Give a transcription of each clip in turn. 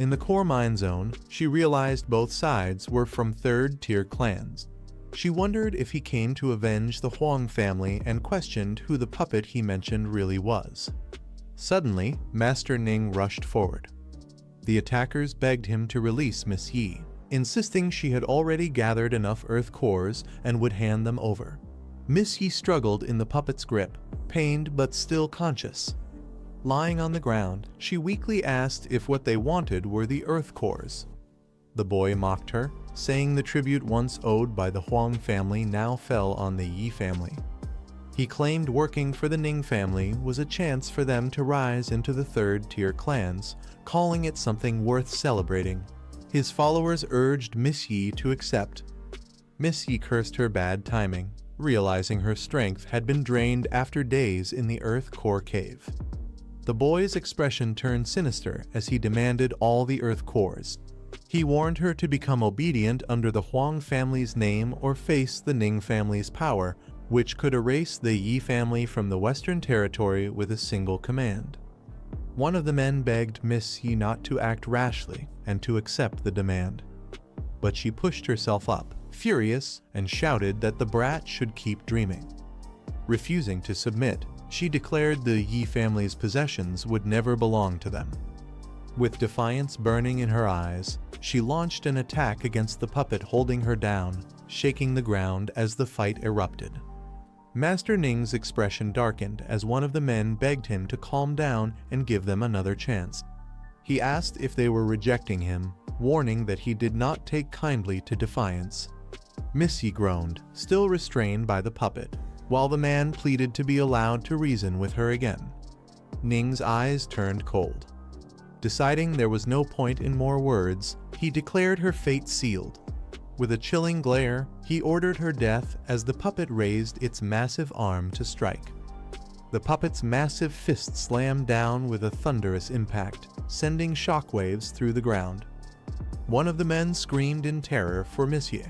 In the core mine zone, she realized both sides were from third-tier clans. She wondered if he came to avenge the Huang family and questioned who the puppet he mentioned really was. Suddenly, Master Ning rushed forward. The attackers begged him to release Miss Yi, insisting she had already gathered enough earth cores and would hand them over. Miss Yi struggled in the puppet's grip, pained but still conscious. Lying on the ground, she weakly asked if what they wanted were the earth cores. The boy mocked her, saying the tribute once owed by the Huang family now fell on the Yi family. He claimed working for the Ning family was a chance for them to rise into the third-tier clans, calling it something worth celebrating. His followers urged Miss Yi to accept. Miss Yi cursed her bad timing, realizing her strength had been drained after days in the earth core cave. The boy's expression turned sinister as he demanded all the earth cores. He warned her to become obedient under the Huang family's name or face the Ning family's power, which could erase the Yi family from the Western Territory with a single command. One of the men begged Miss Yi not to act rashly and to accept the demand. But she pushed herself up, furious, and shouted that the brat should keep dreaming. Refusing to submit, she declared the Yi family's possessions would never belong to them. With defiance burning in her eyes, she launched an attack against the puppet holding her down, shaking the ground as the fight erupted. Master Ning's expression darkened as one of the men begged him to calm down and give them another chance. He asked if they were rejecting him, warning that he did not take kindly to defiance. Miss Yi groaned, still restrained by the puppet, while the man pleaded to be allowed to reason with her again. Ning's eyes turned cold. Deciding there was no point in more words, he declared her fate sealed. With a chilling glare, he ordered her death as the puppet raised its massive arm to strike. The puppet's massive fist slammed down with a thunderous impact, sending shockwaves through the ground. One of the men screamed in terror for Miss Yi.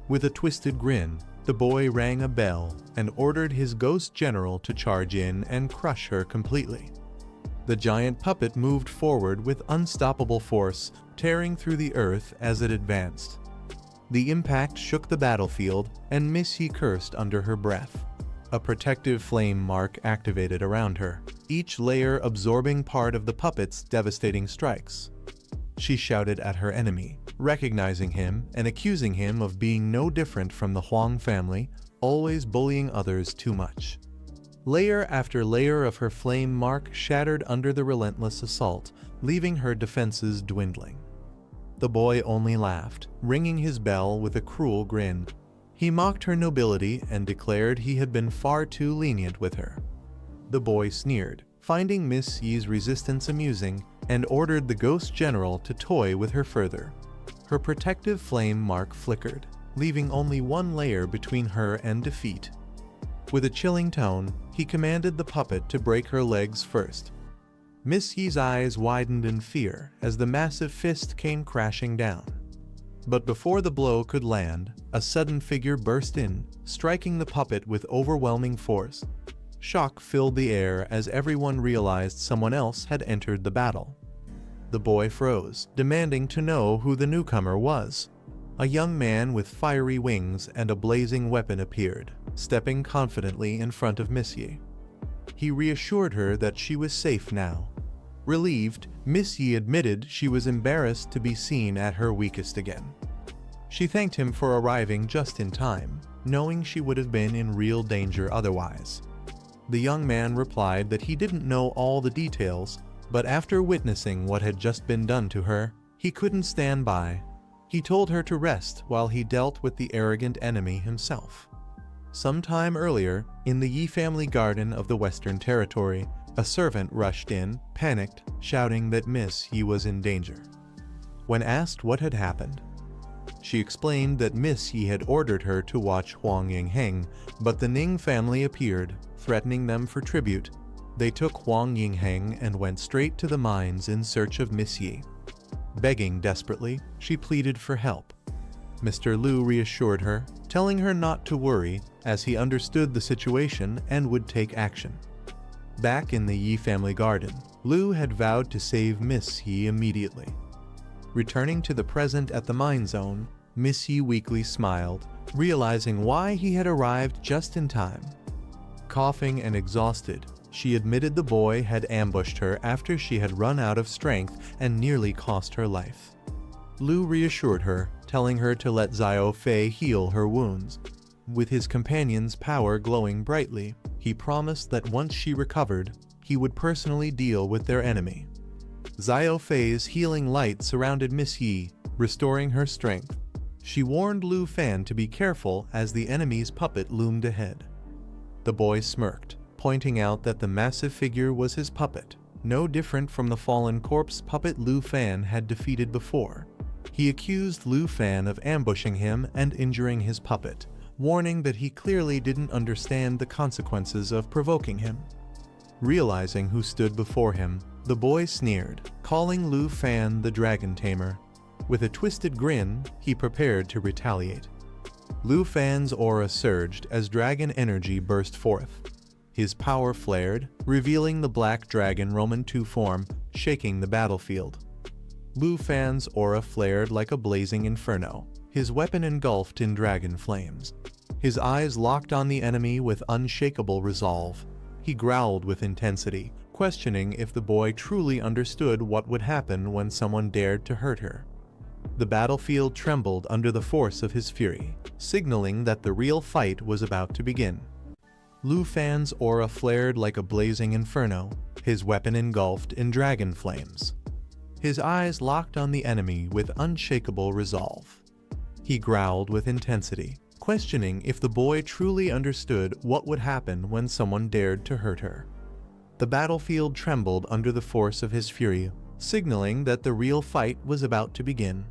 With a twisted grin, the boy rang a bell and ordered his ghost general to charge in and crush her completely. The giant puppet moved forward with unstoppable force, tearing through the earth as it advanced. The impact shook the battlefield, and Miss Yi cursed under her breath. A protective flame mark activated around her, each layer absorbing part of the puppet's devastating strikes. She shouted at her enemy, recognizing him and accusing him of being no different from the Huang family, always bullying others too much. Layer after layer of her flame mark shattered under the relentless assault, leaving her defenses dwindling. The boy only laughed, ringing his bell with a cruel grin. He mocked her nobility and declared he had been far too lenient with her. The boy sneered, finding Miss Yi's resistance amusing, and ordered the ghost general to toy with her further. Her protective flame mark flickered, leaving only one layer between her and defeat. With a chilling tone, he commanded the puppet to break her legs first. Miss Yi's eyes widened in fear as the massive fist came crashing down. But before the blow could land, a sudden figure burst in, striking the puppet with overwhelming force. Shock filled the air as everyone realized someone else had entered the battle. The boy froze, demanding to know who the newcomer was. A young man with fiery wings and a blazing weapon appeared, stepping confidently in front of Miss Yi. He reassured her that she was safe now. Relieved, Miss Yi admitted she was embarrassed to be seen at her weakest again. She thanked him for arriving just in time, knowing she would have been in real danger otherwise. The young man replied that he didn't know all the details, but after witnessing what had just been done to her, he couldn't stand by. He told her to rest while he dealt with the arrogant enemy himself. Sometime earlier, in the Yi family garden of the Western Territory, a servant rushed in, panicked, shouting that Miss Yi was in danger. When asked what had happened, she explained that Miss Yi had ordered her to watch Huang Yingheng, but the Ning family appeared, threatening them for tribute. They took Huang Yingheng and went straight to the mines in search of Miss Yi. Begging desperately, she pleaded for help. Mr. Liu reassured her, telling her not to worry as he understood the situation and would take action. Back in the Yi family garden, Liu had vowed to save Miss Yi immediately. Returning to the present at the mine zone, Miss Yi weakly smiled, realizing why he had arrived just in time. Coughing and exhausted, she admitted the boy had ambushed her after she had run out of strength and nearly cost her life. Lu reassured her, telling her to let Xiao Fei heal her wounds. With his companion's power glowing brightly, he promised that once she recovered, he would personally deal with their enemy. Xiao Fei's healing light surrounded Miss Yi, restoring her strength. She warned Lu Fan to be careful as the enemy's puppet loomed ahead. The boy smirked, pointing out that the massive figure was his puppet, no different from the fallen corpse puppet Lu Fan had defeated before. He accused Lu Fan of ambushing him and injuring his puppet, warning that he clearly didn't understand the consequences of provoking him. Realizing who stood before him, the boy sneered, calling Lu Fan the Dragon Tamer. With a twisted grin, he prepared to retaliate. Lu Fan's aura surged as dragon energy burst forth. His power flared, revealing the black dragon Roman II form, shaking the battlefield. Lu Fan's aura flared like a blazing inferno, his weapon engulfed in dragon flames. His eyes locked on the enemy with unshakable resolve. He growled with intensity, questioning if the boy truly understood what would happen when someone dared to hurt her. The battlefield trembled under the force of his fury, signaling that the real fight was about to begin. Lu Fan's aura flared like a blazing inferno, his weapon engulfed in dragon flames. His eyes locked on the enemy with unshakable resolve. He growled with intensity, questioning if the boy truly understood what would happen when someone dared to hurt her. The battlefield trembled under the force of his fury, signaling that the real fight was about to begin.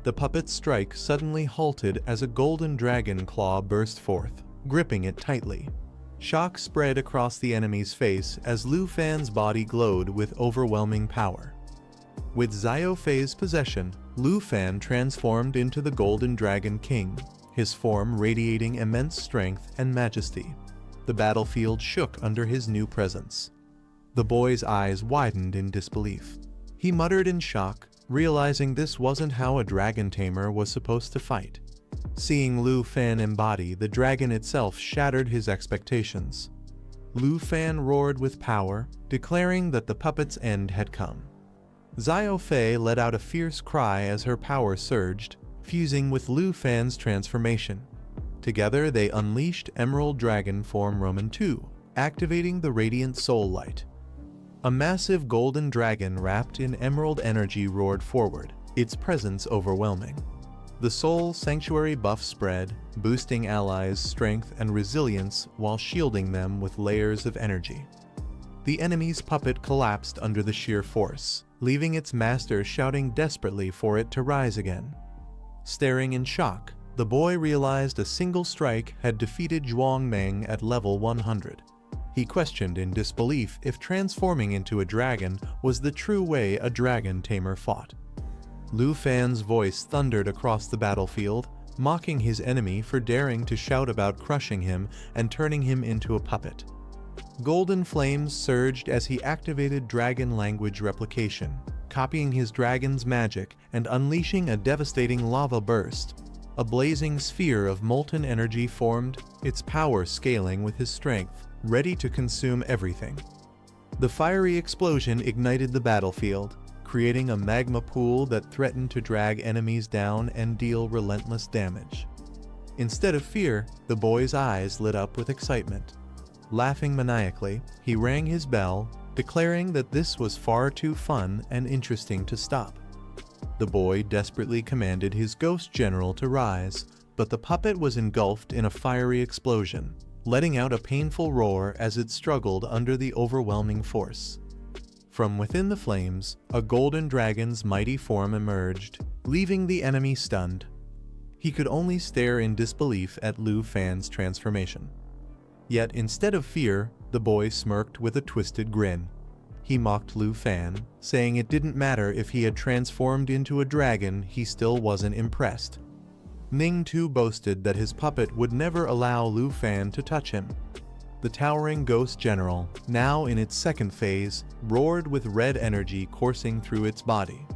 The puppet's strike suddenly halted as a golden dragon claw burst forth, gripping it tightly. Shock spread across the enemy's face as Lu Fan's body glowed with overwhelming power. With Xiao Fei's possession, Lu Fan transformed into the Golden Dragon King, his form radiating immense strength and majesty. The battlefield shook under his new presence. The boy's eyes widened in disbelief. He muttered in shock, realizing this wasn't how a dragon tamer was supposed to fight. Seeing Lu Fan embody the dragon itself shattered his expectations. Lu Fan roared with power, declaring that the puppet's end had come. Xiao Fei let out a fierce cry as her power surged, fusing with Lu Fan's transformation. Together they unleashed Emerald Dragon Form Roman II, activating the Radiant Soul Light. A massive golden dragon wrapped in emerald energy roared forward, its presence overwhelming. The Soul Sanctuary buff spread, boosting allies' strength and resilience while shielding them with layers of energy. The enemy's puppet collapsed under the sheer force, leaving its master shouting desperately for it to rise again. Staring in shock, the boy realized a single strike had defeated Zhuang Meng at level 100. He questioned in disbelief if transforming into a dragon was the true way a dragon tamer fought. Lu Fan's voice thundered across the battlefield, mocking his enemy for daring to shout about crushing him and turning him into a puppet. Golden flames surged as he activated dragon language replication, copying his dragon's magic and unleashing a devastating lava burst. A blazing sphere of molten energy formed, its power scaling with his strength, ready to consume everything. The fiery explosion ignited the battlefield, creating a magma pool that threatened to drag enemies down and deal relentless damage. Instead of fear, the boy's eyes lit up with excitement. Laughing maniacally, he rang his bell, declaring that this was far too fun and interesting to stop. The boy desperately commanded his ghost general to rise, but the puppet was engulfed in a fiery explosion, letting out a painful roar as it struggled under the overwhelming force. From within the flames, a golden dragon's mighty form emerged, leaving the enemy stunned. He could only stare in disbelief at Lu Fan's transformation. Yet instead of fear, the boy smirked with a twisted grin. He mocked Lu Fan, saying it didn't matter if he had transformed into a dragon, he still wasn't impressed. Ning too boasted that his puppet would never allow Lu Fan to touch him. The towering ghost general, now in its second phase, roared with red energy coursing through its body.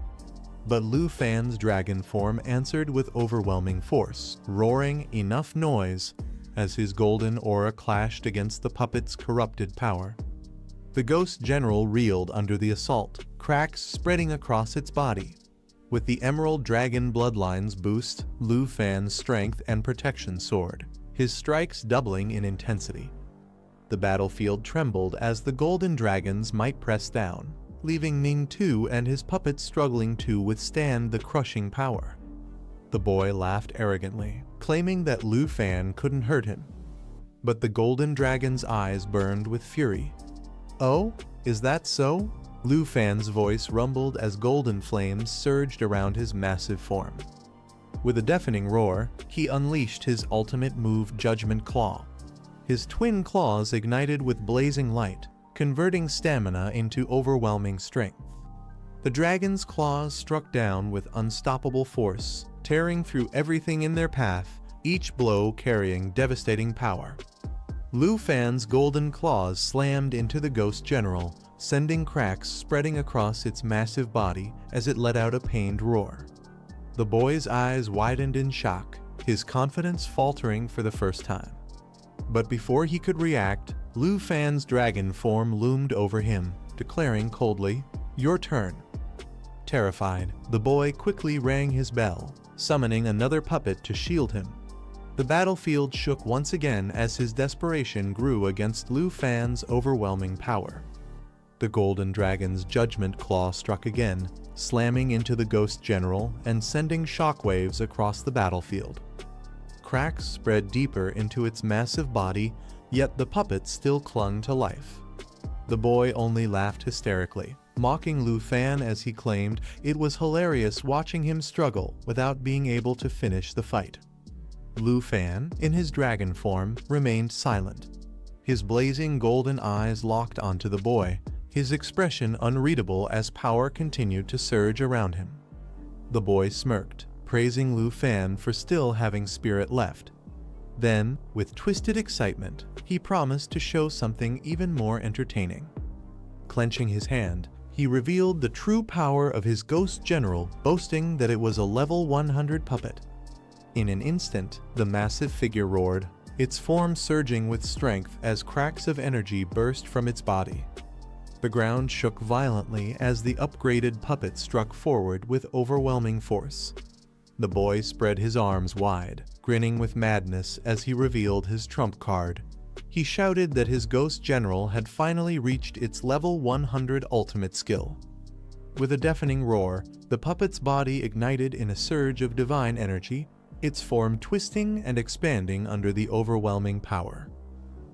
But Lu Fan's dragon form answered with overwhelming force, roaring enough noise as his golden aura clashed against the puppet's corrupted power. The ghost general reeled under the assault, cracks spreading across its body. With the emerald dragon bloodlines boost, Lu Fan's strength and protection soared, his strikes doubling in intensity. The battlefield trembled as the golden dragons might press down, leaving Ning too and his puppets struggling to withstand the crushing power. The boy laughed arrogantly, claiming that Lu Fan couldn't hurt him. But the golden dragon's eyes burned with fury. "Oh, is that so?" Lu Fan's voice rumbled as golden flames surged around his massive form. With a deafening roar, he unleashed his ultimate move, Judgment Claw. His twin claws ignited with blazing light, converting stamina into overwhelming strength. The dragon's claws struck down with unstoppable force, tearing through everything in their path, each blow carrying devastating power. Lu Fan's golden claws slammed into the ghost general, sending cracks spreading across its massive body as it let out a pained roar. The boy's eyes widened in shock, his confidence faltering for the first time. But before he could react, Lu Fan's dragon form loomed over him, declaring coldly, "Your turn." Terrified, the boy quickly rang his bell, summoning another puppet to shield him. The battlefield shook once again as his desperation grew against Lu Fan's overwhelming power. The golden dragon's judgment claw struck again, slamming into the ghost general and sending shockwaves across the battlefield. Cracks spread deeper into its massive body, yet the puppet still clung to life. The boy only laughed hysterically, mocking Lu Fan as he claimed it was hilarious watching him struggle without being able to finish the fight. Lu Fan, in his dragon form, remained silent. His blazing golden eyes locked onto the boy, his expression unreadable as power continued to surge around him. The boy smirked, praising Lu Fan for still having spirit left. Then, with twisted excitement, he promised to show something even more entertaining. Clenching his hand, he revealed the true power of his ghost general, boasting that it was a level 100 puppet. In an instant, the massive figure roared, its form surging with strength as cracks of energy burst from its body. The ground shook violently as the upgraded puppet struck forward with overwhelming force. The boy spread his arms wide, grinning with madness as he revealed his trump card. He shouted that his ghost general had finally reached its level 100 ultimate skill. With a deafening roar, the puppet's body ignited in a surge of divine energy, its form twisting and expanding under the overwhelming power.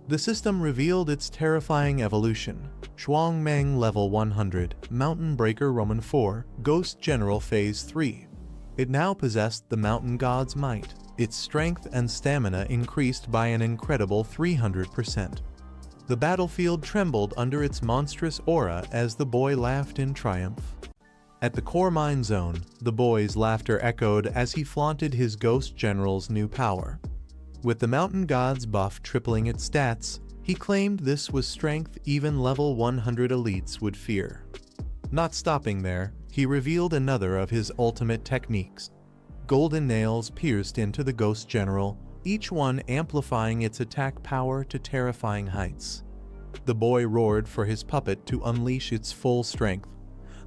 The system revealed its terrifying evolution: Shuanger level 100, Mountain Breaker Roman 4, Ghost General Phase 3. It now possessed the mountain god's might, its strength and stamina increased by an incredible 300%. The battlefield trembled under its monstrous aura as the boy laughed in triumph. At the core mine zone, the boy's laughter echoed as he flaunted his ghost general's new power. With the mountain god's buff tripling its stats, he claimed this was strength even level 100 elites would fear. Not stopping there, he revealed another of his ultimate techniques. Golden nails pierced into the ghost general, each one amplifying its attack power to terrifying heights. The boy roared for his puppet to unleash its full strength.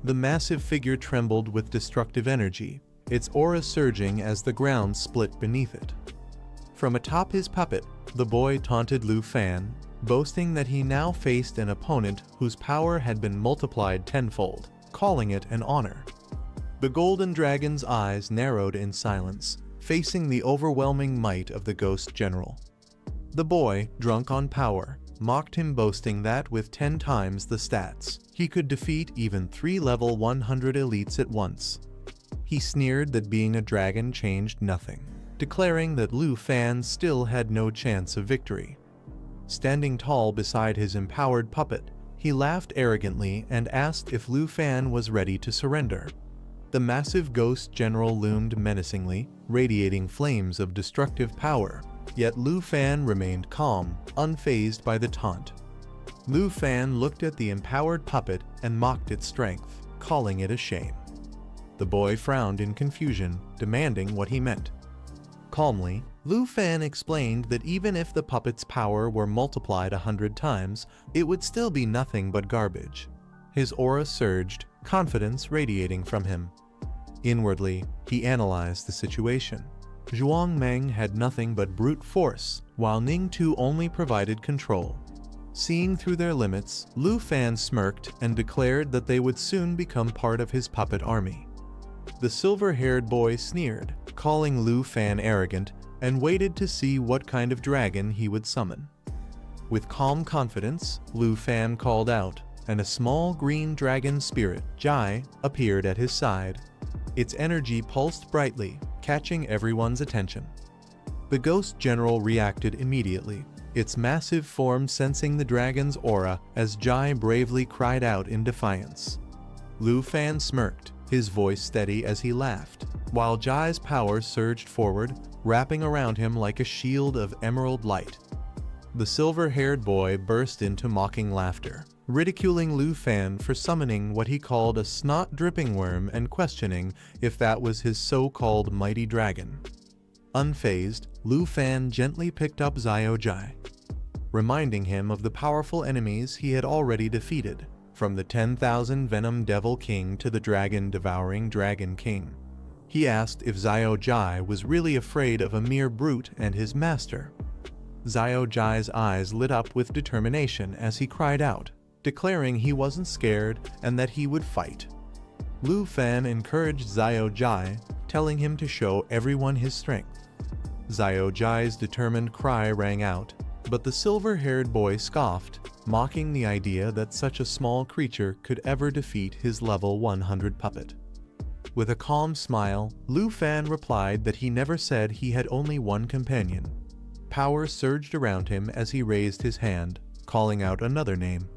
The massive figure trembled with destructive energy, its aura surging as the ground split beneath it. From atop his puppet, the boy taunted Lu Fan, boasting that he now faced an opponent whose power had been multiplied tenfold, calling it an honor. The golden dragon's eyes narrowed in silence, facing the overwhelming might of the ghost general. The boy, drunk on power, mocked him, boasting that with 10 times the stats, he could defeat even 3 level 100 elites at once. He sneered that being a dragon changed nothing, declaring that Lu Fan still had no chance of victory. Standing tall beside his empowered puppet, he laughed arrogantly and asked if Lu Fan was ready to surrender. The massive ghost general loomed menacingly, radiating flames of destructive power, yet Lu Fan remained calm, unfazed by the taunt. Lu Fan looked at the empowered puppet and mocked its strength, calling it a shame. The boy frowned in confusion, demanding what he meant. Calmly, Lu Fan explained that even if the puppet's power were multiplied 100 times, it would still be nothing but garbage. His aura surged, confidence radiating from him. Inwardly, he analyzed the situation. Zhuang Meng had nothing but brute force, while Ning Tu only provided control. Seeing through their limits, Lu Fan smirked and declared that they would soon become part of his puppet army. The silver-haired boy sneered, calling Lu Fan arrogant, and waited to see what kind of dragon he would summon. With calm confidence, Lu Fan called out, and a small green dragon spirit, Jai, appeared at his side. Its energy pulsed brightly, catching everyone's attention. The Ghost General reacted immediately, its massive form sensing the dragon's aura as Jai bravely cried out in defiance. Lu Fan smirked, his voice steady as he laughed, while Jai's power surged forward, wrapping around him like a shield of emerald light. The silver-haired boy burst into mocking laughter, ridiculing Lu Fan for summoning what he called a snot-dripping worm and questioning if that was his so-called mighty dragon. Unfazed, Lu Fan gently picked up Xiao Jai, reminding him of the powerful enemies he had already defeated, from the 10,000 Venom Devil King to the Dragon-Devouring Dragon King. He asked if Xiao Jai was really afraid of a mere brute and his master. Xiao Jai's eyes lit up with determination as he cried out, declaring he wasn't scared and that he would fight. Lu Fan encouraged Xiao Jai, telling him to show everyone his strength. Xiao Jai's determined cry rang out, but the silver-haired boy scoffed, mocking the idea that such a small creature could ever defeat his level 100 puppet. With a calm smile, Lu Fan replied that he never said he had only one companion. Power surged around him as he raised his hand, calling out another name.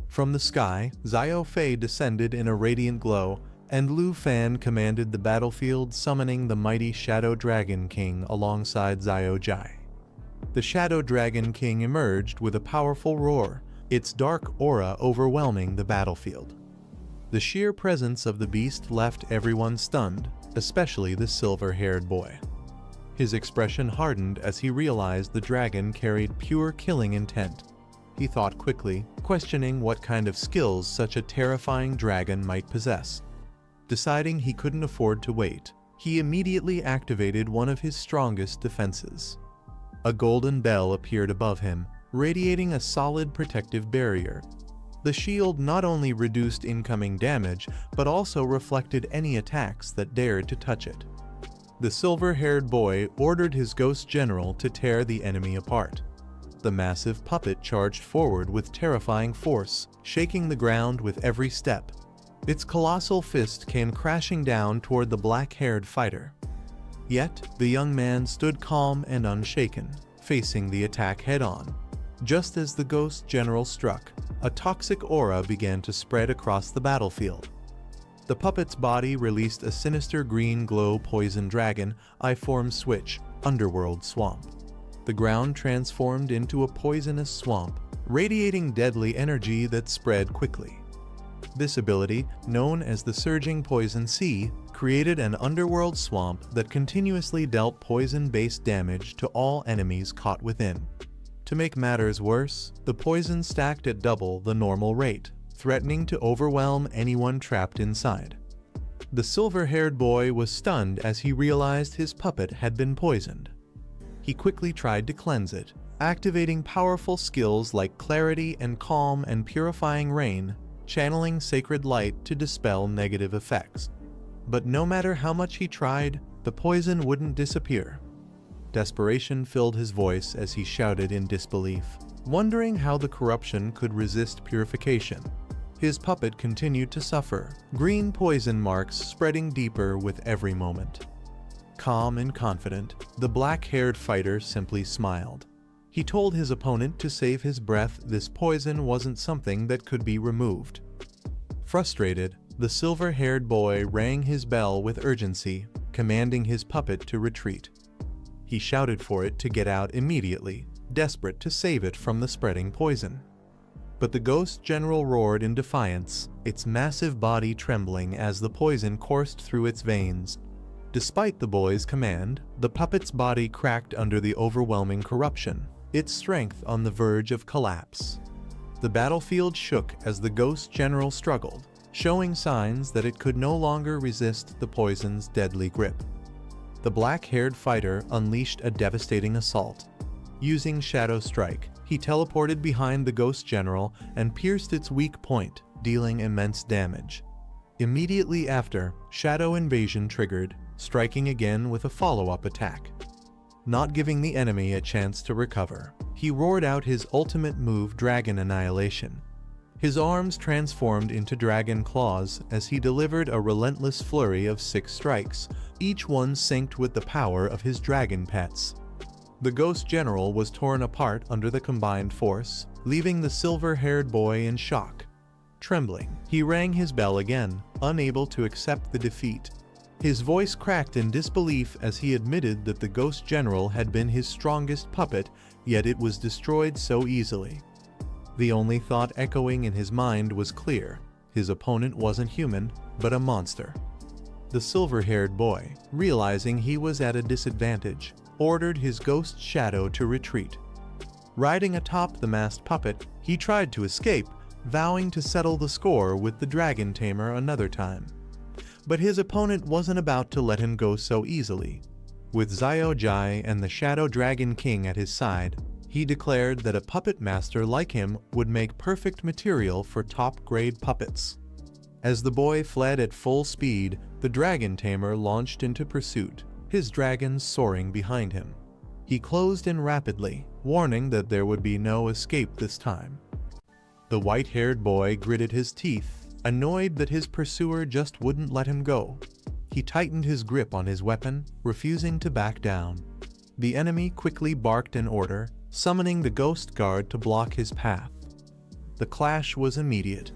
From the sky, Xiao Fei descended in a radiant glow, and Lu Fan commanded the battlefield, summoning the mighty Shadow Dragon King alongside Xiao Jai. The Shadow Dragon King emerged with a powerful roar, its dark aura overwhelming the battlefield. The sheer presence of the beast left everyone stunned, especially the silver-haired boy. His expression hardened as he realized the dragon carried pure killing intent. He thought quickly, questioning what kind of skills such a terrifying dragon might possess. Deciding he couldn't afford to wait, he immediately activated one of his strongest defenses. A golden bell appeared above him, radiating a solid protective barrier. The shield not only reduced incoming damage, but also reflected any attacks that dared to touch it. The silver-haired boy ordered his ghost general to tear the enemy apart. The massive puppet charged forward with terrifying force, shaking the ground with every step. Its colossal fist came crashing down toward the black-haired fighter. Yet, the young man stood calm and unshaken, facing the attack head-on. Just as the ghost general struck, a toxic aura began to spread across the battlefield. The puppet's body released a sinister green glow poison dragon, I-form switch, underworld swamp. The ground transformed into a poisonous swamp, radiating deadly energy that spread quickly. This ability, known as the Surging Poison Sea, created an underworld swamp that continuously dealt poison-based damage to all enemies caught within. To make matters worse, the poison stacked at double the normal rate, threatening to overwhelm anyone trapped inside. The silver-haired boy was stunned as he realized his puppet had been poisoned. He quickly tried to cleanse it, activating powerful skills like Clarity and Calm and Purifying Rain, channeling sacred light to dispel negative effects. But no matter how much he tried, the poison wouldn't disappear. Desperation filled his voice as he shouted in disbelief, wondering how the corruption could resist purification. His puppet continued to suffer, green poison marks spreading deeper with every moment. Calm and confident, the black-haired fighter simply smiled. He told his opponent to save his breath. This poison wasn't something that could be removed. Frustrated, the silver-haired boy rang his bell with urgency, commanding his puppet to retreat. He shouted for it to get out immediately, desperate to save it from the spreading poison. But the ghost general roared in defiance, its massive body trembling as the poison coursed through its veins. Despite the boy's command, the puppet's body cracked under the overwhelming corruption, its strength on the verge of collapse. The battlefield shook as the ghost general struggled, showing signs that it could no longer resist the poison's deadly grip. The black-haired fighter unleashed a devastating assault. Using Shadow Strike, he teleported behind the ghost general and pierced its weak point, dealing immense damage. Immediately after, Shadow Invasion triggered, striking again with a follow-up attack. Not giving the enemy a chance to recover, he roared out his ultimate move, Dragon Annihilation. His arms transformed into dragon claws as he delivered a relentless flurry of 6 strikes, each one synced with the power of his dragon pets. The ghost general was torn apart under the combined force, leaving the silver-haired boy in shock. Trembling, he rang his bell again, unable to accept the defeat. His voice cracked in disbelief as he admitted that the ghost general had been his strongest puppet, yet it was destroyed so easily. The only thought echoing in his mind was clear: his opponent wasn't human, but a monster. The silver-haired boy, realizing he was at a disadvantage, ordered his ghost shadow to retreat. Riding atop the masked puppet, he tried to escape, vowing to settle the score with the dragon tamer another time. But his opponent wasn't about to let him go so easily. With Xiao Jai and the Shadow Dragon King at his side, he declared that a puppet master like him would make perfect material for top-grade puppets. As the boy fled at full speed, the dragon tamer launched into pursuit, his dragons soaring behind him. He closed in rapidly, warning that there would be no escape this time. The white-haired boy gritted his teeth, annoyed that his pursuer just wouldn't let him go. He tightened his grip on his weapon, refusing to back down. The enemy quickly barked an order, summoning the ghost guard to block his path. The clash was immediate.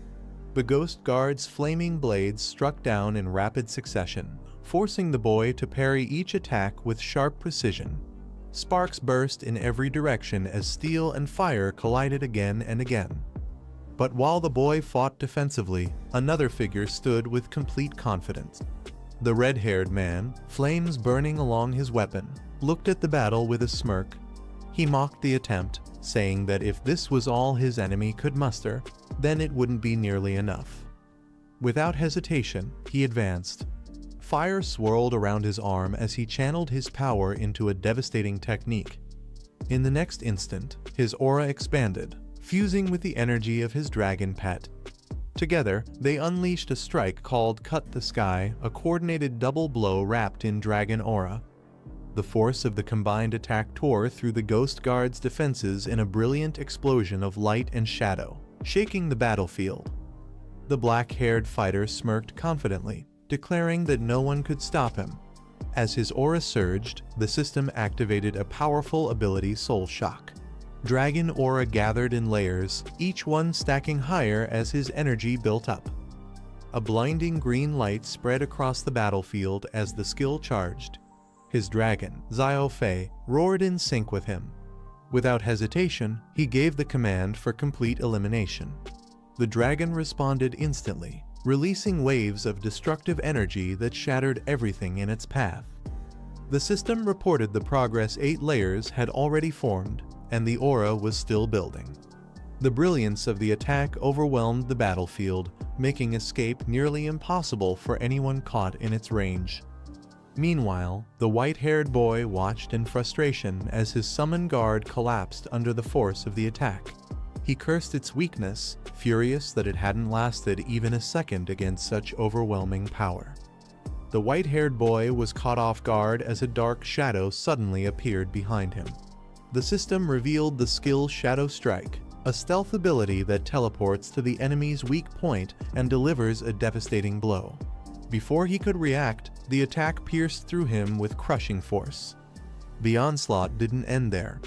The ghost guard's flaming blades struck down in rapid succession, forcing the boy to parry each attack with sharp precision. Sparks burst in every direction as steel and fire collided again and again. But while the boy fought defensively, another figure stood with complete confidence. The red-haired man, flames burning along his weapon, looked at the battle with a smirk. He mocked the attempt, saying that if this was all his enemy could muster, then it wouldn't be nearly enough. Without hesitation, he advanced. Fire swirled around his arm as he channeled his power into a devastating technique. In the next instant, his aura expanded, fusing with the energy of his dragon pet. Together, they unleashed a strike called Cut the Sky, a coordinated double blow wrapped in dragon aura. The force of the combined attack tore through the Ghost Guard's defenses in a brilliant explosion of light and shadow, shaking the battlefield. The black-haired fighter smirked confidently, declaring that no one could stop him. As his aura surged, the system activated a powerful ability, Soul Shock. Dragon aura gathered in layers, each one stacking higher as his energy built up. A blinding green light spread across the battlefield as the skill charged. His dragon, Xiao Fei, roared in sync with him. Without hesitation, he gave the command for complete elimination. The dragon responded instantly, releasing waves of destructive energy that shattered everything in its path. The system reported the progress 8 layers had already formed, and the aura was still building. The brilliance of the attack overwhelmed the battlefield, making escape nearly impossible for anyone caught in its range. Meanwhile, the white-haired boy watched in frustration as his summon guard collapsed under the force of the attack. He cursed its weakness, furious that it hadn't lasted even a second against such overwhelming power. The white-haired boy was caught off guard as a dark shadow suddenly appeared behind him. The system revealed the skill Shadow Strike, a stealth ability that teleports to the enemy's weak point and delivers a devastating blow. Before he could react, the attack pierced through him with crushing force. The onslaught didn't end there.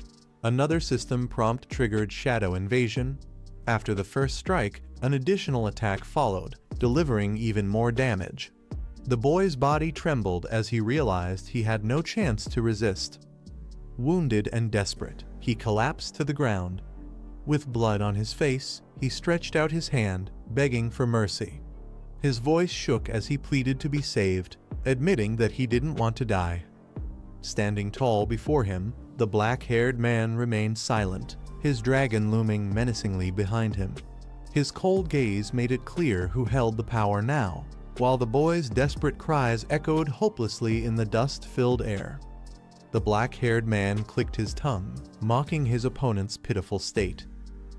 Another system prompt triggered Shadow Invasion. After the first strike, an additional attack followed, delivering even more damage. The boy's body trembled as he realized he had no chance to resist. Wounded and desperate, he collapsed to the ground. With blood on his face, he stretched out his hand, begging for mercy. His voice shook as he pleaded to be saved, admitting that he didn't want to die. Standing tall before him, the black-haired man remained silent, his dragon looming menacingly behind him. His cold gaze made it clear who held the power now, while the boy's desperate cries echoed hopelessly in the dust-filled air. The black-haired man clicked his tongue, mocking his opponent's pitiful state.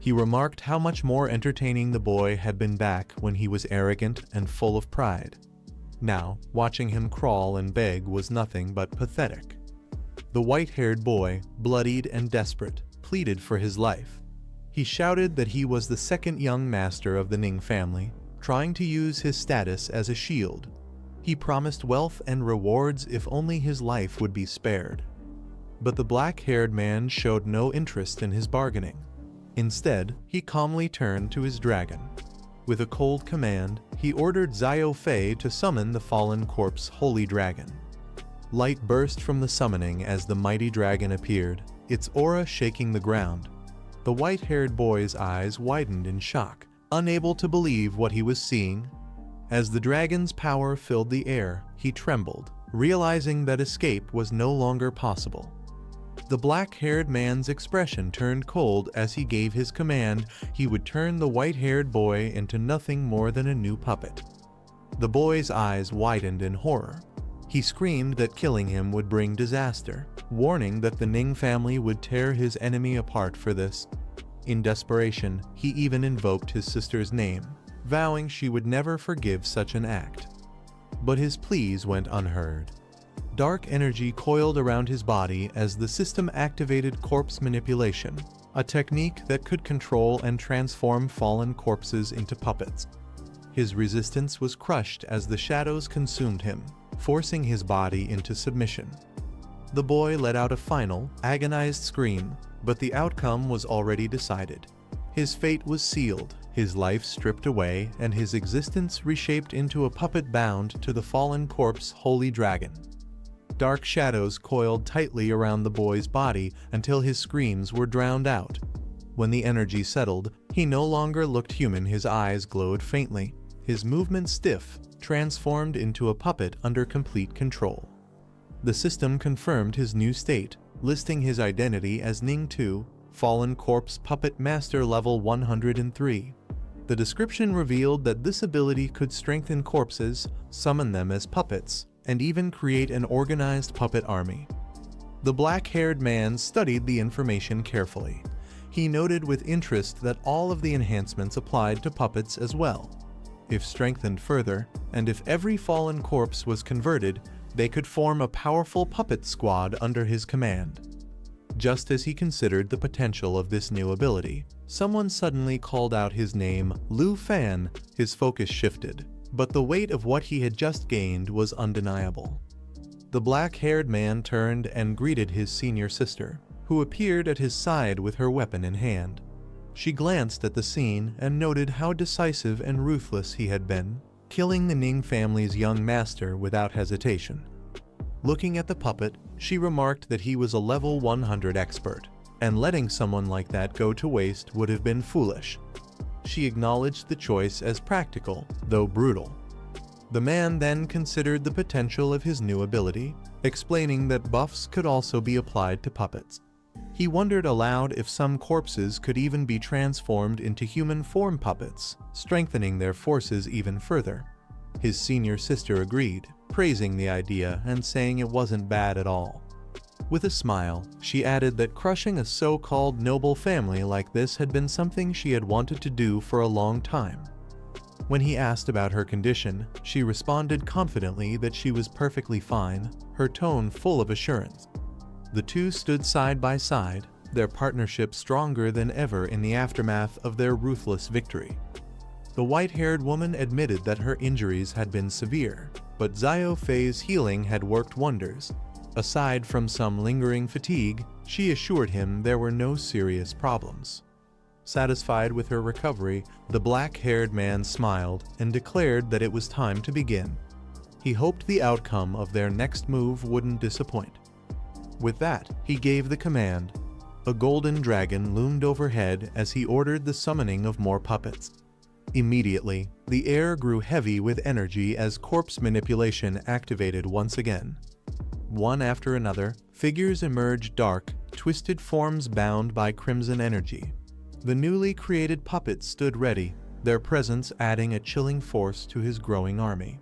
He remarked how much more entertaining the boy had been back when he was arrogant and full of pride. Now, watching him crawl and beg was nothing but pathetic. The white-haired boy, bloodied and desperate, pleaded for his life. He shouted that he was the second young master of the Ning family, trying to use his status as a shield. He promised wealth and rewards if only his life would be spared. But the black-haired man showed no interest in his bargaining. Instead, he calmly turned to his dragon. With a cold command, he ordered Xiao Fei to summon the fallen corpse holy dragon. Light burst from the summoning as the mighty dragon appeared, its aura shaking the ground. The white-haired boy's eyes widened in shock, unable to believe what he was seeing. As the dragon's power filled the air, he trembled, realizing that escape was no longer possible. The black-haired man's expression turned cold as he gave his command he would turn the white-haired boy into nothing more than a new puppet. The boy's eyes widened in horror. He screamed that killing him would bring disaster, warning that the Ning family would tear his enemy apart for this. In desperation, he even invoked his sister's name, vowing she would never forgive such an act. But his pleas went unheard. Dark energy coiled around his body as the system activated corpse manipulation, a technique that could control and transform fallen corpses into puppets. His resistance was crushed as the shadows consumed him, forcing his body into submission. The boy let out a final, agonized scream, but the outcome was already decided. His fate was sealed, his life stripped away, and his existence reshaped into a puppet bound to the fallen corpse holy dragon. Dark shadows coiled tightly around the boy's body until his screams were drowned out. When the energy settled, he no longer looked human. His eyes glowed faintly, his movements stiff, transformed into a puppet under complete control. The system confirmed his new state, listing his identity as Ning 2, Fallen Corpse Puppet Master Level 103. The description revealed that this ability could strengthen corpses, summon them as puppets, and even create an organized puppet army. The black-haired man studied the information carefully. He noted with interest that all of the enhancements applied to puppets as well. If strengthened further, and if every fallen corpse was converted, they could form a powerful puppet squad under his command. Just as he considered the potential of this new ability, someone suddenly called out his name, Lu Fan. His focus shifted, but the weight of what he had just gained was undeniable. The black-haired man turned and greeted his senior sister, who appeared at his side with her weapon in hand. She glanced at the scene and noted how decisive and ruthless he had been, killing the Ning family's young master without hesitation. Looking at the puppet, she remarked that he was a level 100 expert, and letting someone like that go to waste would have been foolish. She acknowledged the choice as practical, though brutal. The man then considered the potential of his new ability, explaining that buffs could also be applied to puppets. He wondered aloud if some corpses could even be transformed into human form puppets, strengthening their forces even further. His senior sister agreed, praising the idea and saying it wasn't bad at all. With a smile, she added that crushing a so-called noble family like this had been something she had wanted to do for a long time. When he asked about her condition, she responded confidently that she was perfectly fine, her tone full of assurance. The two stood side by side, their partnership stronger than ever in the aftermath of their ruthless victory. The white-haired woman admitted that her injuries had been severe, but Xiao Fei's healing had worked wonders. Aside from some lingering fatigue, she assured him there were no serious problems. Satisfied with her recovery, the black-haired man smiled and declared that it was time to begin. He hoped the outcome of their next move wouldn't disappoint. With that, he gave the command, A golden dragon loomed overhead as he ordered the summoning of more puppets. Immediately, the air grew heavy with energy as corpse manipulation activated once again. One after another, figures emerged, dark, twisted forms bound by crimson energy. The newly created puppets stood ready, their presence adding a chilling force to his growing army.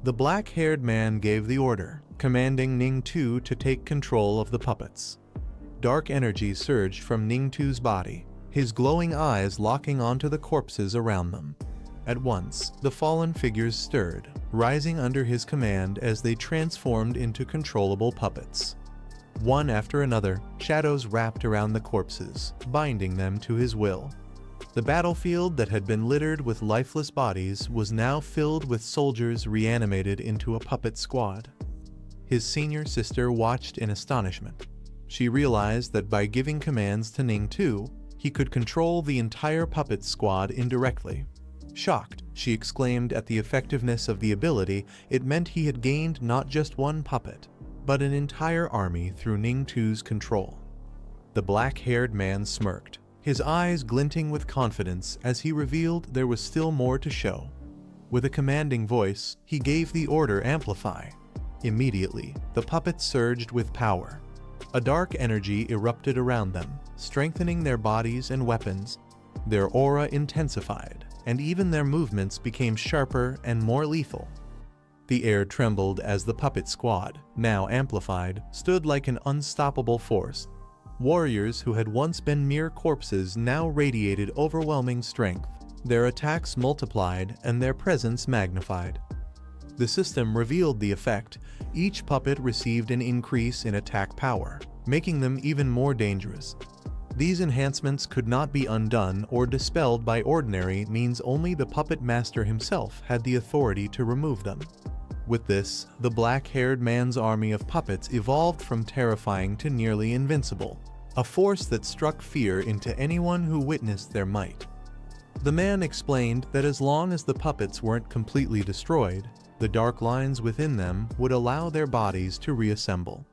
The black-haired man gave the order, commanding Ning 2 to take control of the puppets. Dark energy surged from Ning 2's body, his glowing eyes locking onto the corpses around them. At once, the fallen figures stirred, rising under his command as they transformed into controllable puppets. One after another, shadows wrapped around the corpses, binding them to his will. The battlefield that had been littered with lifeless bodies was now filled with soldiers reanimated into a puppet squad. His senior sister watched in astonishment. She realized that by giving commands to Ning 2, he could control the entire puppet squad indirectly. Shocked, she exclaimed at the effectiveness of the ability. It meant he had gained not just one puppet, but an entire army through Ning 2's control. The black-haired man smirked, his eyes glinting with confidence as he revealed there was still more to show. With a commanding voice, he gave the order, amplify. Immediately, the puppets surged with power. A dark energy erupted around them, strengthening their bodies and weapons. Their aura intensified, and even their movements became sharper and more lethal. The air trembled as the puppet squad, now amplified, stood like an unstoppable force. Warriors who had once been mere corpses now radiated overwhelming strength. Their attacks multiplied and their presence magnified. The system revealed the effect. Each puppet received an increase in attack power, making them even more dangerous. These enhancements could not be undone or dispelled by ordinary means. Only the puppet master himself had the authority to remove them. With this, the black-haired man's army of puppets evolved from terrifying to nearly invincible, a force that struck fear into anyone who witnessed their might. The man explained that as long as the puppets weren't completely destroyed, the dark lines within them would allow their bodies to reassemble.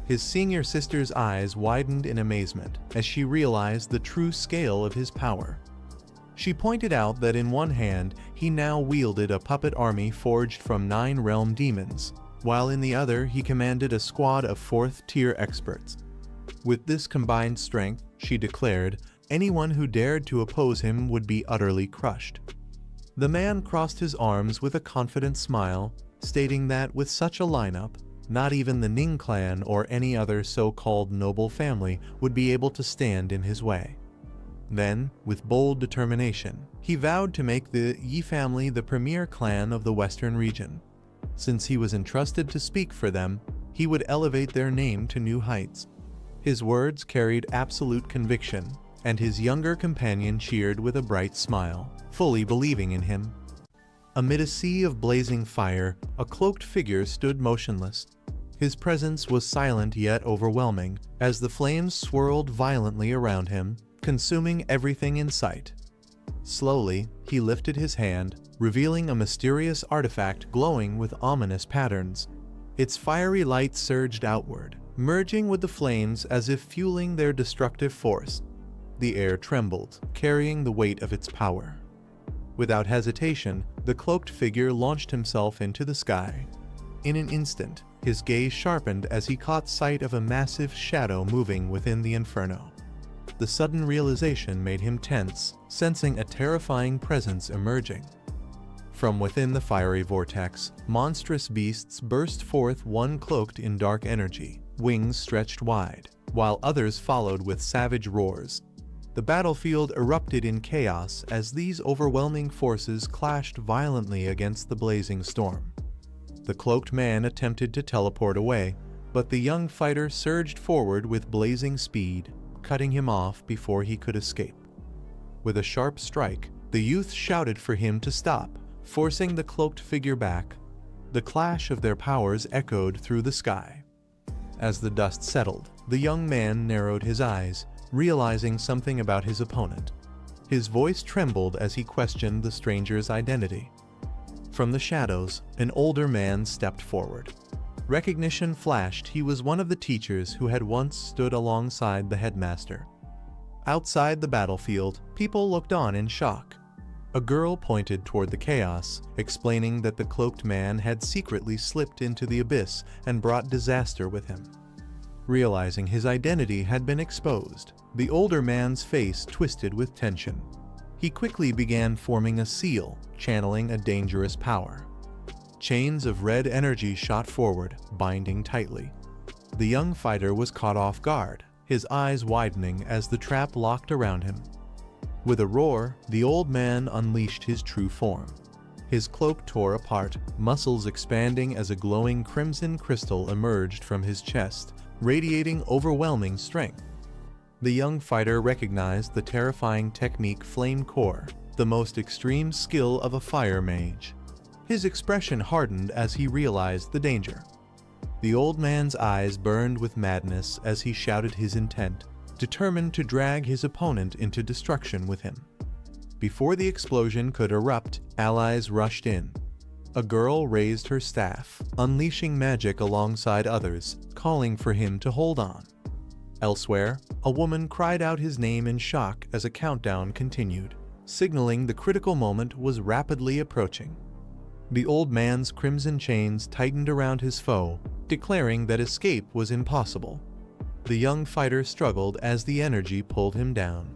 His senior sister's eyes widened in amazement as she realized the true scale of his power. She pointed out that in one hand, he now wielded a puppet army forged from 9 realm demons, while in the other he commanded a squad of 4th-tier experts. With this combined strength, she declared, anyone who dared to oppose him would be utterly crushed. The man crossed his arms with a confident smile, stating that with such a lineup, not even the Ning clan or any other so-called noble family would be able to stand in his way. Then, with bold determination, he vowed to make the Yi family the premier clan of the western region. Since he was entrusted to speak for them, he would elevate their name to new heights. His words carried absolute conviction, and his younger companion cheered with a bright smile, fully believing in him. Amid a sea of blazing fire, a cloaked figure stood motionless. His presence was silent yet overwhelming, as the flames swirled violently around him, consuming everything in sight. Slowly, he lifted his hand, revealing a mysterious artifact glowing with ominous patterns. Its fiery light surged outward, merging with the flames as if fueling their destructive force. The air trembled, carrying the weight of its power. Without hesitation, the cloaked figure launched himself into the sky. In an instant, his gaze sharpened as he caught sight of a massive shadow moving within the inferno. The sudden realization made him tense, sensing a terrifying presence emerging. From within the fiery vortex, monstrous beasts burst forth, one cloaked in dark energy, wings stretched wide, while others followed with savage roars. The battlefield erupted in chaos as these overwhelming forces clashed violently against the blazing storm. The cloaked man attempted to teleport away, but the young fighter surged forward with blazing speed, cutting him off before he could escape. With a sharp strike, the youth shouted for him to stop, forcing the cloaked figure back. The clash of their powers echoed through the sky. As the dust settled, the young man narrowed his eyes, realizing something about his opponent. His voice trembled as he questioned the stranger's identity. From the shadows, an older man stepped forward. Recognition flashed. He was one of the teachers who had once stood alongside the headmaster. Outside the battlefield, people looked on in shock. A girl pointed toward the chaos, explaining that the cloaked man had secretly slipped into the abyss and brought disaster with him. Realizing his identity had been exposed, the older man's face twisted with tension. He quickly began forming a seal, channeling a dangerous power. Chains of red energy shot forward, binding tightly. The young fighter was caught off guard, his eyes widening as the trap locked around him. With a roar, the old man unleashed his true form. His cloak tore apart, muscles expanding as a glowing crimson crystal emerged from his chest, radiating overwhelming strength. The young fighter recognized the terrifying technique Flame Core, the most extreme skill of a fire mage. His expression hardened as he realized the danger. The old man's eyes burned with madness as he shouted his intent, determined to drag his opponent into destruction with him. Before the explosion could erupt, allies rushed in. A girl raised her staff, unleashing magic alongside others, calling for him to hold on. Elsewhere, a woman cried out his name in shock as a countdown continued, signaling the critical moment was rapidly approaching. The old man's crimson chains tightened around his foe, declaring that escape was impossible. The young fighter struggled as the energy pulled him down.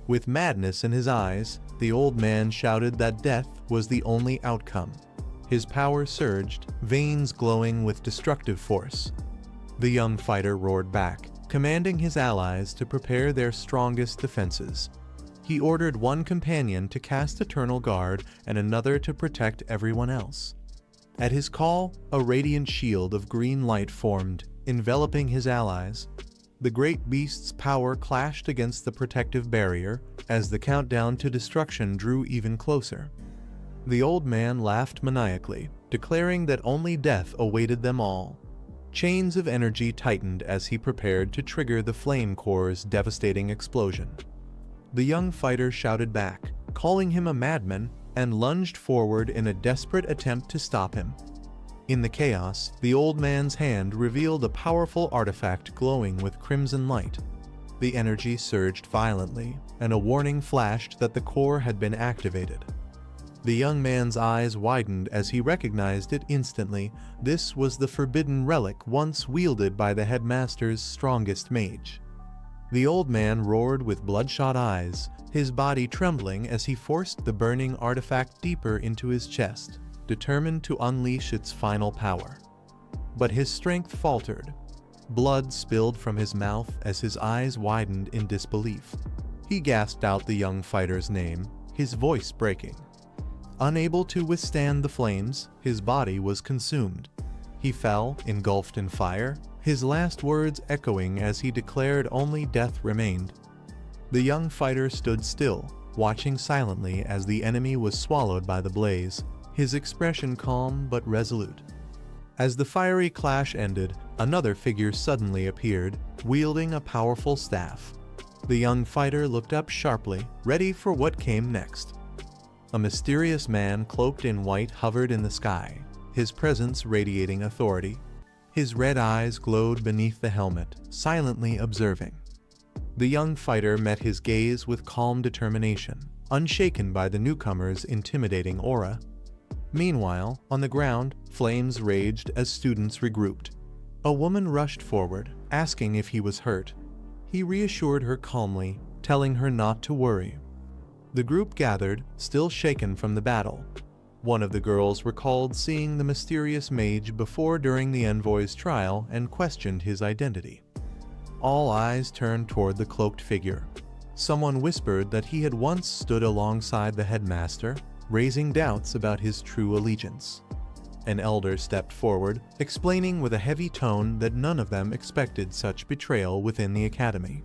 With madness in his eyes, the old man shouted that death was the only outcome. His power surged, veins glowing with destructive force. The young fighter roared back, commanding his allies to prepare their strongest defenses. He ordered one companion to cast Eternal Guard and another to protect everyone else. At his call, a radiant shield of green light formed, enveloping his allies. The great beast's power clashed against the protective barrier as the countdown to destruction drew even closer. The old man laughed maniacally, declaring that only death awaited them all. Chains of energy tightened as he prepared to trigger the Flame Core's devastating explosion. The young fighter shouted back, calling him a madman, and lunged forward in a desperate attempt to stop him. In the chaos, the old man's hand revealed a powerful artifact glowing with crimson light. The energy surged violently, and a warning flashed that the core had been activated. The young man's eyes widened as he recognized it instantly. This was the forbidden relic once wielded by the headmaster's strongest mage. The old man roared with bloodshot eyes, his body trembling as he forced the burning artifact deeper into his chest, determined to unleash its final power. But his strength faltered. Blood spilled from his mouth as his eyes widened in disbelief. He gasped out the young fighter's name, his voice breaking. Unable to withstand the flames, his body was consumed. He fell, engulfed in fire, his last words echoing as he declared only death remained. The young fighter stood still, watching silently as the enemy was swallowed by the blaze, his expression calm but resolute. As the fiery clash ended, another figure suddenly appeared, wielding a powerful staff. The young fighter looked up sharply, ready for what came next. A mysterious man cloaked in white hovered in the sky, his presence radiating authority. His red eyes glowed beneath the helmet, silently observing. The young fighter met his gaze with calm determination, unshaken by the newcomer's intimidating aura. Meanwhile, on the ground, flames raged as students regrouped. A woman rushed forward, asking if he was hurt. He reassured her calmly, telling her not to worry. The group gathered, still shaken from the battle. One of the girls recalled seeing the mysterious mage before during the envoy's trial and questioned his identity. All eyes turned toward the cloaked figure. Someone whispered that he had once stood alongside the headmaster, raising doubts about his true allegiance. An elder stepped forward, explaining with a heavy tone that none of them expected such betrayal within the academy.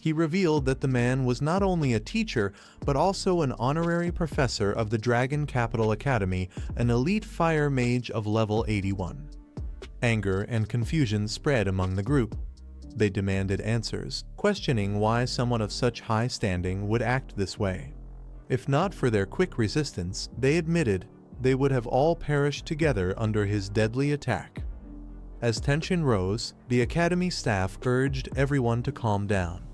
He revealed that the man was not only a teacher, but also an honorary professor of the Dragon Capital Academy, an elite fire mage of level 81. Anger and confusion spread among the group. They demanded answers, questioning why someone of such high standing would act this way. If not for their quick resistance, they admitted, they would have all perished together under his deadly attack. As tension rose, the academy staff urged everyone to calm down.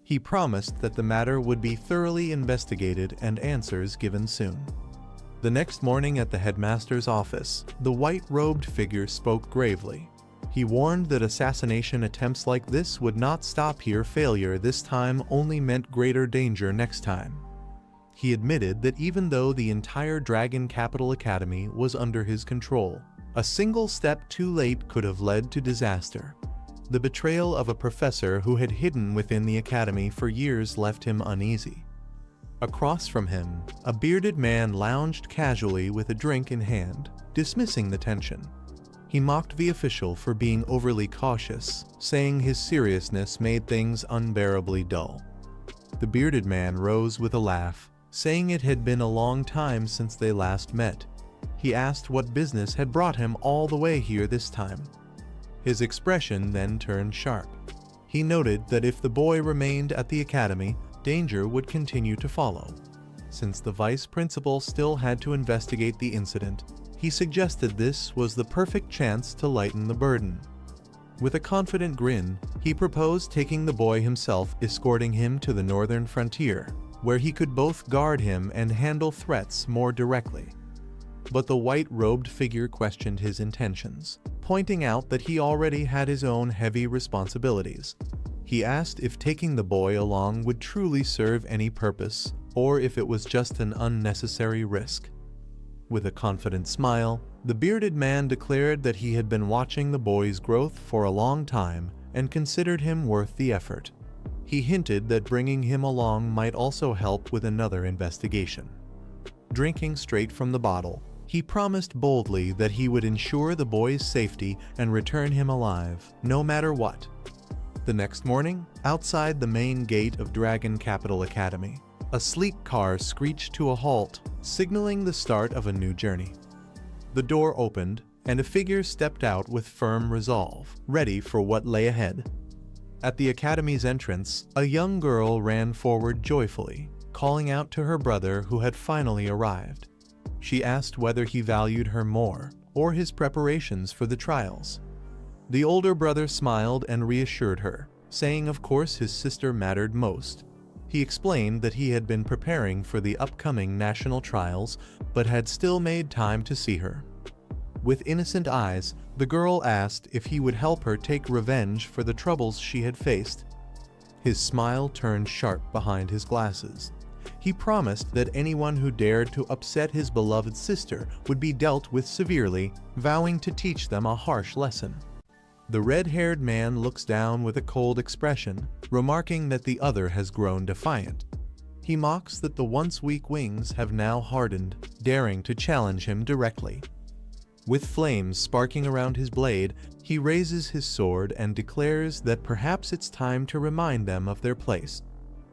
He promised that the matter would be thoroughly investigated and answers given soon. The next morning at the headmaster's office, the white-robed figure spoke gravely. He warned that assassination attempts like this would not stop here. Failure this time only meant greater danger next time. He admitted that even though the entire Dragon Capital Academy was under his control, a single step too late could have led to disaster. The betrayal of a professor who had hidden within the academy for years left him uneasy. Across from him, a bearded man lounged casually with a drink in hand, dismissing the tension. He mocked the official for being overly cautious, saying his seriousness made things unbearably dull. The bearded man rose with a laugh, saying it had been a long time since they last met. He asked what business had brought him all the way here this time. His expression then turned sharp. He noted that if the boy remained at the academy, danger would continue to follow. Since the vice principal still had to investigate the incident, he suggested this was the perfect chance to lighten the burden. With a confident grin, he proposed taking the boy himself, escorting him to the northern frontier, where he could both guard him and handle threats more directly. But the white-robed figure questioned his intentions, pointing out that he already had his own heavy responsibilities. He asked if taking the boy along would truly serve any purpose, or if it was just an unnecessary risk. With a confident smile, the bearded man declared that he had been watching the boy's growth for a long time and considered him worth the effort. He hinted that bringing him along might also help with another investigation. Drinking straight from the bottle, he promised boldly that he would ensure the boy's safety and return him alive, no matter what. The next morning, outside the main gate of Dragon Capital Academy, a sleek car screeched to a halt, signaling the start of a new journey. The door opened, and a figure stepped out with firm resolve, ready for what lay ahead. At the academy's entrance, a young girl ran forward joyfully, calling out to her brother who had finally arrived. She asked whether he valued her more, or his preparations for the trials. The older brother smiled and reassured her, saying of course his sister mattered most. He explained that he had been preparing for the upcoming national trials, but had still made time to see her. With innocent eyes, the girl asked if he would help her take revenge for the troubles she had faced. His smile turned sharp behind his glasses. He promised that anyone who dared to upset his beloved sister would be dealt with severely, vowing to teach them a harsh lesson. The red-haired man looks down with a cold expression, remarking that the other has grown defiant. He mocks that the once weak wings have now hardened, daring to challenge him directly. With flames sparking around his blade, he raises his sword and declares that perhaps it's time to remind them of their place.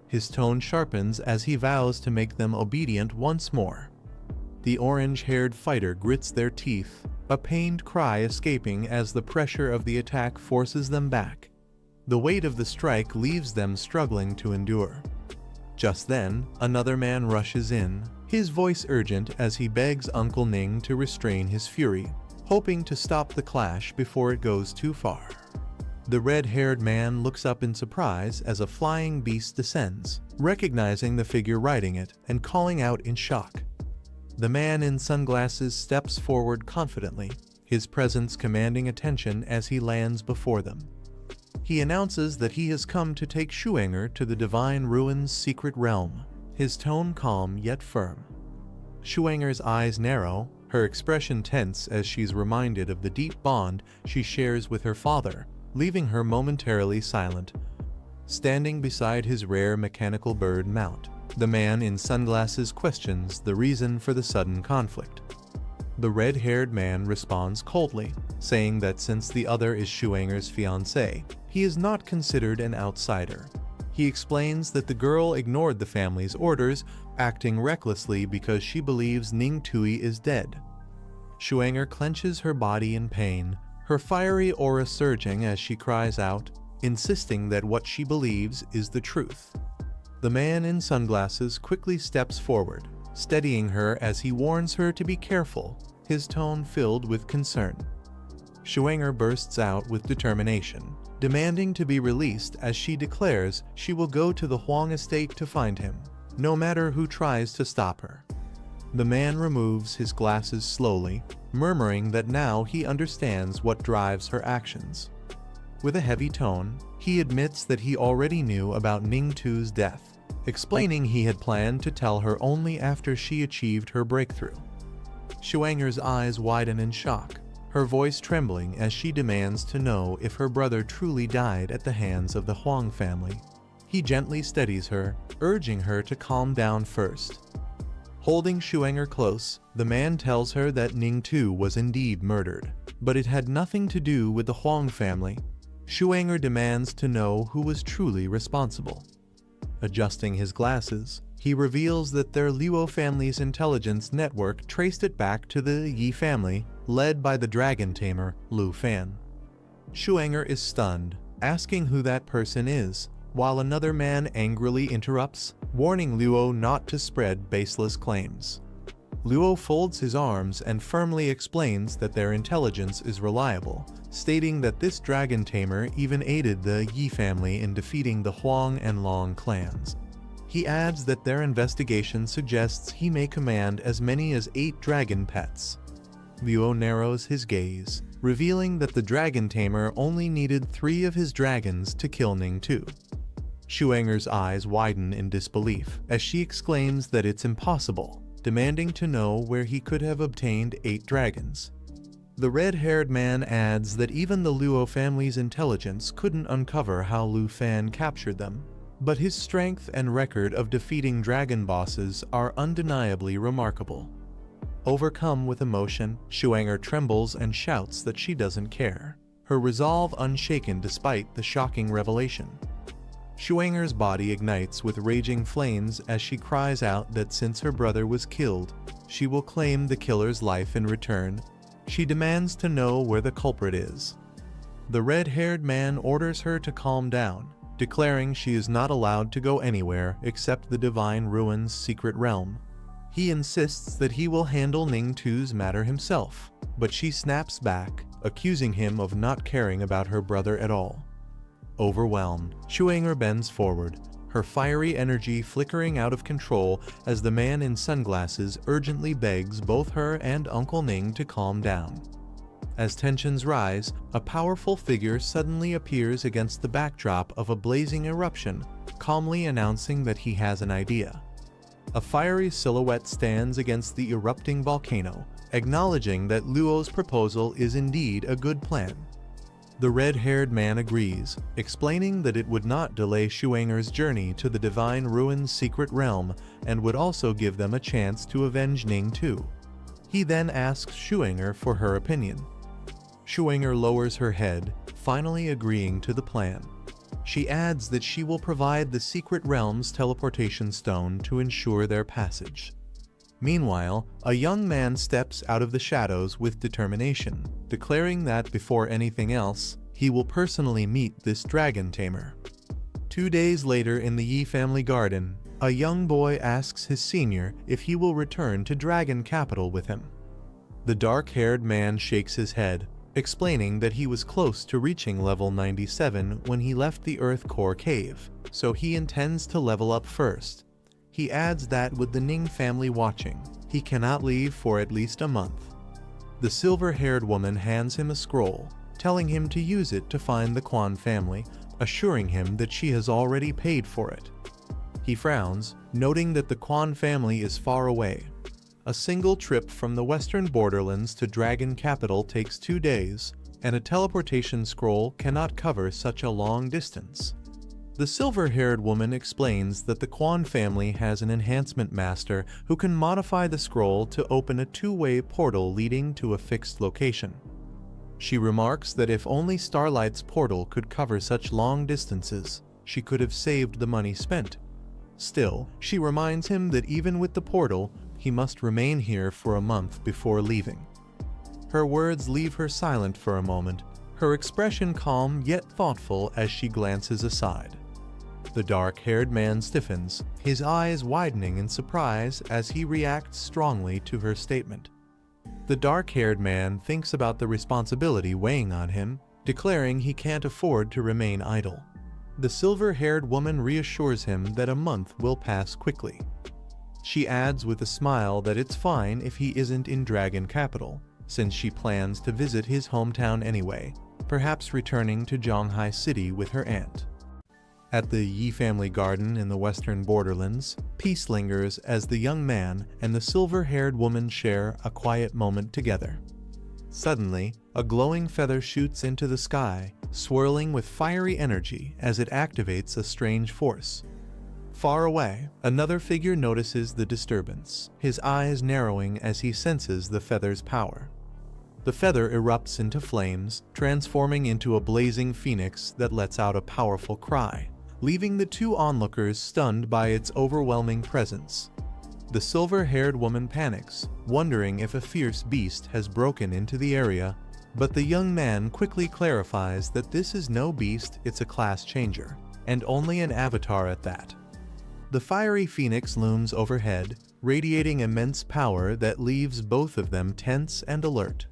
His tone sharpens as he vows to make them obedient once more. The orange-haired fighter grits their teeth, a pained cry escaping as the pressure of the attack forces them back. The weight of the strike leaves them struggling to endure. Just then, another man rushes in, his voice urgent as he begs Uncle Ning to restrain his fury, hoping to stop the clash before it goes too far. The red-haired man looks up in surprise as a flying beast descends, recognizing the figure riding it and calling out in shock. The man in sunglasses steps forward confidently, his presence commanding attention as he lands before them. He announces that he has come to take Shuanger to the Divine Ruins' secret realm, his tone calm yet firm. Shuanger's eyes narrow, her expression tense as she's reminded of the deep bond she shares with her father, leaving her momentarily silent. Standing beside his rare mechanical bird mount, the man in sunglasses questions the reason for the sudden conflict. The red-haired man responds coldly, saying that since the other is Shuanger's fiancée, he is not considered an outsider. He explains that the girl ignored the family's orders, acting recklessly because she believes Ning is dead. Shuanger clenches her body in pain, her fiery aura surging as she cries out, insisting that what she believes is the truth. The man in sunglasses quickly steps forward, steadying her as he warns her to be careful, his tone filled with concern. Shuanger bursts out with determination, demanding to be released as she declares she will go to the Huang estate to find him, no matter who tries to stop her. The man removes his glasses slowly, murmuring that now he understands what drives her actions. With a heavy tone, he admits that he already knew about Ning Tu's death, explaining he had planned to tell her only after she achieved her breakthrough. Shuanger's eyes widen in shock, her voice trembling as she demands to know if her brother truly died at the hands of the Huang family. He gently steadies her, urging her to calm down first. Holding Shuanger close, the man tells her that Ning Tu was indeed murdered, but it had nothing to do with the Huang family. Shuanger demands to know who was truly responsible. Adjusting his glasses, he reveals that their Luo family's intelligence network traced it back to the Yi family, led by the dragon tamer, Lu Fan. Shuanger is stunned, asking who that person is, while another man angrily interrupts, warning Luo not to spread baseless claims. Luo folds his arms and firmly explains that their intelligence is reliable, stating that this dragon tamer even aided the Yi family in defeating the Huang and Long clans. He adds that their investigation suggests he may command as many as 8 dragon pets. Luo narrows his gaze, revealing that the dragon tamer only needed 3 of his dragons to kill Ning Tu. Shuanger's eyes widen in disbelief as she exclaims that it's impossible, demanding to know where he could have obtained 8 dragons. The red-haired man adds that even the Luo family's intelligence couldn't uncover how Lu Fan captured them, but his strength and record of defeating dragon bosses are undeniably remarkable. Overcome with emotion, Shuanger trembles and shouts that she doesn't care, her resolve unshaken despite the shocking revelation. Shuanger's body ignites with raging flames as she cries out that since her brother was killed, she will claim the killer's life in return. She demands to know where the culprit is. The red-haired man orders her to calm down, declaring she is not allowed to go anywhere except the Divine Ruins' secret realm. He insists that he will handle Ning Tu's matter himself, but she snaps back, accusing him of not caring about her brother at all. Overwhelmed, Shuanger bends forward, her fiery energy flickering out of control as the man in sunglasses urgently begs both her and Uncle Ning to calm down. As tensions rise, a powerful figure suddenly appears against the backdrop of a blazing eruption, calmly announcing that he has an idea. A fiery silhouette stands against the erupting volcano, acknowledging that Luo's proposal is indeed a good plan. The red-haired man agrees, explaining that it would not delay Shuanger's journey to the Divine Ruins' secret realm and would also give them a chance to avenge Ning Tu. He then asks Shuanger for her opinion. Shuanger lowers her head, finally agreeing to the plan. She adds that she will provide the secret realm's teleportation stone to ensure their passage. Meanwhile, a young man steps out of the shadows with determination, declaring that before anything else, he will personally meet this dragon tamer. 2 days later in the Yi family garden, a young boy asks his senior if he will return to Dragon Capital with him. The dark-haired man shakes his head, explaining that he was close to reaching level 97 when he left the Earth Core Cave, so he intends to level up first. He adds that with the Ning family watching, he cannot leave for at least a month. The silver-haired woman hands him a scroll, telling him to use it to find the Quan family, assuring him that she has already paid for it. He frowns, noting that the Quan family is far away. A single trip from the western borderlands to Dragon Capital takes 2 days, and a teleportation scroll cannot cover such a long distance. The silver-haired woman explains that the Quan family has an enhancement master who can modify the scroll to open a 2-way portal leading to a fixed location. She remarks that if only Starlight's portal could cover such long distances, she could have saved the money spent. Still, she reminds him that even with the portal, he must remain here for a month before leaving. Her words leave her silent for a moment, her expression calm yet thoughtful as she glances aside. The dark-haired man stiffens, his eyes widening in surprise as he reacts strongly to her statement. The dark-haired man thinks about the responsibility weighing on him, declaring he can't afford to remain idle. The silver-haired woman reassures him that a month will pass quickly. She adds with a smile that it's fine if he isn't in Dragon Capital, since she plans to visit his hometown anyway, perhaps returning to Janghai City with her aunt. At the Yi family garden in the western borderlands, peace lingers as the young man and the silver-haired woman share a quiet moment together. Suddenly, a glowing feather shoots into the sky, swirling with fiery energy as it activates a strange force. Far away, another figure notices the disturbance, his eyes narrowing as he senses the feather's power. The feather erupts into flames, transforming into a blazing phoenix that lets out a powerful cry, leaving the two onlookers stunned by its overwhelming presence. The silver-haired woman panics, wondering if a fierce beast has broken into the area, but the young man quickly clarifies that this is no beast, it's a class changer, and only an avatar at that. The fiery phoenix looms overhead, radiating immense power that leaves both of them tense and alert.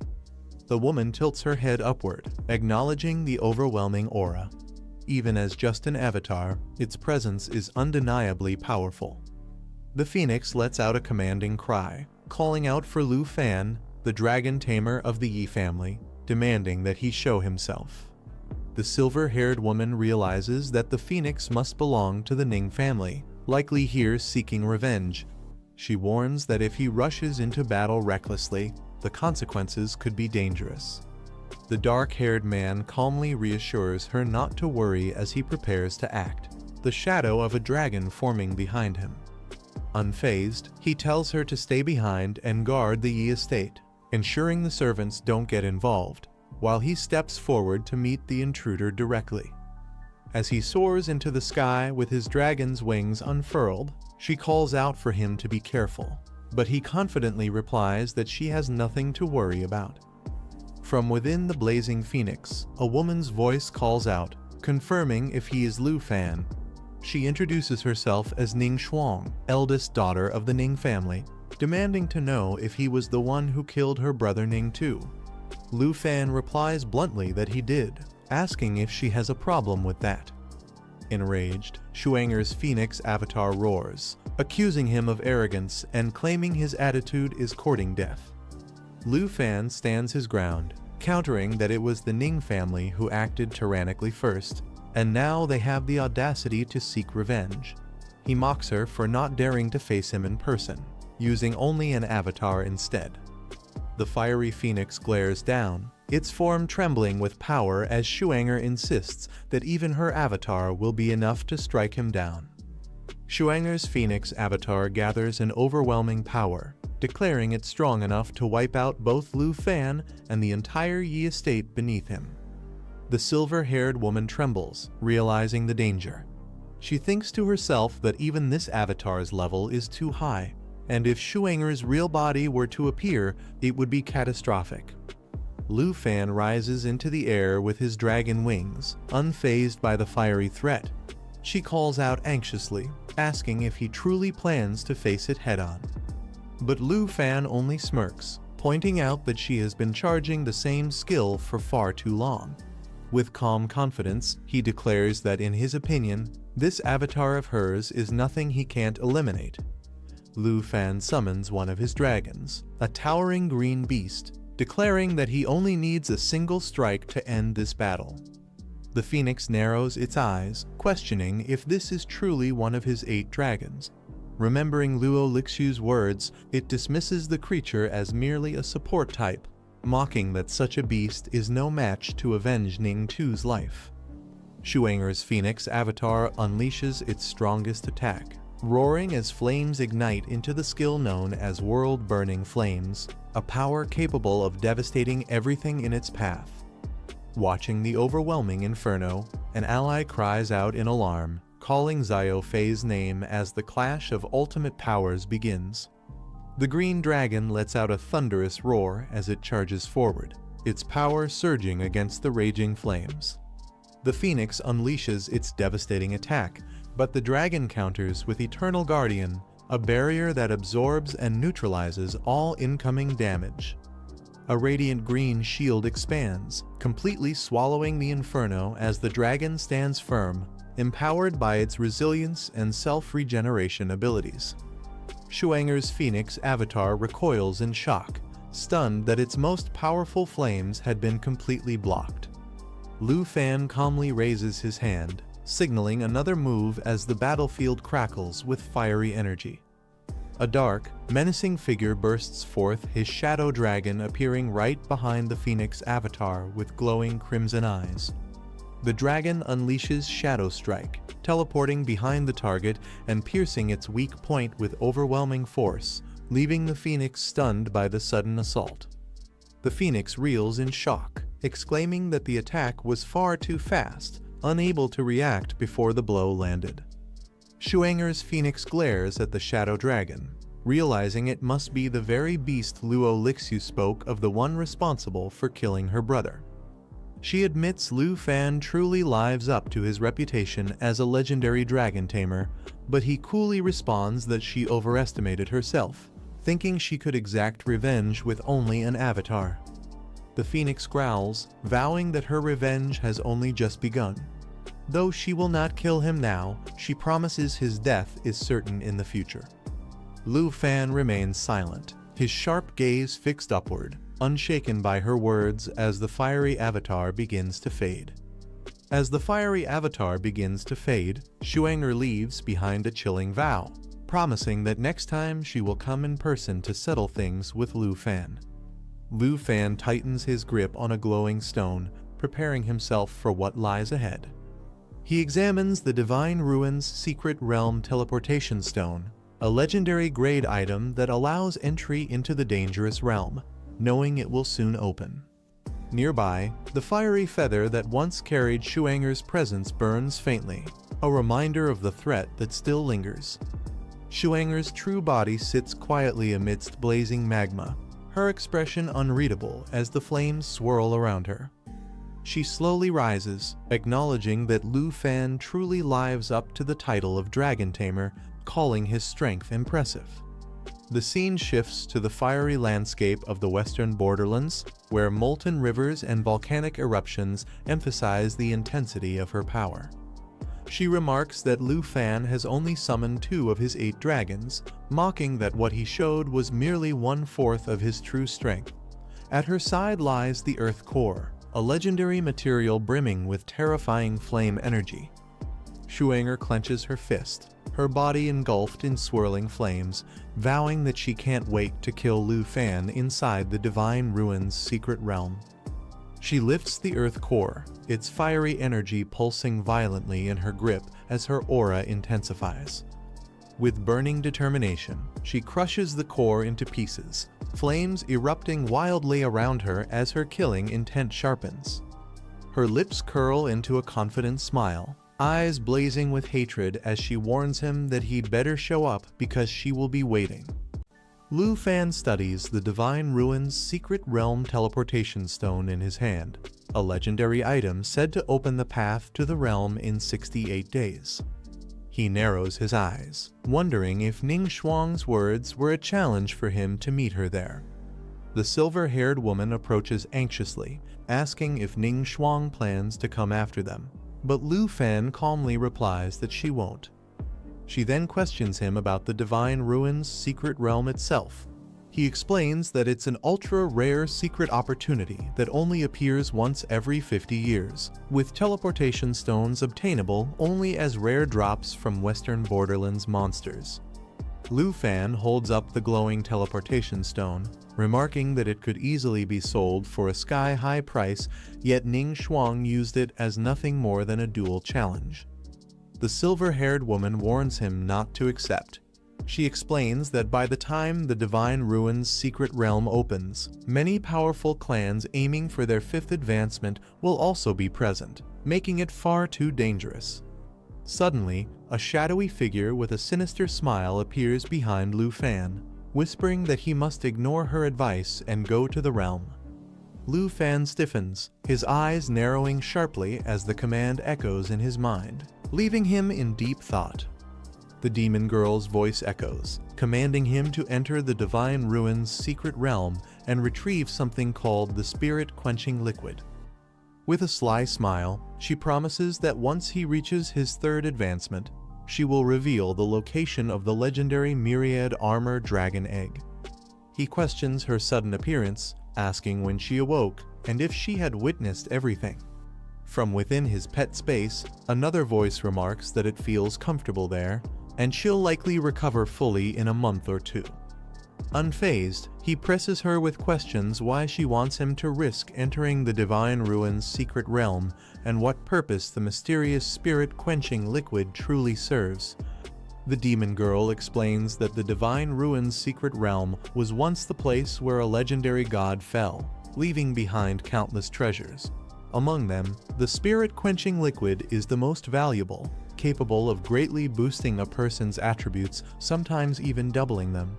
The woman tilts her head upward, acknowledging the overwhelming aura. Even as just an avatar, its presence is undeniably powerful. The phoenix lets out a commanding cry, calling out for Lu Fan, the dragon tamer of the Yi family, demanding that he show himself. The silver-haired woman realizes that the phoenix must belong to the Ning family, likely here seeking revenge. She warns that if he rushes into battle recklessly, the consequences could be dangerous. The dark-haired man calmly reassures her not to worry as he prepares to act, the shadow of a dragon forming behind him. Unfazed, he tells her to stay behind and guard the Yi estate, ensuring the servants don't get involved, while he steps forward to meet the intruder directly. As he soars into the sky with his dragon's wings unfurled, she calls out for him to be careful, but he confidently replies that she has nothing to worry about. From within the blazing phoenix, a woman's voice calls out, confirming if he is Lu Fan. She introduces herself as Ning Shuang, eldest daughter of the Ning family, demanding to know if he was the one who killed her brother Ning too. Lu Fan replies bluntly that he did, asking if she has a problem with that. Enraged, Shuanger's phoenix avatar roars, accusing him of arrogance and claiming his attitude is courting death. Lu Fan stands his ground, countering that it was the Ning family who acted tyrannically first, and now they have the audacity to seek revenge. He mocks her for not daring to face him in person, using only an avatar instead. The fiery phoenix glares down, its form trembling with power as Shuanger insists that even her avatar will be enough to strike him down. Shuanger's phoenix avatar gathers an overwhelming power, declaring it strong enough to wipe out both Lu Fan and the entire Yi estate beneath him. The silver-haired woman trembles, realizing the danger. She thinks to herself that even this avatar's level is too high, and if Shuanger's real body were to appear, it would be catastrophic. Lu Fan rises into the air with his dragon wings, unfazed by the fiery threat. She calls out anxiously, asking if he truly plans to face it head-on. But Lu Fan only smirks, pointing out that she has been charging the same skill for far too long. With calm confidence, he declares that in his opinion, this avatar of hers is nothing he can't eliminate. Lu Fan summons one of his dragons, a towering green beast, declaring that he only needs a single strike to end this battle. The phoenix narrows its eyes, questioning if this is truly one of his 8 dragons. Remembering Luo Lixu's words, it dismisses the creature as merely a support type, mocking that such a beast is no match to avenge Ning Tu's life. Shuanger's phoenix avatar unleashes its strongest attack, roaring as flames ignite into the skill known as World-Burning Flames, a power capable of devastating everything in its path. Watching the overwhelming inferno, an ally cries out in alarm, calling Xiao Fei's name as the clash of ultimate powers begins. The green dragon lets out a thunderous roar as it charges forward, its power surging against the raging flames. The phoenix unleashes its devastating attack, but the dragon counters with Eternal Guardian, a barrier that absorbs and neutralizes all incoming damage. A radiant green shield expands, completely swallowing the inferno as the dragon stands firm, empowered by its resilience and self-regeneration abilities. Shuanger's phoenix avatar recoils in shock, stunned that its most powerful flames had been completely blocked. Lu Fan calmly raises his hand, signaling another move as the battlefield crackles with fiery energy. A dark, menacing figure bursts forth, his shadow dragon appearing right behind the phoenix avatar with glowing crimson eyes. The dragon unleashes Shadow Strike, teleporting behind the target and piercing its weak point with overwhelming force, leaving the phoenix stunned by the sudden assault. The phoenix reels in shock, exclaiming that the attack was far too fast, unable to react before the blow landed. Shuanger's phoenix glares at the shadow dragon, realizing it must be the very beast Luo Lixu spoke of, the one responsible for killing her brother. She admits Lu Fan truly lives up to his reputation as a legendary dragon tamer, but he coolly responds that she overestimated herself, thinking she could exact revenge with only an avatar. The phoenix growls, vowing that her revenge has only just begun. Though she will not kill him now, she promises his death is certain in the future. Lu Fan remains silent, his sharp gaze fixed upward, unshaken by her words as the fiery avatar begins to fade. As the fiery avatar begins to fade, Shuanger leaves behind a chilling vow, promising that next time she will come in person to settle things with Lu Fan. Lu Fan tightens his grip on a glowing stone, preparing himself for what lies ahead. He examines the Divine Ruins Secret Realm Teleportation Stone, a legendary grade item that allows entry into the dangerous realm, knowing it will soon open. Nearby, the fiery feather that once carried Shuanger's presence burns faintly, a reminder of the threat that still lingers. Shuanger's true body sits quietly amidst blazing magma, her expression unreadable as the flames swirl around her. She slowly rises, acknowledging that Lu Fan truly lives up to the title of Dragon Tamer, calling his strength impressive. The scene shifts to the fiery landscape of the western borderlands, where molten rivers and volcanic eruptions emphasize the intensity of her power. She remarks that Lu Fan has only summoned 2 of his 8 dragons, mocking that what he showed was merely 1/4 of his true strength. At her side lies the Earth Core, a legendary material brimming with terrifying flame energy. Shuanger clenches her fist, her body engulfed in swirling flames, vowing that she can't wait to kill Lu Fan inside the Divine Ruins Secret Realm. She lifts the Earth Core, its fiery energy pulsing violently in her grip as her aura intensifies. With burning determination, she crushes the core into pieces, flames erupting wildly around her as her killing intent sharpens. Her lips curl into a confident smile, eyes blazing with hatred as she warns him that he'd better show up because she will be waiting. Lu Fan studies the Divine Ruins Secret Realm Teleportation Stone in his hand, a legendary item said to open the path to the realm in 68 days. He narrows his eyes, wondering if Ning Shuang's words were a challenge for him to meet her there. The silver-haired woman approaches anxiously, asking if Ning Shuang plans to come after them, but Lu Fan calmly replies that she won't. She then questions him about the Divine Ruins Secret Realm itself. He explains that it's an ultra-rare secret opportunity that only appears once every 50 years, with teleportation stones obtainable only as rare drops from Western Borderlands monsters. Lu Fan holds up the glowing teleportation stone, remarking that it could easily be sold for a sky-high price, yet Ning Shuang used it as nothing more than a duel challenge. The silver-haired woman warns him not to accept. She explains that by the time the Divine Ruins Secret Realm opens, many powerful clans aiming for their 5th advancement will also be present, making it far too dangerous. Suddenly, a shadowy figure with a sinister smile appears behind Lu Fan, whispering that he must ignore her advice and go to the realm. Lu Fan stiffens, his eyes narrowing sharply as the command echoes in his mind, leaving him in deep thought. The demon girl's voice echoes, commanding him to enter the Divine Ruins Secret Realm and retrieve something called the spirit-quenching liquid. With a sly smile, she promises that once he reaches his third advancement, she will reveal the location of the legendary myriad armor dragon egg. He questions her sudden appearance, asking when she awoke and if she had witnessed everything. From within his pet space, another voice remarks that it feels comfortable there, and she'll likely recover fully in a month or two. Unfazed, he presses her with questions why she wants him to risk entering the Divine Ruins' secret realm and what purpose the mysterious spirit-quenching liquid truly serves. The demon girl explains that the Divine Ruins' secret realm was once the place where a legendary god fell, leaving behind countless treasures. Among them, the spirit-quenching liquid is the most valuable, capable of greatly boosting a person's attributes, sometimes even doubling them.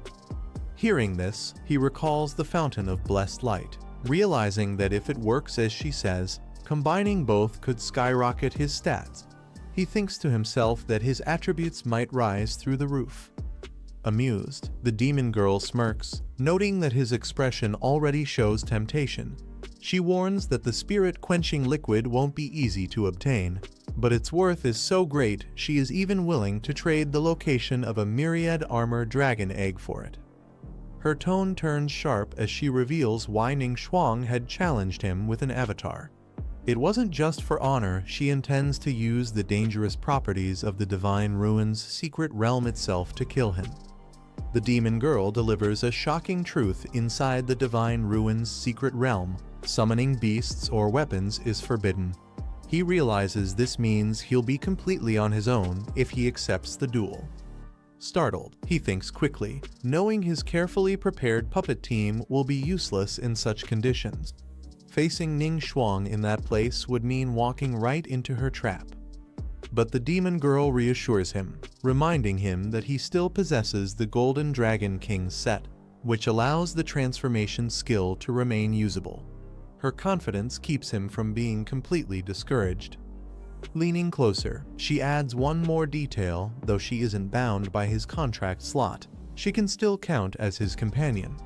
Hearing this, he recalls the Fountain of Blessed Light, realizing that if it works as she says, combining both could skyrocket his stats. He thinks to himself that his attributes might rise through the roof. Amused, the demon girl smirks, noting that his expression already shows temptation. She warns that the spirit-quenching liquid won't be easy to obtain, but its worth is so great she is even willing to trade the location of a myriad armor dragon egg for it. Her tone turns sharp as she reveals why Ning had challenged him with an avatar. It wasn't just for honor. She intends to use the dangerous properties of the Divine Ruins' secret realm itself to kill him. The demon girl delivers a shocking truth inside the Divine Ruins' secret realm. Summoning beasts or weapons is forbidden. He realizes this means he'll be completely on his own if he accepts the duel. Startled, he thinks quickly, knowing his carefully prepared puppet team will be useless in such conditions. Facing Ning in that place would mean walking right into her trap. But the demon girl reassures him, reminding him that he still possesses the Golden Dragon King's set, which allows the transformation skill to remain usable. Her confidence keeps him from being completely discouraged. Leaning closer, she adds one more detail. Though she isn't bound by his contract slot, she can still count as his companion.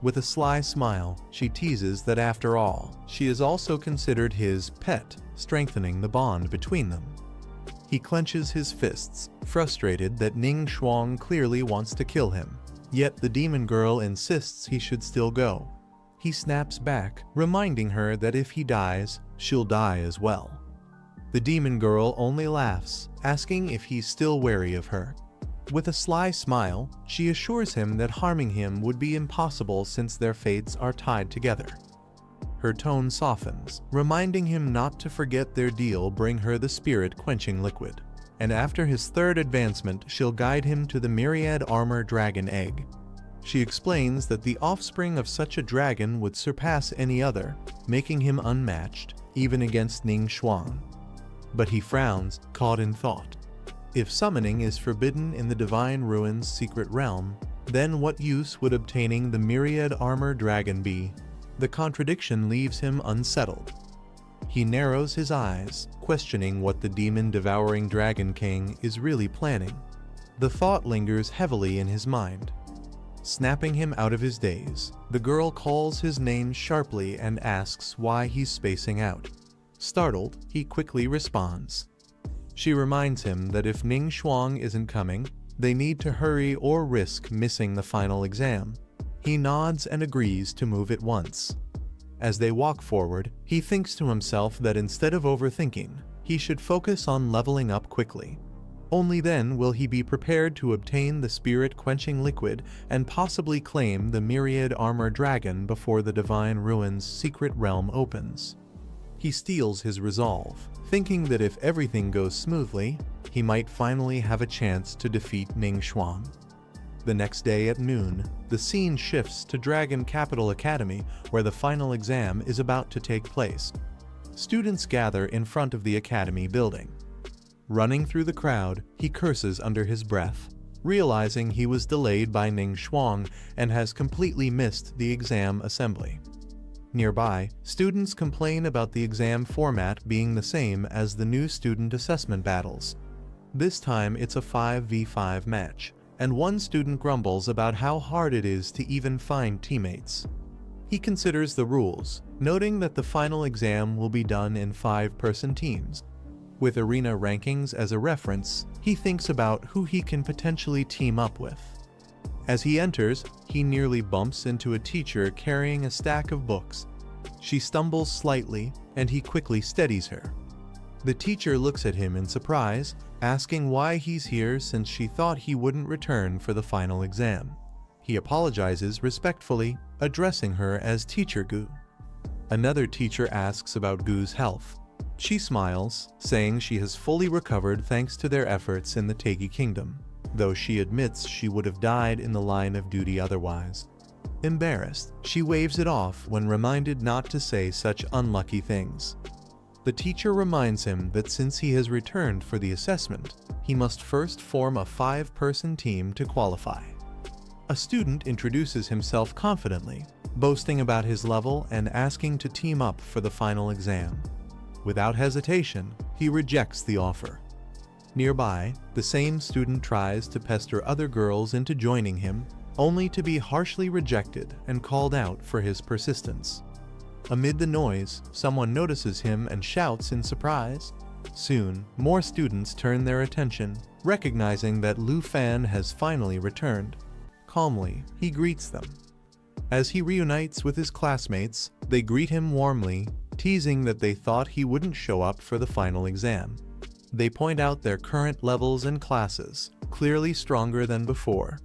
With a sly smile, she teases that after all, she is also considered his pet, strengthening the bond between them. He clenches his fists, frustrated that Ning clearly wants to kill him, yet the demon girl insists he should still go. He snaps back, reminding her that if he dies, she'll die as well. The demon girl only laughs, asking if he's still wary of her. With a sly smile, she assures him that harming him would be impossible since their fates are tied together. Her tone softens, reminding him not to forget their deal bring her the spirit-quenching liquid. And after his third advancement, she'll guide him to the myriad armor dragon egg. She explains that the offspring of such a dragon would surpass any other, making him unmatched, even against Ning. But he frowns, caught in thought. If summoning is forbidden in the Divine Ruins' secret realm, then what use would obtaining the myriad armor dragon be? The contradiction leaves him unsettled. He narrows his eyes, questioning what the demon-devouring Dragon King is really planning. The thought lingers heavily in his mind. Snapping him out of his daze, the girl calls his name sharply and asks why he's spacing out. Startled, he quickly responds. She reminds him that if Ning isn't coming, they need to hurry or risk missing the final exam. He nods and agrees to move at once. As they walk forward, he thinks to himself that instead of overthinking, he should focus on leveling up quickly. Only then will he be prepared to obtain the spirit-quenching liquid and possibly claim the myriad armor dragon before the Divine Ruins' secret realm opens. He steels his resolve, thinking that if everything goes smoothly, he might finally have a chance to defeat Ning. The next day at noon, the scene shifts to Dragon Capital Academy, where the final exam is about to take place. Students gather in front of the academy building. Running through the crowd, he curses under his breath, realizing he was delayed by Ning and has completely missed the exam assembly. Nearby, students complain about the exam format being the same as the new student assessment battles. This time it's a 5v5 match, and one student grumbles about how hard it is to even find teammates. He considers the rules, noting that the final exam will be done in 5-person teams. With arena rankings as a reference, he thinks about who he can potentially team up with. As he enters, he nearly bumps into a teacher carrying a stack of books. She stumbles slightly, and he quickly steadies her. The teacher looks at him in surprise, asking why he's here since she thought he wouldn't return for the final exam. He apologizes respectfully, addressing her as Teacher Gu. Another teacher asks about Gu's health. She smiles, saying she has fully recovered thanks to their efforts in the Taegi Kingdom, though she admits she would have died in the line of duty otherwise. Embarrassed, she waves it off when reminded not to say such unlucky things. The teacher reminds him that since he has returned for the assessment, he must first form a 5-person team to qualify. A student introduces himself confidently, boasting about his level and asking to team up for the final exam. Without hesitation, he rejects the offer. Nearby, the same student tries to pester other girls into joining him, only to be harshly rejected and called out for his persistence. Amid the noise, someone notices him and shouts in surprise. Soon, more students turn their attention, recognizing that Lu Fan has finally returned. Calmly, he greets them. As he reunites with his classmates, they greet him warmly, teasing that they thought he wouldn't show up for the final exam. They point out their current levels and classes, clearly stronger than before.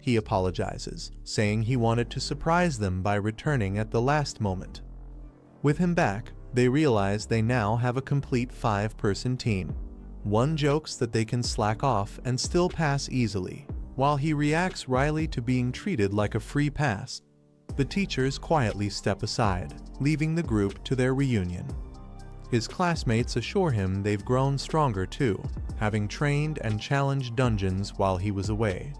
He apologizes, saying he wanted to surprise them by returning at the last moment. With him back, they realize they now have a complete 5-person team. One jokes that they can slack off and still pass easily, while he reacts wryly to being treated like a free pass. The teachers quietly step aside, leaving the group to their reunion. His classmates assure him they've grown stronger too, having trained and challenged dungeons while he was away.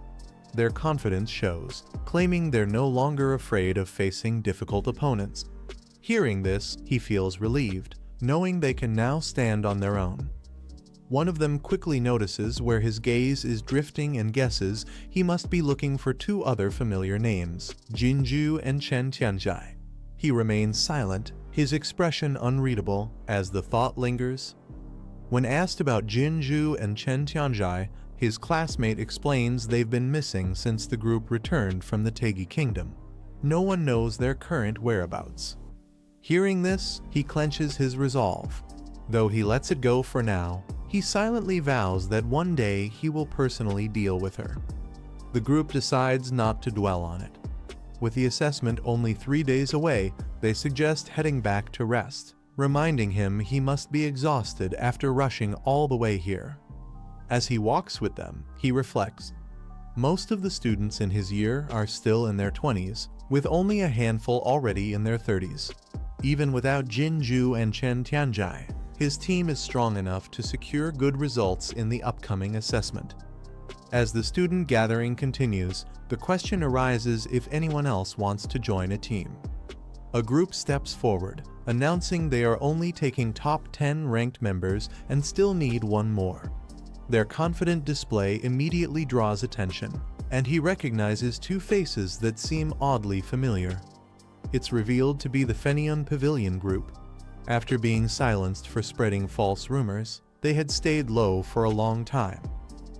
Their confidence shows, claiming they're no longer afraid of facing difficult opponents. Hearing this, he feels relieved, knowing they can now stand on their own. One of them quickly notices where his gaze is drifting and guesses he must be looking for 2 other familiar names, Jinju and Chen Tian. He remains silent, his expression unreadable, as the thought lingers. When asked about Jinju and Chen Tian, his classmate explains they've been missing since the group returned from the Taegi Kingdom. No one knows their current whereabouts. Hearing this, he clenches his resolve. Though he lets it go for now, he silently vows that one day he will personally deal with her. The group decides not to dwell on it. With the assessment only 3 days away, they suggest heading back to rest, reminding him he must be exhausted after rushing all the way here. As he walks with them, he reflects. Most of the students in his year are still in their 20s, with only a handful already in their 30s. Even without Jinju and Chen Tianjai, his team is strong enough to secure good results in the upcoming assessment. As the student gathering continues, the question arises if anyone else wants to join a team. A group steps forward, announcing they are only taking top 10 ranked members and still need 1 more. Their confident display immediately draws attention, and he recognizes 2 faces that seem oddly familiar. It's revealed to be the Fenian Pavilion group. After being silenced for spreading false rumors, they had stayed low for a long time.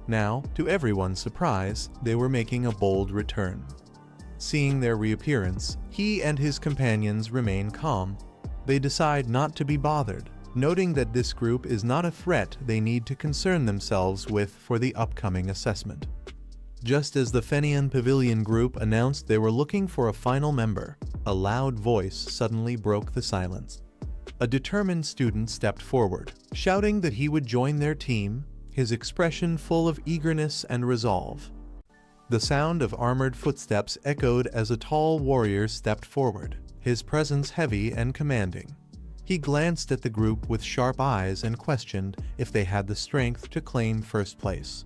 Now, to everyone's surprise, they were making a bold return. Seeing their reappearance, he and his companions remain calm. They decide not to be bothered, noting that this group is not a threat they need to concern themselves with for the upcoming assessment. Just as the Fenian Pavilion group announced they were looking for a final member, a loud voice suddenly broke the silence. A determined student stepped forward, shouting that he would join their team, his expression full of eagerness and resolve. The sound of armored footsteps echoed as a tall warrior stepped forward, his presence heavy and commanding. He glanced at the group with sharp eyes and questioned if they had the strength to claim first place.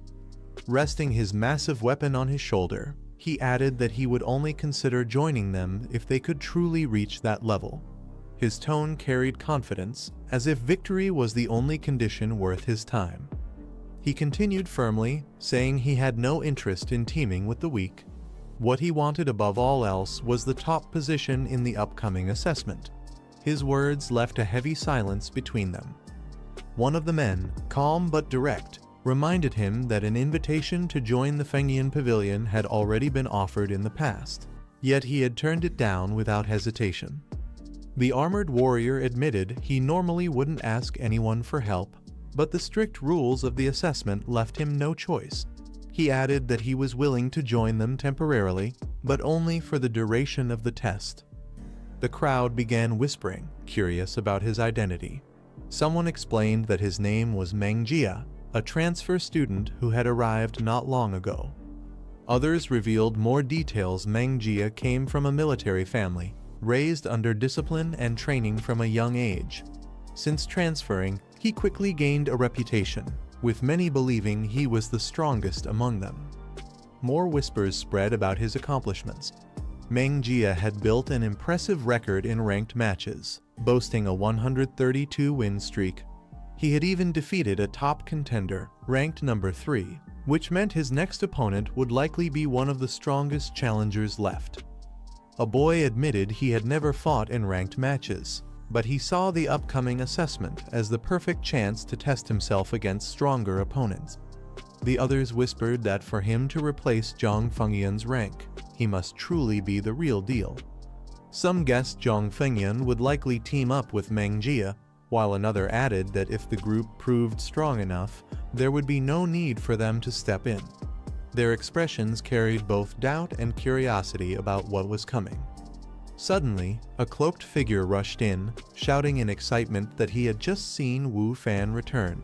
Resting his massive weapon on his shoulder, he added that he would only consider joining them if they could truly reach that level. His tone carried confidence, as if victory was the only condition worth his time. He continued firmly, saying he had no interest in teaming with the weak. What he wanted above all else was the top position in the upcoming assessment. His words left a heavy silence between them. One of the men, calm but direct, reminded him that an invitation to join the Fengyan Pavilion had already been offered in the past, yet he had turned it down without hesitation. The armored warrior admitted he normally wouldn't ask anyone for help, but the strict rules of the assessment left him no choice. He added that he was willing to join them temporarily, but only for the duration of the test. The crowd began whispering, curious about his identity. Someone explained that his name was Mang Jia, a transfer student who had arrived not long ago. Others revealed more details. Mang Jia came from a military family, raised under discipline and training from a young age. Since transferring, he quickly gained a reputation, with many believing he was the strongest among them. More whispers spread about his accomplishments. Mang Jia had built an impressive record in ranked matches, boasting a 132-win streak. He had even defeated a top contender, ranked number 3, which meant his next opponent would likely be one of the strongest challengers left. A boy admitted he had never fought in ranked matches, but he saw the upcoming assessment as the perfect chance to test himself against stronger opponents. The others whispered that for him to replace Zhang Fengyan's rank, he must truly be the real deal. Some guessed Zhang Fengyan would likely team up with Mang Jia, while another added that if the group proved strong enough, there would be no need for them to step in. Their expressions carried both doubt and curiosity about what was coming. Suddenly, a cloaked figure rushed in, shouting in excitement that he had just seen Wu Fan return.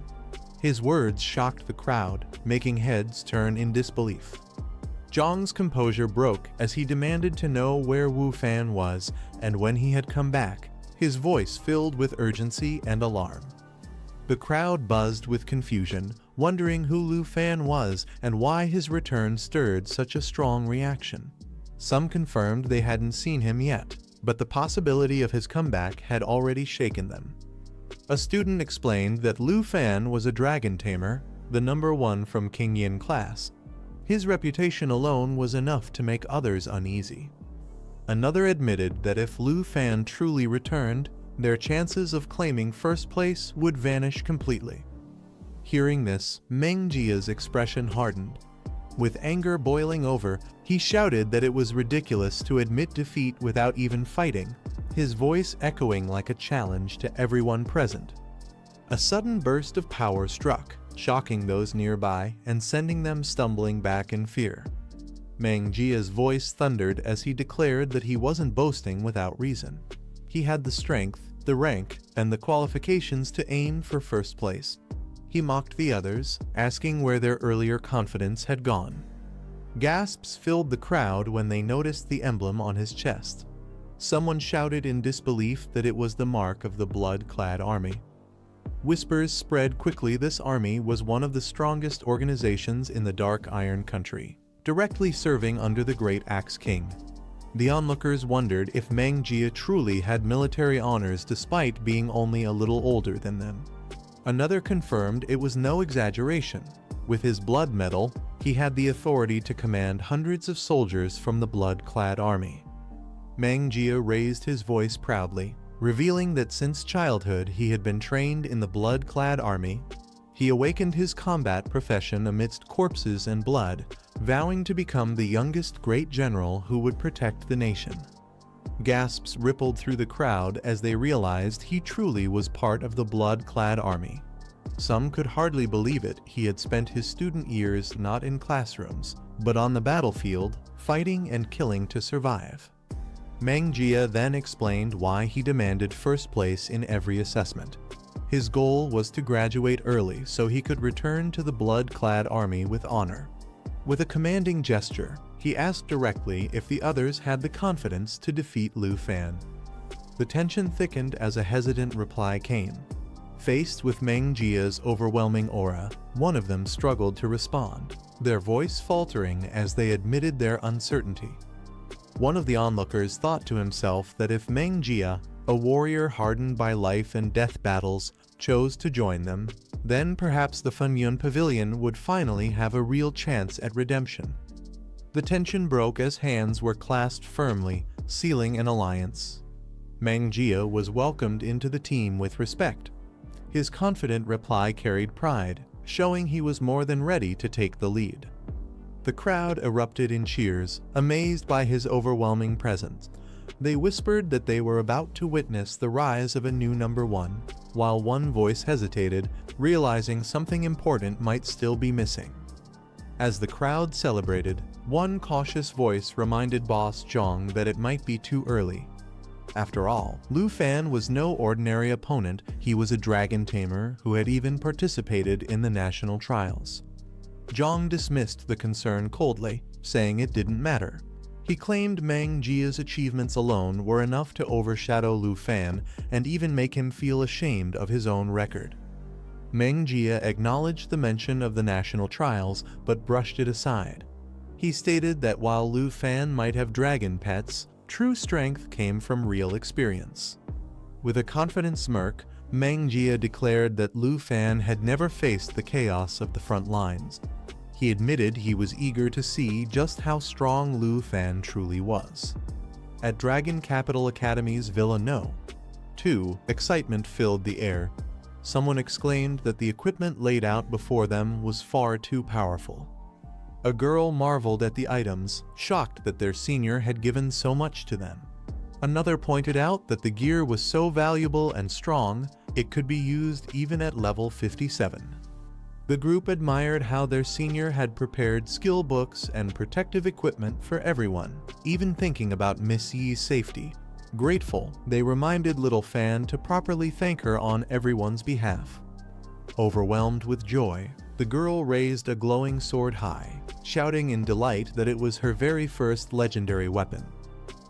His words shocked the crowd, making heads turn in disbelief. Zhang's composure broke as he demanded to know where Wu Fan was and when he had come back, his voice filled with urgency and alarm. The crowd buzzed with confusion, wondering who Lu Fan was and why his return stirred such a strong reaction. Some confirmed they hadn't seen him yet, but the possibility of his comeback had already shaken them. A student explained that Lu Fan was a dragon tamer, the number 1 from King Yin class. His reputation alone was enough to make others uneasy. Another admitted that if Lu Fan truly returned, their chances of claiming first place would vanish completely. Hearing this, Mang Jia's expression hardened. With anger boiling over, he shouted that it was ridiculous to admit defeat without even fighting, his voice echoing like a challenge to everyone present. A sudden burst of power struck, shocking those nearby and sending them stumbling back in fear. Mang Jia's voice thundered as he declared that he wasn't boasting without reason. He had the strength, the rank, and the qualifications to aim for first place. He mocked the others, asking where their earlier confidence had gone. Gasps filled the crowd when they noticed the emblem on his chest. Someone shouted in disbelief that it was the mark of the blood-clad army. Whispers spread quickly. This army was one of the strongest organizations in the Dark Iron Country, directly serving under the Great Axe King. The onlookers wondered if Mang Jia truly had military honors despite being only a little older than them. Another confirmed it was no exaggeration. With his blood medal, he had the authority to command hundreds of soldiers from the blood-clad army. Mang Jia raised his voice proudly, revealing that since childhood he had been trained in the blood-clad army. He awakened his combat profession amidst corpses and blood, vowing to become the youngest great general who would protect the nation. Gasps rippled through the crowd as they realized he truly was part of the blood-clad army. Some could hardly believe it. He had spent his student years not in classrooms, but on the battlefield, fighting and killing to survive. Mang Jia then explained why he demanded first place in every assessment. His goal was to graduate early so he could return to the blood-clad army with honor. With a commanding gesture, he asked directly if the others had the confidence to defeat Lu Fan. The tension thickened as a hesitant reply came. Faced with Mang Jia's overwhelming aura, one of them struggled to respond, their voice faltering as they admitted their uncertainty. One of the onlookers thought to himself that if Mang Jia, a warrior hardened by life and death battles, chose to join them, then perhaps the Fengyan Pavilion would finally have a real chance at redemption. The tension broke as hands were clasped firmly, sealing an alliance. Mang Jia was welcomed into the team with respect. His confident reply carried pride, showing he was more than ready to take the lead. The crowd erupted in cheers, amazed by his overwhelming presence. They whispered that they were about to witness the rise of a new number one, while one voice hesitated, realizing something important might still be missing. As the crowd celebrated, one cautious voice reminded Boss Zhang that it might be too early. After all, Lu Fan was no ordinary opponent. He was a dragon tamer who had even participated in the national trials. Zhang dismissed the concern coldly, saying it didn't matter. He claimed Mang Jia's achievements alone were enough to overshadow Lu Fan and even make him feel ashamed of his own record. Mang Jia acknowledged the mention of the national trials but brushed it aside. He stated that while Lu Fan might have dragon pets, true strength came from real experience. With a confident smirk, Mang Jia declared that Lu Fan had never faced the chaos of the front lines. He admitted he was eager to see just how strong Lu Fan truly was. At Dragon Capital Academy's Villa No. 2, excitement filled the air. Someone exclaimed that the equipment laid out before them was far too powerful. A girl marveled at the items, shocked that their senior had given so much to them. Another pointed out that the gear was so valuable and strong, it could be used even at level 57. The group admired how their senior had prepared skill books and protective equipment for everyone, even thinking about Miss Yi's safety. Grateful, they reminded Little Fan to properly thank her on everyone's behalf. Overwhelmed with joy, the girl raised a glowing sword high, shouting in delight that it was her very first legendary weapon.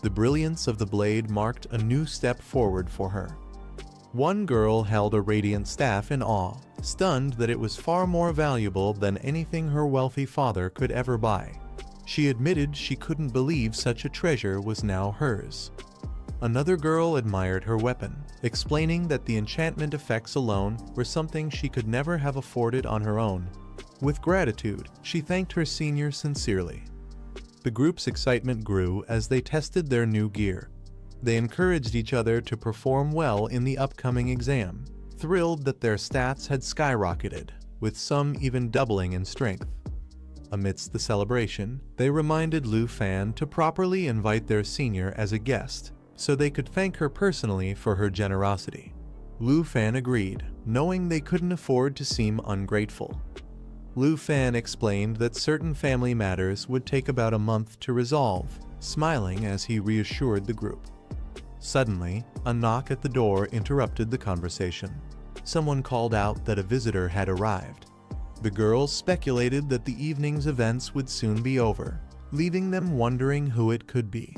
The brilliance of the blade marked a new step forward for her. One girl held a radiant staff in awe, stunned that it was far more valuable than anything her wealthy father could ever buy. She admitted she couldn't believe such a treasure was now hers. Another girl admired her weapon, explaining that the enchantment effects alone were something she could never have afforded on her own. With gratitude, she thanked her senior sincerely. The group's excitement grew as they tested their new gear. They encouraged each other to perform well in the upcoming exam, thrilled that their stats had skyrocketed, with some even doubling in strength. Amidst the celebration, they reminded Lu Fan to properly invite their senior as a guest, so they could thank her personally for her generosity. Lu Fan agreed, knowing they couldn't afford to seem ungrateful. Lu Fan explained that certain family matters would take about a month to resolve, smiling as he reassured the group. Suddenly, a knock at the door interrupted the conversation. Someone called out that a visitor had arrived. The girls speculated that the evening's events would soon be over, leaving them wondering who it could be.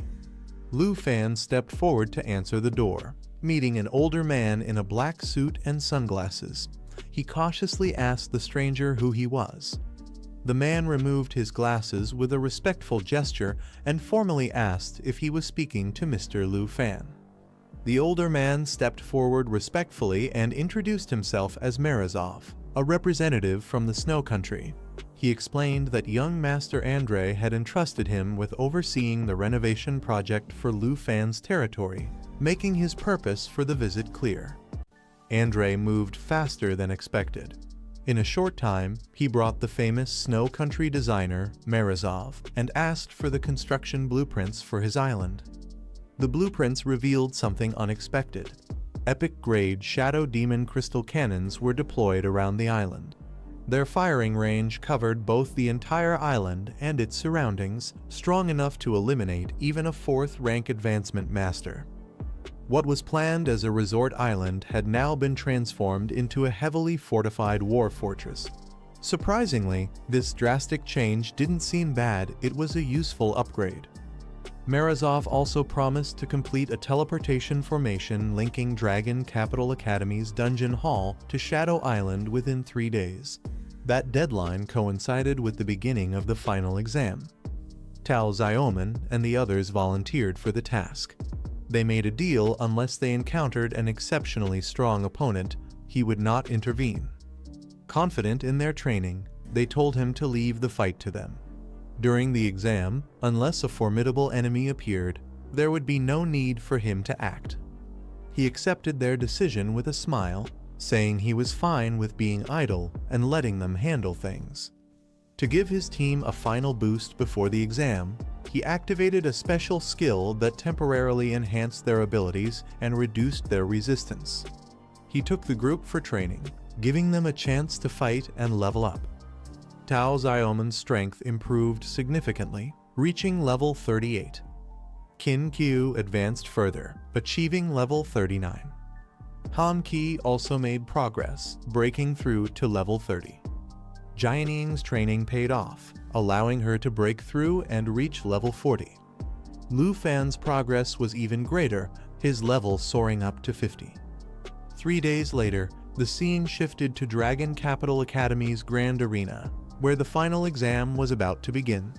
Lu Fan stepped forward to answer the door, meeting an older man in a black suit and sunglasses. He cautiously asked the stranger who he was. The man removed his glasses with a respectful gesture and formally asked if he was speaking to Mr. Lu Fan. The older man stepped forward respectfully and introduced himself as Morozov, a representative from the Snow Country. He explained that young Master Andre had entrusted him with overseeing the renovation project for Lu Fan's territory, making his purpose for the visit clear. Andre moved faster than expected. In a short time, he brought the famous Snow Country designer, Morozov, and asked for the construction blueprints for his island. The blueprints revealed something unexpected. Epic-grade Shadow Demon crystal cannons were deployed around the island. Their firing range covered both the entire island and its surroundings, strong enough to eliminate even a 4th rank advancement master. What was planned as a resort island had now been transformed into a heavily fortified war fortress. Surprisingly, this drastic change didn't seem bad, it was a useful upgrade. Morozov also promised to complete a teleportation formation linking Dragon Capital Academy's dungeon hall to Shadow Island within 3 days. That deadline coincided with the beginning of the final exam. Tao Xiaoman and the others volunteered for the task. They made a deal unless they encountered an exceptionally strong opponent, he would not intervene. Confident in their training, they told him to leave the fight to them. During the exam, unless a formidable enemy appeared, there would be no need for him to act. He accepted their decision with a smile, saying he was fine with being idle and letting them handle things. To give his team a final boost before the exam, he activated a special skill that temporarily enhanced their abilities and reduced their resistance. He took the group for training, giving them a chance to fight and level up. Tao Xiaoman's strength improved significantly, reaching level 38. Qin Qiu advanced further, achieving level 39. Han Qi also made progress, breaking through to level 30. Jianing's training paid off, allowing her to break through and reach level 40. Lu Fan's progress was even greater, his level soaring up to 50. 3 days later, the scene shifted to Dragon Capital Academy's Grand Arena, where the final exam was about to begin.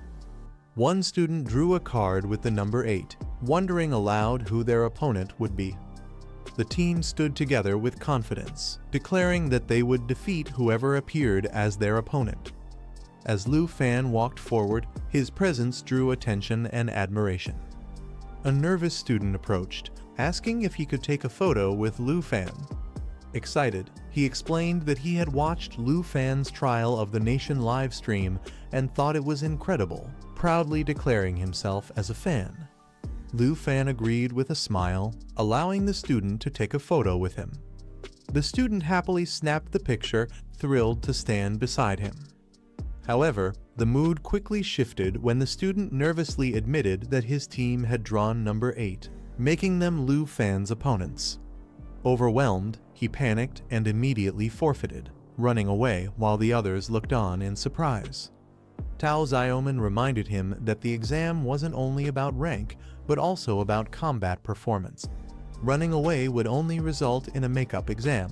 One student drew a card with the number 8, wondering aloud who their opponent would be. The team stood together with confidence, declaring that they would defeat whoever appeared as their opponent. As Lu Fan walked forward, his presence drew attention and admiration. A nervous student approached, asking if he could take a photo with Lu Fan. Excited, he explained that he had watched Lu Fan's trial of the nation live stream and thought it was incredible, proudly declaring himself as a fan. Lu Fan agreed with a smile, allowing the student to take a photo with him. The student happily snapped the picture, thrilled to stand beside him. However, the mood quickly shifted when the student nervously admitted that his team had drawn number 8, making them Lu Fan's opponents. Overwhelmed, he panicked and immediately forfeited, running away while the others looked on in surprise. Tao Xiaoman reminded him that the exam wasn't only about rank, but also about combat performance. Running away would only result in a makeup exam.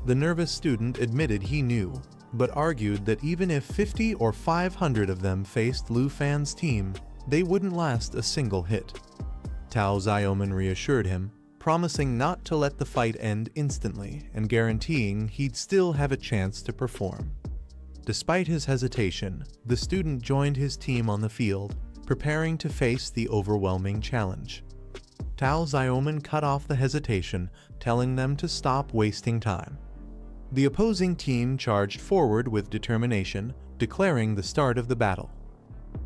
The nervous student admitted he knew, but argued that even if 50 or 500 of them faced Lu Fan's team, they wouldn't last a single hit. Tao Xiaoman reassured him, promising not to let the fight end instantly and guaranteeing he'd still have a chance to perform. Despite his hesitation, the student joined his team on the field, preparing to face the overwhelming challenge. Tao Xiaoman cut off the hesitation, telling them to stop wasting time. The opposing team charged forward with determination, declaring the start of the battle.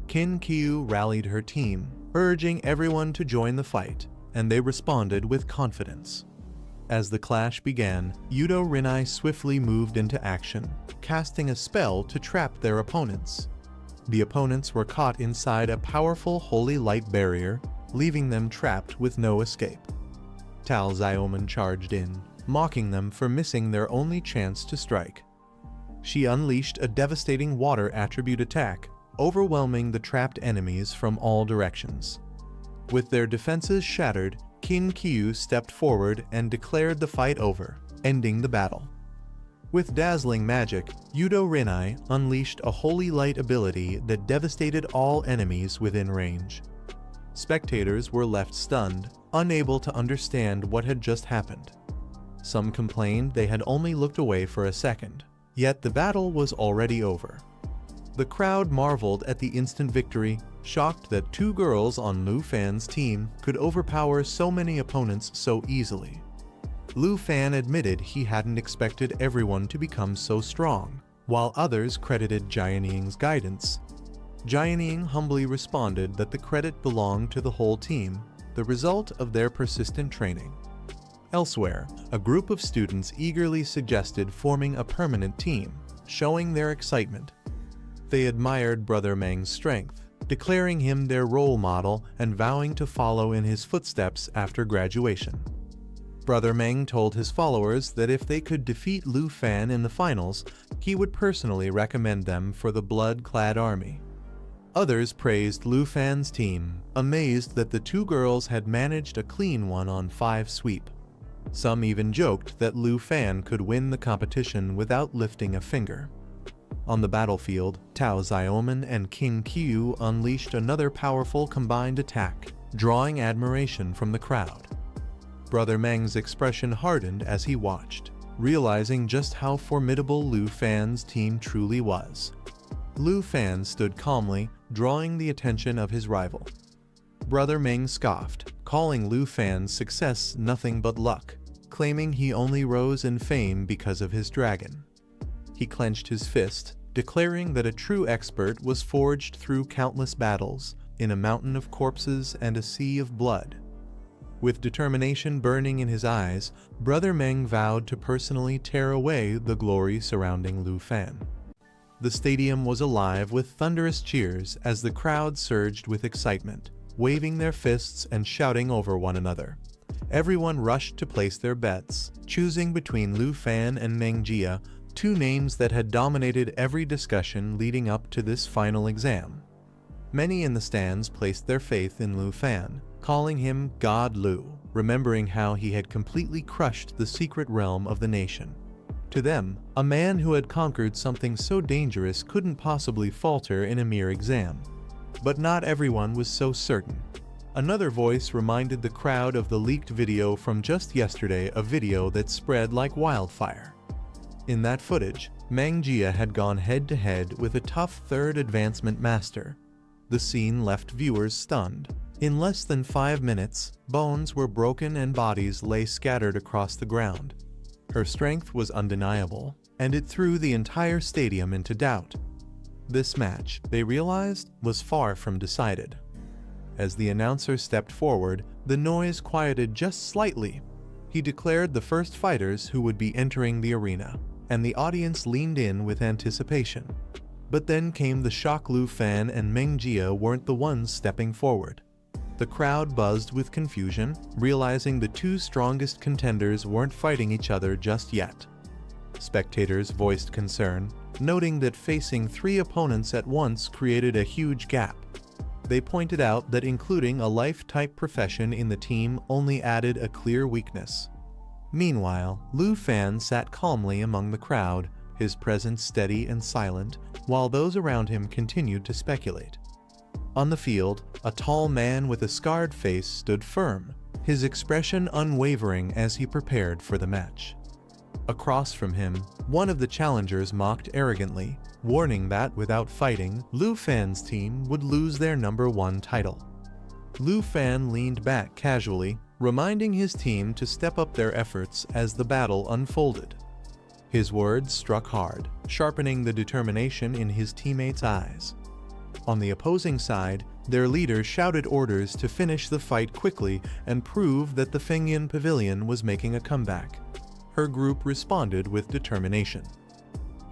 Qin Qiu rallied her team, urging everyone to join the fight, and they responded with confidence. As the clash began, Yudo Rinai swiftly moved into action, casting a spell to trap their opponents. The opponents were caught inside a powerful holy light barrier, leaving them trapped with no escape. Tao Xiaoman charged in, mocking them for missing their only chance to strike. She unleashed a devastating water attribute attack, overwhelming the trapped enemies from all directions. With their defenses shattered, Qin Qiu stepped forward and declared the fight over, ending the battle. With dazzling magic, Yudo Rinai unleashed a holy light ability that devastated all enemies within range. Spectators were left stunned, unable to understand what had just happened. Some complained they had only looked away for a second, yet the battle was already over. The crowd marveled at the instant victory, shocked that 2 girls on Lu Fan's team could overpower so many opponents so easily. Lu Fan admitted he hadn't expected everyone to become so strong, while others credited Jianing's guidance. Jianing humbly responded that the credit belonged to the whole team, the result of their persistent training. Elsewhere, a group of students eagerly suggested forming a permanent team, showing their excitement. They admired Brother Meng's strength, declaring him their role model and vowing to follow in his footsteps after graduation. Brother Meng told his followers that if they could defeat Lu Fan in the finals, he would personally recommend them for the blood-clad army. Others praised Lu Fan's team, amazed that the 2 girls had managed a clean 1 on 5 sweep. Some even joked that Lu Fan could win the competition without lifting a finger. On the battlefield, Tao Xiaoman and Qin Qiu unleashed another powerful combined attack, drawing admiration from the crowd. Brother Meng's expression hardened as he watched, realizing just how formidable Lu Fan's team truly was. Lu Fan stood calmly, drawing the attention of his rival. Brother Meng scoffed, calling Lu Fan's success nothing but luck, claiming he only rose in fame because of his dragon. He clenched his fist, declaring that a true expert was forged through countless battles, in a mountain of corpses and a sea of blood. With determination burning in his eyes, Brother Meng vowed to personally tear away the glory surrounding Lu Fan. The stadium was alive with thunderous cheers as the crowd surged with excitement, waving their fists and shouting over one another. Everyone rushed to place their bets, choosing between Lu Fan and Mang Jia, two names that had dominated every discussion leading up to this final exam. Many in the stands placed their faith in Lu Fan, calling him God Lu, remembering how he had completely crushed the secret realm of the nation. To them, a man who had conquered something so dangerous couldn't possibly falter in a mere exam. But not everyone was so certain. Another voice reminded the crowd of the leaked video from just yesterday, a video that spread like wildfire. In that footage, Mang Jia had gone head-to-head with a tough third advancement master. The scene left viewers stunned. In less than 5 minutes, bones were broken and bodies lay scattered across the ground. Her strength was undeniable, and it threw the entire stadium into doubt. This match, they realized, was far from decided. As the announcer stepped forward, the noise quieted just slightly. He declared the first fighters who would be entering the arena, and the audience leaned in with anticipation. But then came the shock. Lu Fan and Mang Jia weren't the ones stepping forward. The crowd buzzed with confusion, realizing the two strongest contenders weren't fighting each other just yet. Spectators voiced concern, noting that facing 3 opponents at once created a huge gap. They pointed out that including a life-type profession in the team only added a clear weakness. Meanwhile, Lu Fan sat calmly among the crowd, his presence steady and silent, while those around him continued to speculate. On the field, a tall man with a scarred face stood firm, his expression unwavering as he prepared for the match. Across from him, one of the challengers mocked arrogantly, warning that without fighting, Lu Fan's team would lose their #1 title. Lu Fan leaned back casually, reminding his team to step up their efforts as the battle unfolded. His words struck hard, sharpening the determination in his teammates' eyes. On the opposing side, their leader shouted orders to finish the fight quickly and prove that the Fengyan Pavilion was making a comeback. Her group responded with determination.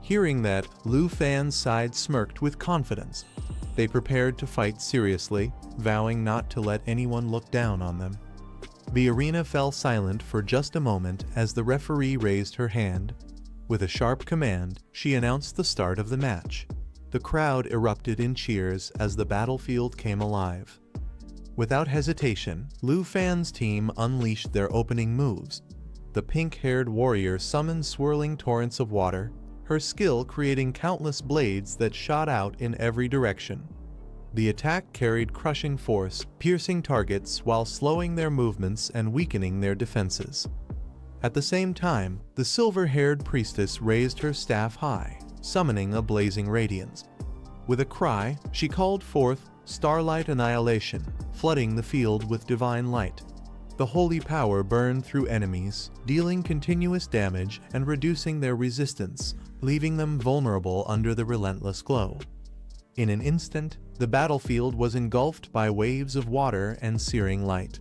Hearing that, Lu Fan's side smirked with confidence. They prepared to fight seriously, vowing not to let anyone look down on them. The arena fell silent for just a moment as the referee raised her hand. With a sharp command, she announced the start of the match. The crowd erupted in cheers as the battlefield came alive. Without hesitation, Lu Fan's team unleashed their opening moves. The pink-haired warrior summoned swirling torrents of water, her skill creating countless blades that shot out in every direction. The attack carried crushing force, piercing targets while slowing their movements and weakening their defenses. At the same time, the silver-haired priestess raised her staff high, summoning a blazing radiance. With a cry, she called forth starlight annihilation, flooding the field with divine light. The holy power burned through enemies, dealing continuous damage and reducing their resistance, leaving them vulnerable under the relentless glow. In an instant, the battlefield was engulfed by waves of water and searing light.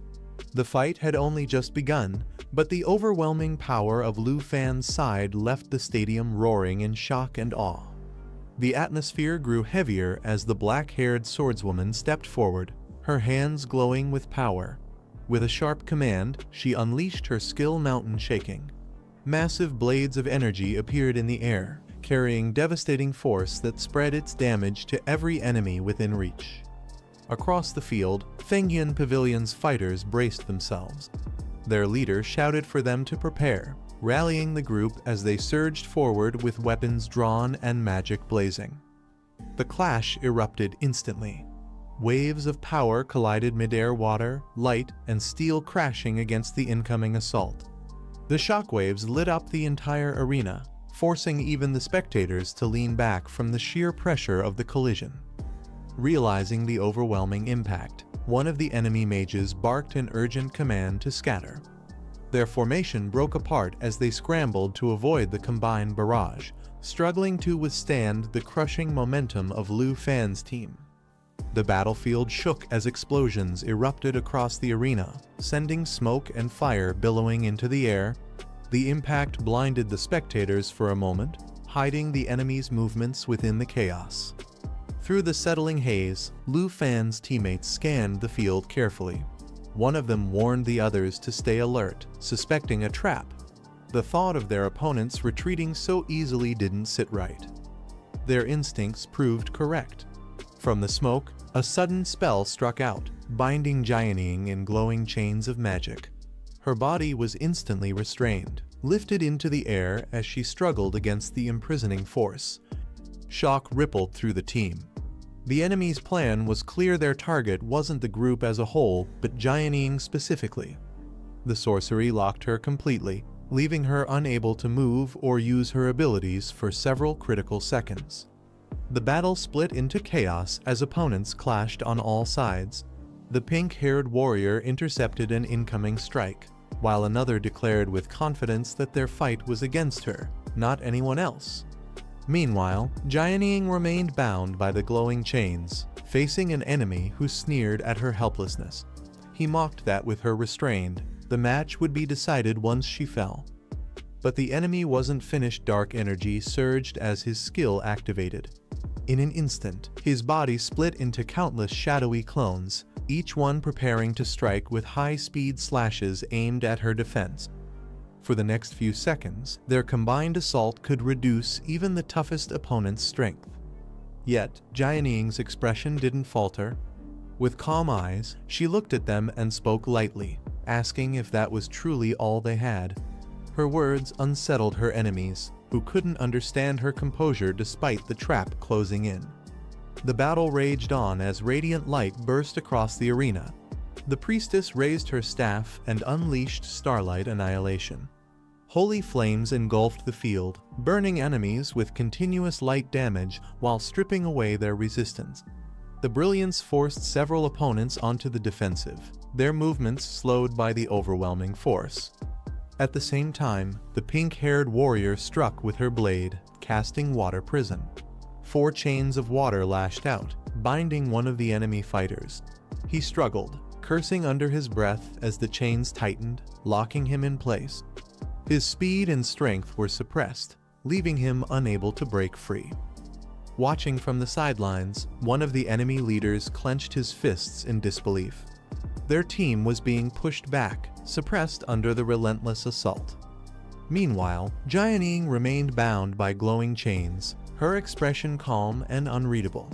The fight had only just begun, but the overwhelming power of Lu Fan's side left the stadium roaring in shock and awe. The atmosphere grew heavier as the black-haired swordswoman stepped forward, her hands glowing with power. With a sharp command, she unleashed her skill, mountain shaking. Massive blades of energy appeared in the air, carrying devastating force that spread its damage to every enemy within reach. Across the field, Fengyan Pavilion's fighters braced themselves. Their leader shouted for them to prepare, rallying the group as they surged forward with weapons drawn and magic blazing. The clash erupted instantly. Waves of power collided mid-air, water, light, and steel crashing against the incoming assault. The shockwaves lit up the entire arena, forcing even the spectators to lean back from the sheer pressure of the collision. Realizing the overwhelming impact, one of the enemy mages barked an urgent command to scatter. Their formation broke apart as they scrambled to avoid the combined barrage, struggling to withstand the crushing momentum of Lu Fan's team. The battlefield shook as explosions erupted across the arena, sending smoke and fire billowing into the air. The impact blinded the spectators for a moment, hiding the enemy's movements within the chaos. Through the settling haze, Lu Fan's teammates scanned the field carefully. One of them warned the others to stay alert, suspecting a trap. The thought of their opponents retreating so easily didn't sit right. Their instincts proved correct. From the smoke, a sudden spell struck out, binding Ning in glowing chains of magic. Her body was instantly restrained, lifted into the air as she struggled against the imprisoning force. Shock rippled through the team. The enemy's plan was clear. Their target wasn't the group as a whole, but Ning specifically. The sorcery locked her completely, leaving her unable to move or use her abilities for several critical seconds. The battle split into chaos as opponents clashed on all sides. The pink-haired warrior intercepted an incoming strike, while another declared with confidence that their fight was against her, not anyone else. Meanwhile, Ning remained bound by the glowing chains, facing an enemy who sneered at her helplessness. He mocked that with her restrained, the match would be decided once she fell. But the enemy wasn't finished. Dark energy surged as his skill activated. In an instant, his body split into countless shadowy clones, each one preparing to strike with high-speed slashes aimed at her defense. For the next few seconds, their combined assault could reduce even the toughest opponent's strength. Yet, Ning's expression didn't falter. With calm eyes, she looked at them and spoke lightly, asking if that was truly all they had. Her words unsettled her enemies, who couldn't understand her composure despite the trap closing in. The battle raged on as radiant light burst across the arena. The priestess raised her staff and unleashed starlight annihilation. Holy flames engulfed the field, burning enemies with continuous light damage while stripping away their resistance. The brilliance forced several opponents onto the defensive, their movements slowed by the overwhelming force. At the same time, the pink-haired warrior struck with her blade, casting water prison. 4 chains of water lashed out, binding one of the enemy fighters. He struggled, cursing under his breath as the chains tightened, locking him in place. His speed and strength were suppressed, leaving him unable to break free. Watching from the sidelines, one of the enemy leaders clenched his fists in disbelief. Their team was being pushed back, suppressed under the relentless assault. Meanwhile, Ning remained bound by glowing chains, her expression calm and unreadable.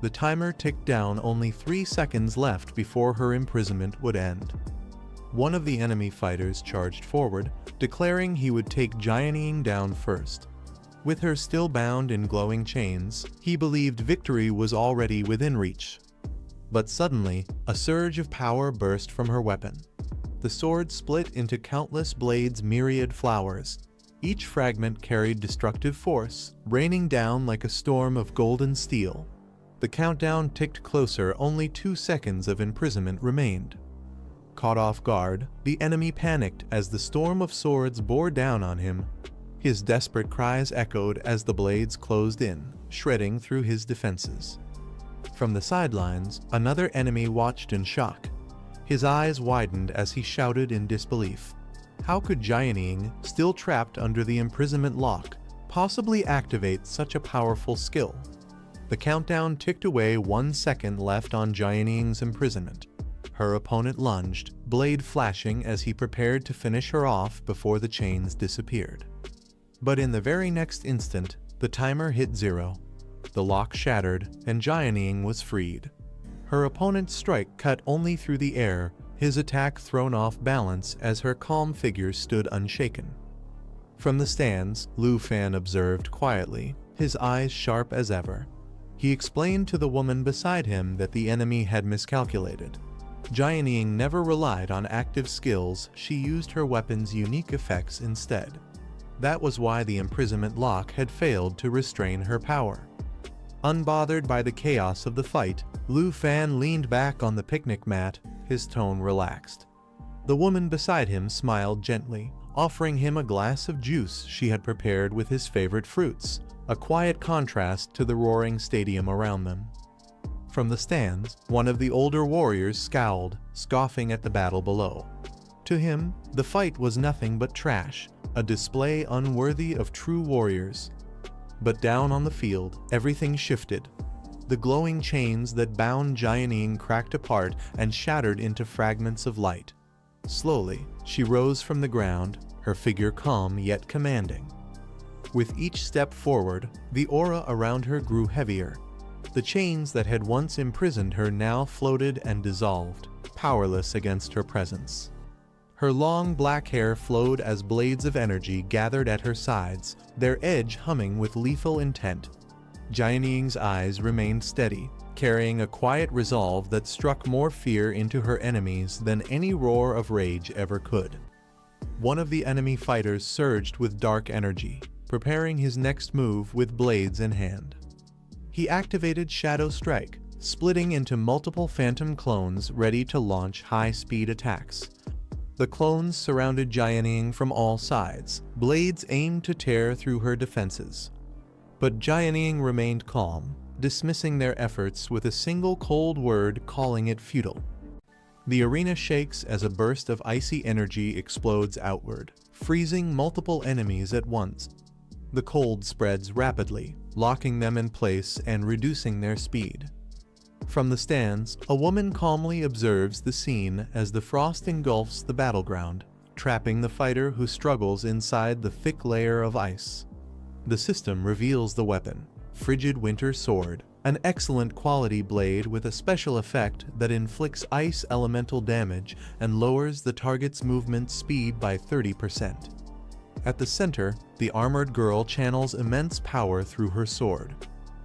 The timer ticked down, only 3 seconds left before her imprisonment would end. One of the enemy fighters charged forward, declaring he would take Ning down first. With her still bound in glowing chains, he believed victory was already within reach. But suddenly, a surge of power burst from her weapon. The sword split into countless blades, myriad flowers. Each fragment carried destructive force, raining down like a storm of golden steel. The countdown ticked closer. Only 2 seconds of imprisonment remained. Caught off guard, the enemy panicked as the storm of swords bore down on him. His desperate cries echoed as the blades closed in, shredding through his defenses. From the sidelines, another enemy watched in shock. His eyes widened as he shouted in disbelief. How could Ning, still trapped under the imprisonment lock, possibly activate such a powerful skill? The countdown ticked away. 1 second left on Ning's imprisonment. Her opponent lunged, blade flashing as he prepared to finish her off before the chains disappeared. But in the very next instant, the timer hit 0. The lock shattered, and Ning was freed. Her opponent's strike cut only through the air, his attack thrown off balance as her calm figure stood unshaken. From the stands, Lu Fan observed quietly, his eyes sharp as ever. He explained to the woman beside him that the enemy had miscalculated. Ning never relied on active skills, she used her weapon's unique effects instead. That was why the imprisonment lock had failed to restrain her power. Unbothered by the chaos of the fight, Lu Fan leaned back on the picnic mat, his tone relaxed. The woman beside him smiled gently, offering him a glass of juice she had prepared with his favorite fruits, a quiet contrast to the roaring stadium around them. From the stands, one of the older warriors scowled, scoffing at the battle below. To him, the fight was nothing but trash, a display unworthy of true warriors. But down on the field, everything shifted. The glowing chains that bound Ning cracked apart and shattered into fragments of light. Slowly, she rose from the ground, her figure calm yet commanding. With each step forward, the aura around her grew heavier. The chains that had once imprisoned her now floated and dissolved, powerless against her presence. Her long black hair flowed as blades of energy gathered at her sides, their edge humming with lethal intent. Ning's eyes remained steady, carrying a quiet resolve that struck more fear into her enemies than any roar of rage ever could. One of the enemy fighters surged with dark energy, preparing his next move with blades in hand. He activated Shadow Strike, splitting into multiple phantom clones ready to launch high-speed attacks. The clones surrounded Ning from all sides, blades aimed to tear through her defenses. But Ning remained calm, dismissing their efforts with a single cold word, calling it futile. The arena shakes as a burst of icy energy explodes outward, freezing multiple enemies at once. The cold spreads rapidly, locking them in place and reducing their speed. From the stands, a woman calmly observes the scene as the frost engulfs the battleground, trapping the fighter who struggles inside the thick layer of ice. The system reveals the weapon, Frigid Winter Sword, an excellent quality blade with a special effect that inflicts ice elemental damage and lowers the target's movement speed by 30%. At the center, the armored girl channels immense power through her sword.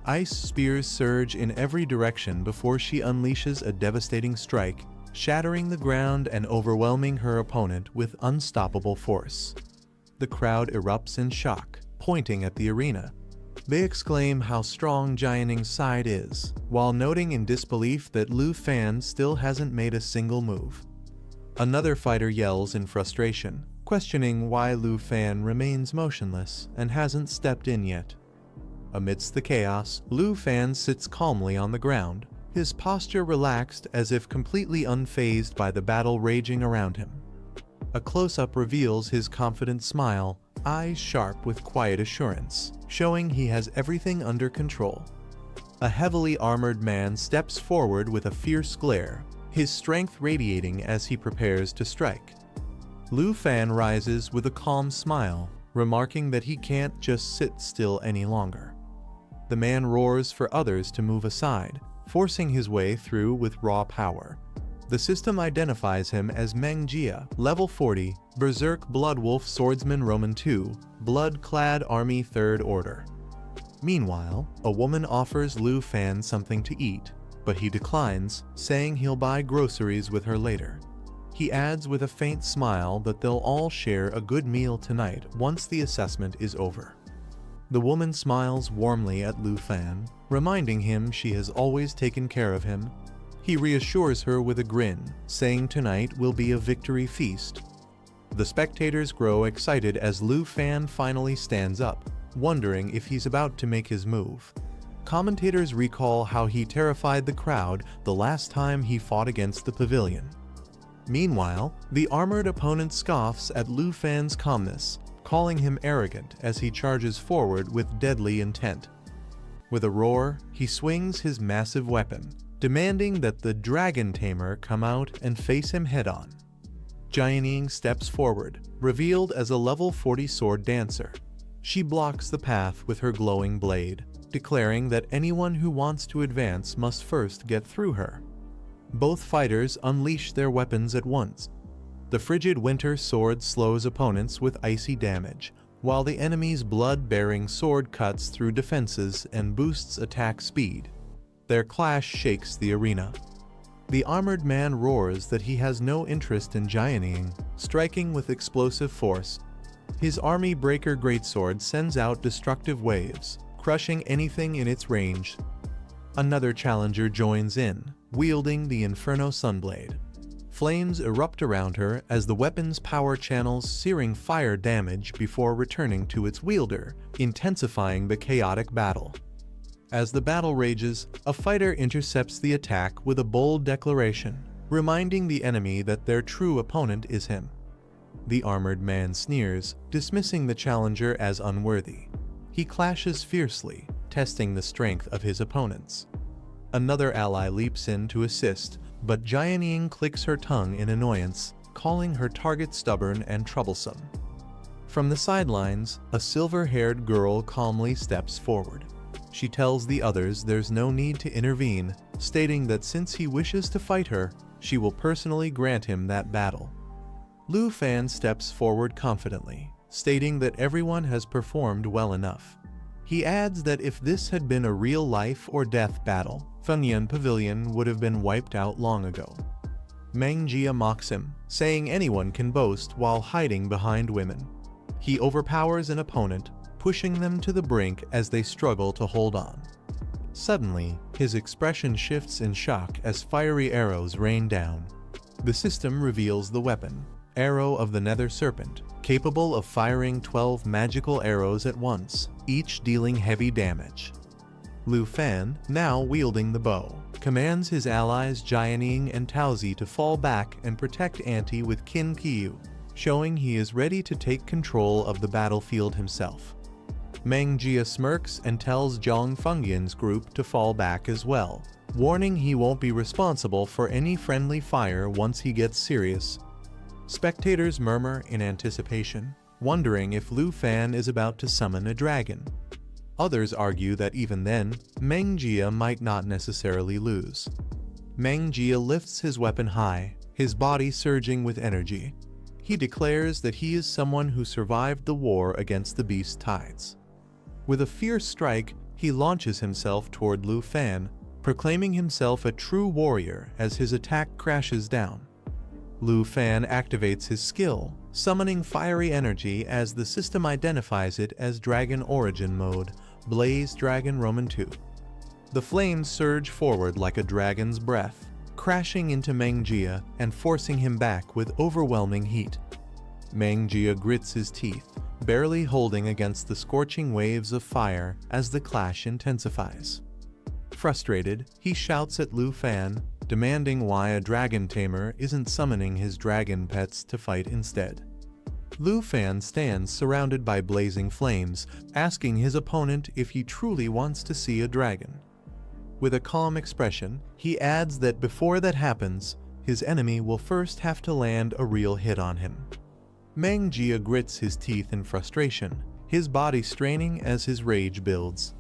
Ice spears surge in every direction before she unleashes a devastating strike, shattering the ground and overwhelming her opponent with unstoppable force. The crowd erupts in shock, pointing at the arena. They exclaim how strong Ning's side is, while noting in disbelief that Lu Fan still hasn't made a single move. Another fighter yells in frustration, questioning why Lu Fan remains motionless and hasn't stepped in yet. Amidst the chaos, Lu Fan sits calmly on the ground, his posture relaxed as if completely unfazed by the battle raging around him. A close-up reveals his confident smile, eyes sharp with quiet assurance, showing he has everything under control. A heavily armored man steps forward with a fierce glare, his strength radiating as he prepares to strike. Lu Fan rises with a calm smile, remarking that he can't just sit still any longer. The man roars for others to move aside, forcing his way through with raw power. The system identifies him as Mang Jia, level 40, Berserk Bloodwolf Swordsman Roman II, Blood-clad Army 3rd Order. Meanwhile, a woman offers Lu Fan something to eat, but he declines, saying he'll buy groceries with her later. He adds with a faint smile that they'll all share a good meal tonight once the assessment is over. The woman smiles warmly at Lu Fan, reminding him she has always taken care of him. He reassures her with a grin, saying tonight will be a victory feast. The spectators grow excited as Lu Fan finally stands up, wondering if he's about to make his move. Commentators recall how he terrified the crowd the last time he fought against the pavilion. Meanwhile, the armored opponent scoffs at Lu Fan's calmness, calling him arrogant as he charges forward with deadly intent. With a roar, he swings his massive weapon, demanding that the Dragon Tamer come out and face him head-on. Ning steps forward, revealed as a level 40 sword dancer. She blocks the path with her glowing blade, declaring that anyone who wants to advance must first get through her. Both fighters unleash their weapons at once. The Frigid Winter Sword slows opponents with icy damage, while the enemy's blood-bearing sword cuts through defenses and boosts attack speed. Their clash shakes the arena. The armored man roars that he has no interest in Ning, striking with explosive force. His army breaker greatsword sends out destructive waves, crushing anything in its range. Another challenger joins in, wielding the Inferno Sunblade. Flames erupt around her as the weapon's power channels searing fire damage before returning to its wielder, intensifying the chaotic battle. As the battle rages, a fighter intercepts the attack with a bold declaration, reminding the enemy that their true opponent is him. The armored man sneers, dismissing the challenger as unworthy. He clashes fiercely, testing the strength of his opponents. Another ally leaps in to assist, but Ning clicks her tongue in annoyance, calling her target stubborn and troublesome. From the sidelines, a silver-haired girl calmly steps forward. She tells the others there's no need to intervene, stating that since he wishes to fight her, she will personally grant him that battle. Lu Fan steps forward confidently, stating that everyone has performed well enough. He adds that if this had been a real life or death battle, Funyun Pavilion would have been wiped out long ago. Mang Jia mocks him, saying anyone can boast while hiding behind women. He overpowers an opponent, pushing them to the brink as they struggle to hold on. Suddenly, his expression shifts in shock as fiery arrows rain down. The system reveals the weapon, Arrow of the Nether Serpent, capable of firing 12 magical arrows at once, each dealing heavy damage. Lu Fan, now wielding the bow, commands his allies Jianing and Taozi to fall back and protect Anti with Qin Qiu, showing he is ready to take control of the battlefield himself. Mang Jia smirks and tells Zhang Fengyin's group to fall back as well, warning he won't be responsible for any friendly fire once he gets serious. Spectators murmur in anticipation, wondering if Lu Fan is about to summon a dragon. Others argue that even then, Mang Jia might not necessarily lose. Mang Jia lifts his weapon high, his body surging with energy. He declares that he is someone who survived the war against the beast tides. With a fierce strike, he launches himself toward Lu Fan, proclaiming himself a true warrior as his attack crashes down. Lu Fan activates his skill, summoning fiery energy as the system identifies it as Dragon Origin Mode, Blaze Dragon Roman 2. The flames surge forward like a dragon's breath, crashing into Mang Jia and forcing him back with overwhelming heat. Mang Jia grits his teeth, barely holding against the scorching waves of fire as the clash intensifies. Frustrated, he shouts at Lu Fan, demanding why a dragon tamer isn't summoning his dragon pets to fight instead. Lu Fan stands surrounded by blazing flames, asking his opponent if he truly wants to see a dragon. With a calm expression, he adds that before that happens, his enemy will first have to land a real hit on him. Mang Jia grits his teeth in frustration, his body straining as his rage builds.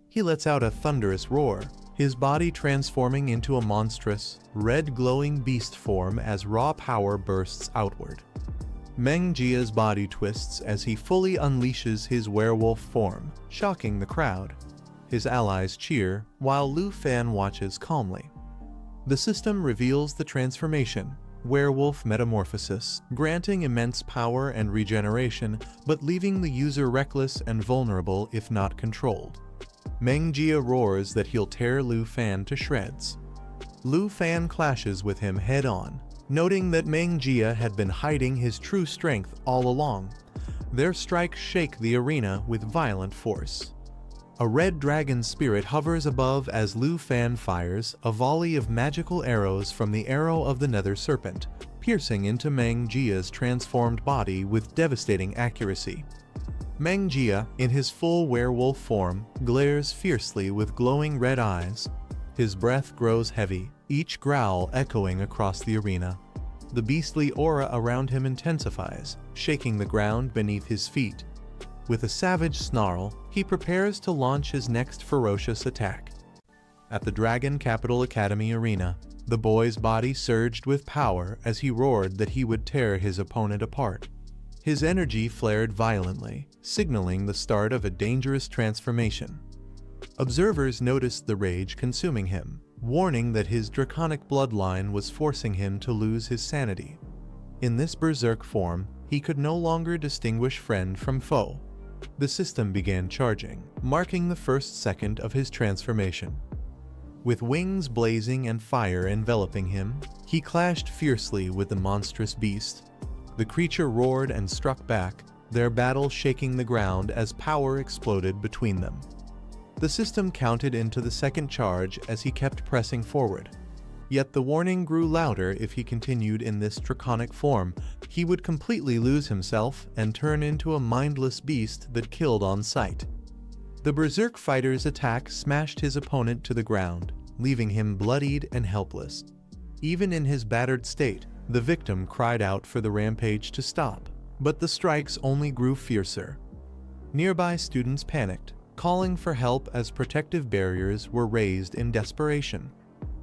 He lets out a thunderous roar, his body transforming into a monstrous, red glowing beast form as raw power bursts outward. Mang Jia's body twists as he fully unleashes his werewolf form, shocking the crowd. His allies cheer, while Lu Fan watches calmly. The system reveals the transformation, werewolf metamorphosis, granting immense power and regeneration, but leaving the user reckless and vulnerable if not controlled. Mang Jia roars that he'll tear Lu Fan to shreds. Lu Fan clashes with him head-on, noting that Mang Jia had been hiding his true strength all along. Their strikes shake the arena with violent force. A red dragon spirit hovers above as Lu Fan fires a volley of magical arrows from the Arrow of the Nether Serpent, piercing into Mang Jia's transformed body with devastating accuracy. Mang Jia, in his full werewolf form, glares fiercely with glowing red eyes. His breath grows heavy, each growl echoing across the arena. The beastly aura around him intensifies, shaking the ground beneath his feet. With a savage snarl, he prepares to launch his next ferocious attack. At the Dragon Capital Academy arena, the boy's body surged with power as he roared that he would tear his opponent apart. His energy flared violently, signaling the start of a dangerous transformation. Observers noticed the rage consuming him, warning that his draconic bloodline was forcing him to lose his sanity. In this berserk form, he could no longer distinguish friend from foe. The system began charging, marking the first second of his transformation. With wings blazing and fire enveloping him, he clashed fiercely with the monstrous beast. The creature roared and struck back, their battle shaking the ground as power exploded between them. The system counted into the second charge as he kept pressing forward. Yet the warning grew louder: if he continued in this draconic form, he would completely lose himself and turn into a mindless beast that killed on sight. The berserk fighter's attack smashed his opponent to the ground, leaving him bloodied and helpless. Even in his battered state, the victim cried out for the rampage to stop, but the strikes only grew fiercer. Nearby students panicked, calling for help as protective barriers were raised in desperation.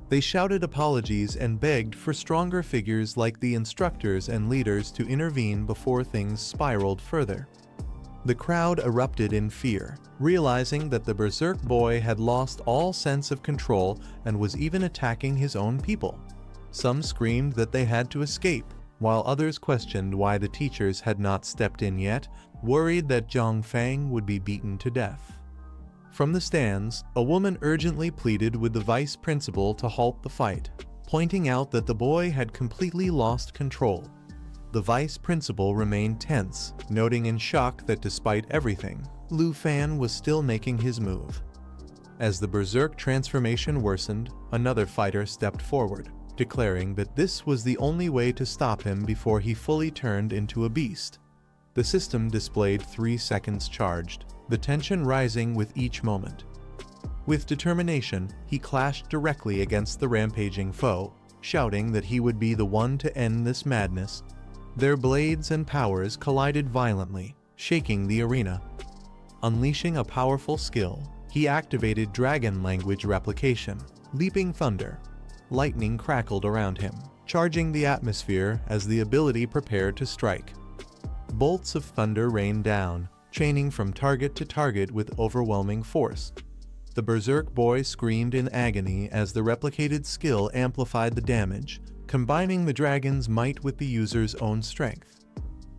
They shouted apologies and begged for stronger figures like the instructors and leaders to intervene before things spiraled further. The crowd erupted in fear, realizing that the berserk boy had lost all sense of control and was even attacking his own people. Some screamed that they had to escape, while others questioned why the teachers had not stepped in yet, worried that Zhang Fang would be beaten to death. From the stands, a woman urgently pleaded with the vice principal to halt the fight, pointing out that the boy had completely lost control. The vice principal remained tense, noting in shock that despite everything, Lu Fan was still making his move. As the berserk transformation worsened, another fighter stepped forward, declaring that this was the only way to stop him before he fully turned into a beast. The system displayed 3 seconds charged, the tension rising with each moment. With determination, he clashed directly against the rampaging foe, shouting that he would be the one to end this madness. Their blades and powers collided violently, shaking the arena. Unleashing a powerful skill, he activated dragon language replication, leaping thunder. Lightning crackled around him, charging the atmosphere as the ability prepared to strike. Bolts of thunder rained down, chaining from target to target with overwhelming force. The berserk boy screamed in agony as the replicated skill amplified the damage, combining the dragon's might with the user's own strength.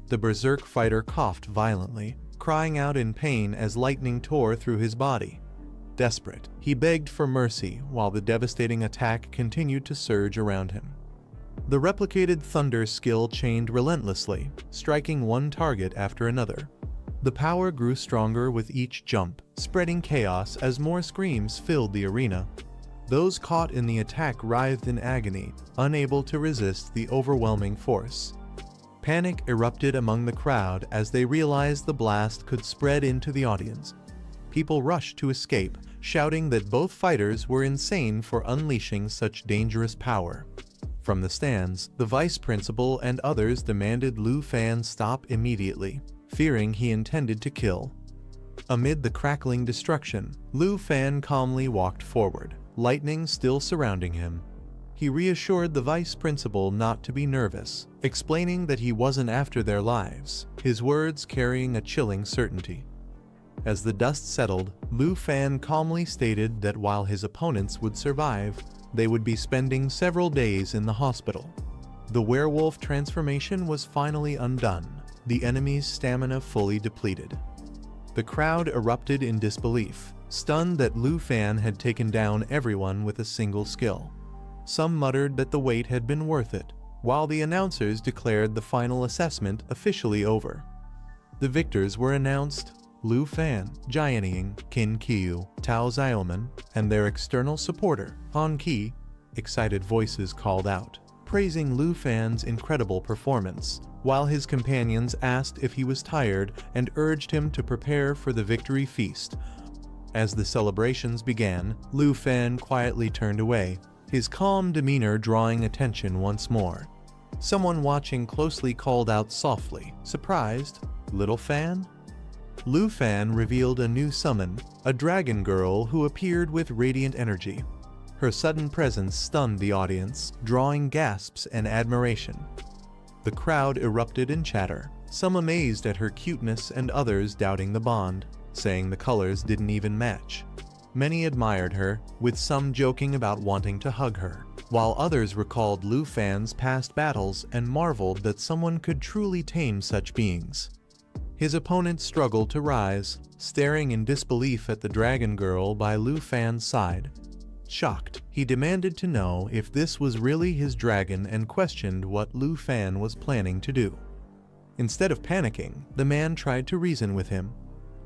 The berserk fighter coughed violently, crying out in pain as lightning tore through his body. Desperate, he begged for mercy while the devastating attack continued to surge around him. The replicated thunder skill chained relentlessly, striking one target after another. The power grew stronger with each jump, spreading chaos as more screams filled the arena. Those caught in the attack writhed in agony, unable to resist the overwhelming force. Panic erupted among the crowd as they realized the blast could spread into the audience. People rushed to escape, shouting that both fighters were insane for unleashing such dangerous power. From the stands, the vice principal and others demanded Lu Fan stop immediately, fearing he intended to kill. Amid the crackling destruction, Lu Fan calmly walked forward, lightning still surrounding him. He reassured the vice principal not to be nervous, explaining that he wasn't after their lives, his words carrying a chilling certainty. As the dust settled, Lu Fan calmly stated that while his opponents would survive, they would be spending several days in the hospital. The werewolf transformation was finally undone, the enemy's stamina fully depleted. The crowd erupted in disbelief, stunned that Lu Fan had taken down everyone with a single skill. Some muttered that the wait had been worth it, while the announcers declared the final assessment officially over. The victors were announced: Lu Fan, Jianying, Qin Qiu, Tao Xiaoman, and their external supporter, Han Qi. Excited voices called out, praising Lu Fan's incredible performance, while his companions asked if he was tired and urged him to prepare for the victory feast. As the celebrations began, Lu Fan quietly turned away, his calm demeanor drawing attention once more. Someone watching closely called out softly, surprised, "Little Fan?" Lu Fan revealed a new summon, a dragon girl who appeared with radiant energy. Her sudden presence stunned the audience, drawing gasps and admiration. The crowd erupted in chatter, some amazed at her cuteness and others doubting the bond, saying the colors didn't even match. Many admired her, with some joking about wanting to hug her. while others recalled Lu Fan's past battles and marveled that someone could truly tame such beings. His opponent struggled to rise, staring in disbelief at the dragon girl by Lu Fan's side. Shocked, he demanded to know if this was really his dragon and questioned what Lu Fan was planning to do. Instead of panicking, the man tried to reason with him.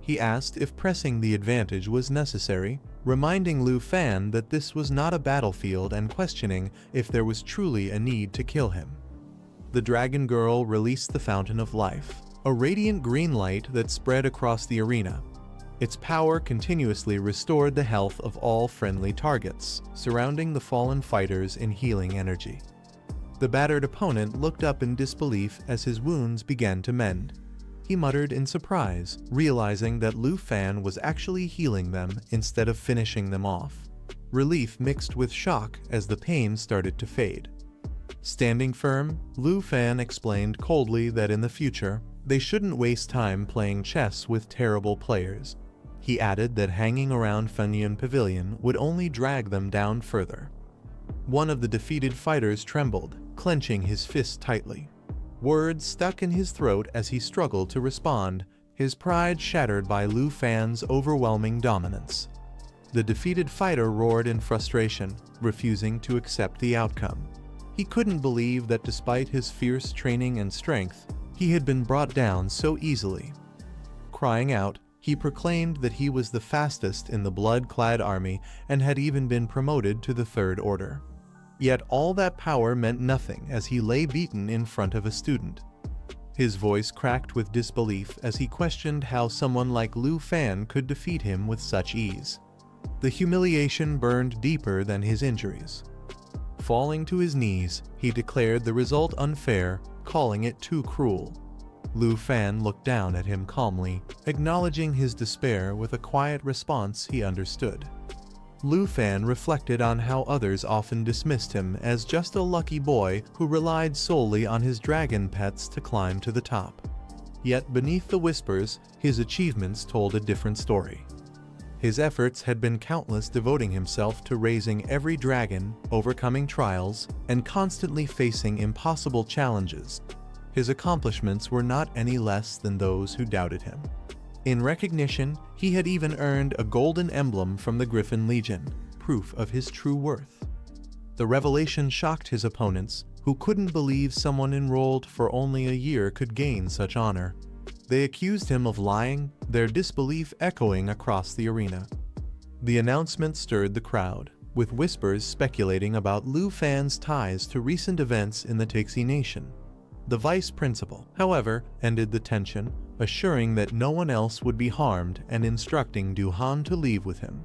He asked if pressing the advantage was necessary, reminding Lu Fan that this was not a battlefield and questioning if there was truly a need to kill him. The dragon girl released the Fountain of Life, a radiant green light that spread across the arena. Its power continuously restored the health of all friendly targets, surrounding the fallen fighters in healing energy. The battered opponent looked up in disbelief as his wounds began to mend. He muttered in surprise, realizing that Lu Fan was actually healing them instead of finishing them off. Relief mixed with shock as the pain started to fade. Standing firm, Lu Fan explained coldly that in the future, they shouldn't waste time playing chess with terrible players. He added that hanging around Funyun Pavilion would only drag them down further. One of the defeated fighters trembled, clenching his fist tightly. Words stuck in his throat as he struggled to respond, his pride shattered by Lu Fan's overwhelming dominance. The defeated fighter roared in frustration, refusing to accept the outcome. He couldn't believe that despite his fierce training and strength, he had been brought down so easily. Crying out, he proclaimed that he was the fastest in the blood-clad army and had even been promoted to the Third Order. Yet all that power meant nothing as he lay beaten in front of a student. His voice cracked with disbelief as he questioned how someone like Lu Fan could defeat him with such ease. The humiliation burned deeper than his injuries. Falling to his knees, he declared the result unfair, calling it too cruel. Lu Fan looked down at him calmly, acknowledging his despair with a quiet response he understood. Lu Fan reflected on how others often dismissed him as just a lucky boy who relied solely on his dragon pets to climb to the top. Yet beneath the whispers, his achievements told a different story. His efforts had been countless, devoting himself to raising every dragon, overcoming trials, and constantly facing impossible challenges. His accomplishments were not any less than those who doubted him. In recognition, he had even earned a golden emblem from the Griffin Legion, proof of his true worth. The revelation shocked his opponents, who couldn't believe someone enrolled for only a year could gain such honor. They accused him of lying, their disbelief echoing across the arena. The announcement stirred the crowd, with whispers speculating about Lu Fan's ties to recent events in the Tixi Nation. The vice principal, however, ended the tension, assuring that no one else would be harmed and instructing Du Han to leave with him.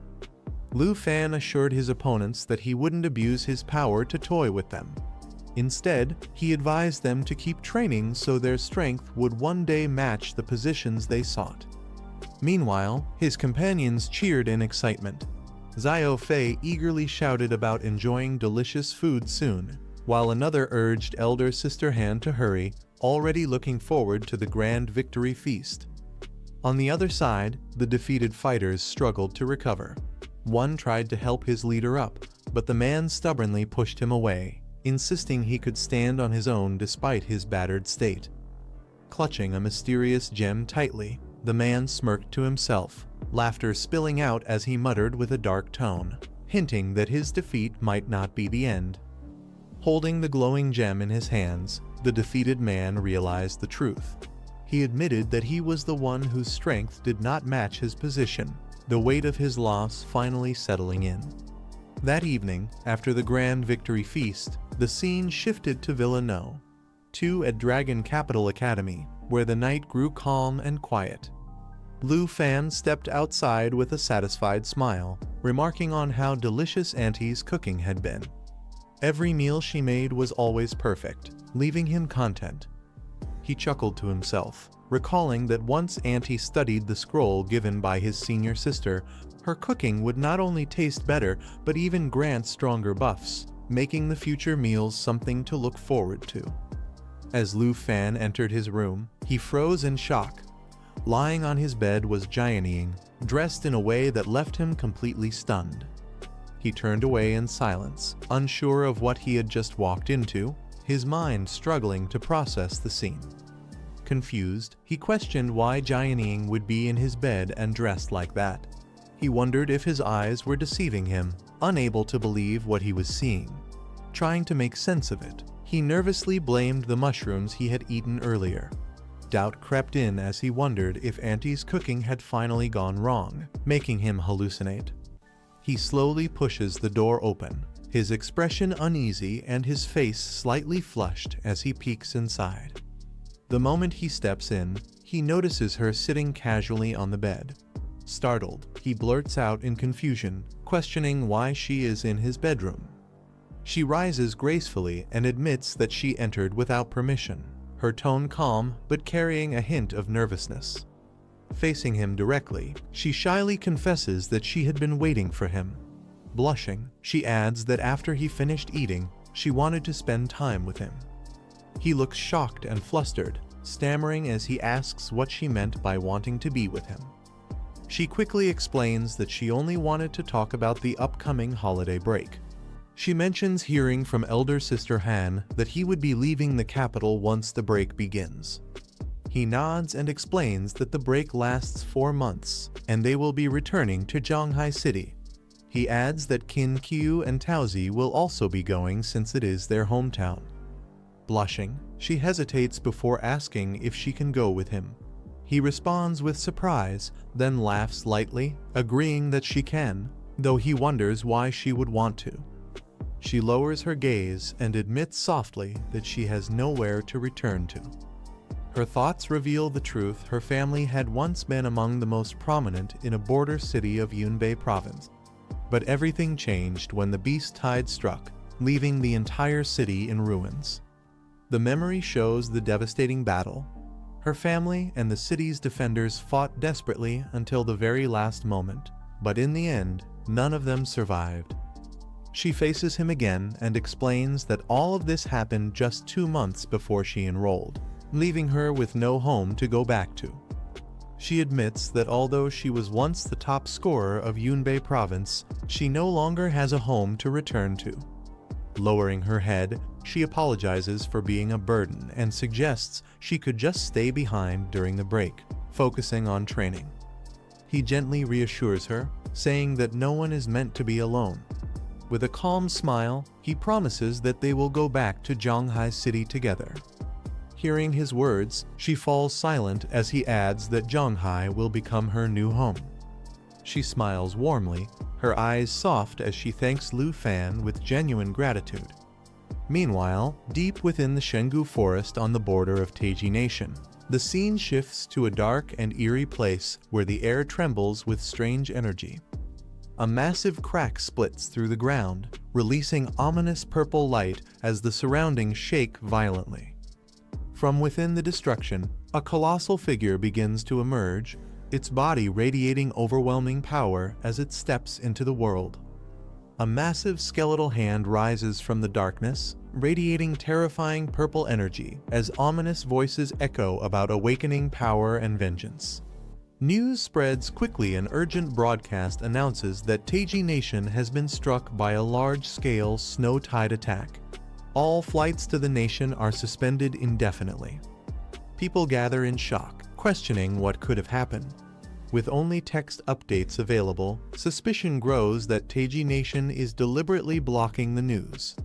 Lu Fan assured his opponents that he wouldn't abuse his power to toy with them. Instead, he advised them to keep training so their strength would one day match the positions they sought. Meanwhile, his companions cheered in excitement. Xiao Fei eagerly shouted about enjoying delicious food soon, while another urged elder sister Han to hurry, already looking forward to the grand victory feast. On the other side, the defeated fighters struggled to recover. One tried to help his leader up, but the man stubbornly pushed him away, insisting he could stand on his own despite his battered state. Clutching a mysterious gem tightly, the man smirked to himself, laughter spilling out as he muttered with a dark tone, hinting that his defeat might not be the end. Holding the glowing gem in his hands, the defeated man realized the truth. He admitted that he was the one whose strength did not match his position, the weight of his loss finally settling in. That evening, after the grand victory feast, the scene shifted to Villa No. 2 at Dragon Capital Academy, where the night grew calm and quiet. Lu Fan stepped outside with a satisfied smile, remarking on how delicious Auntie's cooking had been. Every meal she made was always perfect, leaving him content. He chuckled to himself, recalling that once Auntie studied the scroll given by his senior sister, her cooking would not only taste better but even grant stronger buffs, making the future meals something to look forward to. As Lu Fan entered his room, he froze in shock. Lying on his bed was Jian Ying, dressed in a way that left him completely stunned. He turned away in silence, unsure of what he had just walked into, his mind struggling to process the scene. Confused, he questioned why Ning would be in his bed and dressed like that. He wondered if his eyes were deceiving him, unable to believe what he was seeing. Trying to make sense of it, he nervously blamed the mushrooms he had eaten earlier. Doubt crept in as he wondered if Auntie's cooking had finally gone wrong, making him hallucinate. He slowly pushes the door open, his expression uneasy and his face slightly flushed as he peeks inside. The moment he steps in, he notices her sitting casually on the bed. Startled, he blurts out in confusion, questioning why she is in his bedroom. She rises gracefully and admits that she entered without permission, her tone calm but carrying a hint of nervousness. Facing him directly, she shyly confesses that she had been waiting for him. Blushing, she adds that after he finished eating, she wanted to spend time with him. He looks shocked and flustered, stammering as he asks what she meant by wanting to be with him. She quickly explains that she only wanted to talk about the upcoming holiday break. She mentions hearing from elder sister Han that he would be leaving the capital once the break begins. He nods and explains that the break lasts 4 months, and they will be returning to Janghai City. He adds that Qin Qiu and Taozi will also be going since it is their hometown. Blushing, she hesitates before asking if she can go with him. He responds with surprise, then laughs lightly, agreeing that she can, though he wonders why she would want to. She lowers her gaze and admits softly that she has nowhere to return to. Her thoughts reveal the truth. Her family had once been among the most prominent in a border city of Yunbei province. But everything changed when the beast tide struck, leaving the entire city in ruins. The memory shows the devastating battle. Her family and the city's defenders fought desperately until the very last moment, but in the end, none of them survived. She faces him again and explains that all of this happened just 2 months before she enrolled, leaving her with no home to go back to. She admits that although she was once the top scorer of Yunbei province, she no longer has a home to return to. Lowering her head, she apologizes for being a burden and suggests she could just stay behind during the break, focusing on training. He gently reassures her, saying that no one is meant to be alone. With a calm smile, he promises that they will go back to Janghai City together. Hearing his words, she falls silent as he adds that Janghai will become her new home. She smiles warmly, her eyes soft as she thanks Lu Fan with genuine gratitude. Meanwhile, deep within the Shengu forest on the border of Taiji Nation, the scene shifts to a dark and eerie place where the air trembles with strange energy. A massive crack splits through the ground, releasing ominous purple light as the surroundings shake violently. From within the destruction, a colossal figure begins to emerge, its body radiating overwhelming power as it steps into the world. A massive skeletal hand rises from the darkness, radiating terrifying purple energy as ominous voices echo about awakening power and vengeance. News spreads quickly. An urgent broadcast announces that Taiji Nation has been struck by a large-scale snow tide attack. All flights to the nation are suspended indefinitely. People gather in shock, questioning what could have happened. With only text updates available, suspicion grows that Taiji Nation is deliberately blocking the news.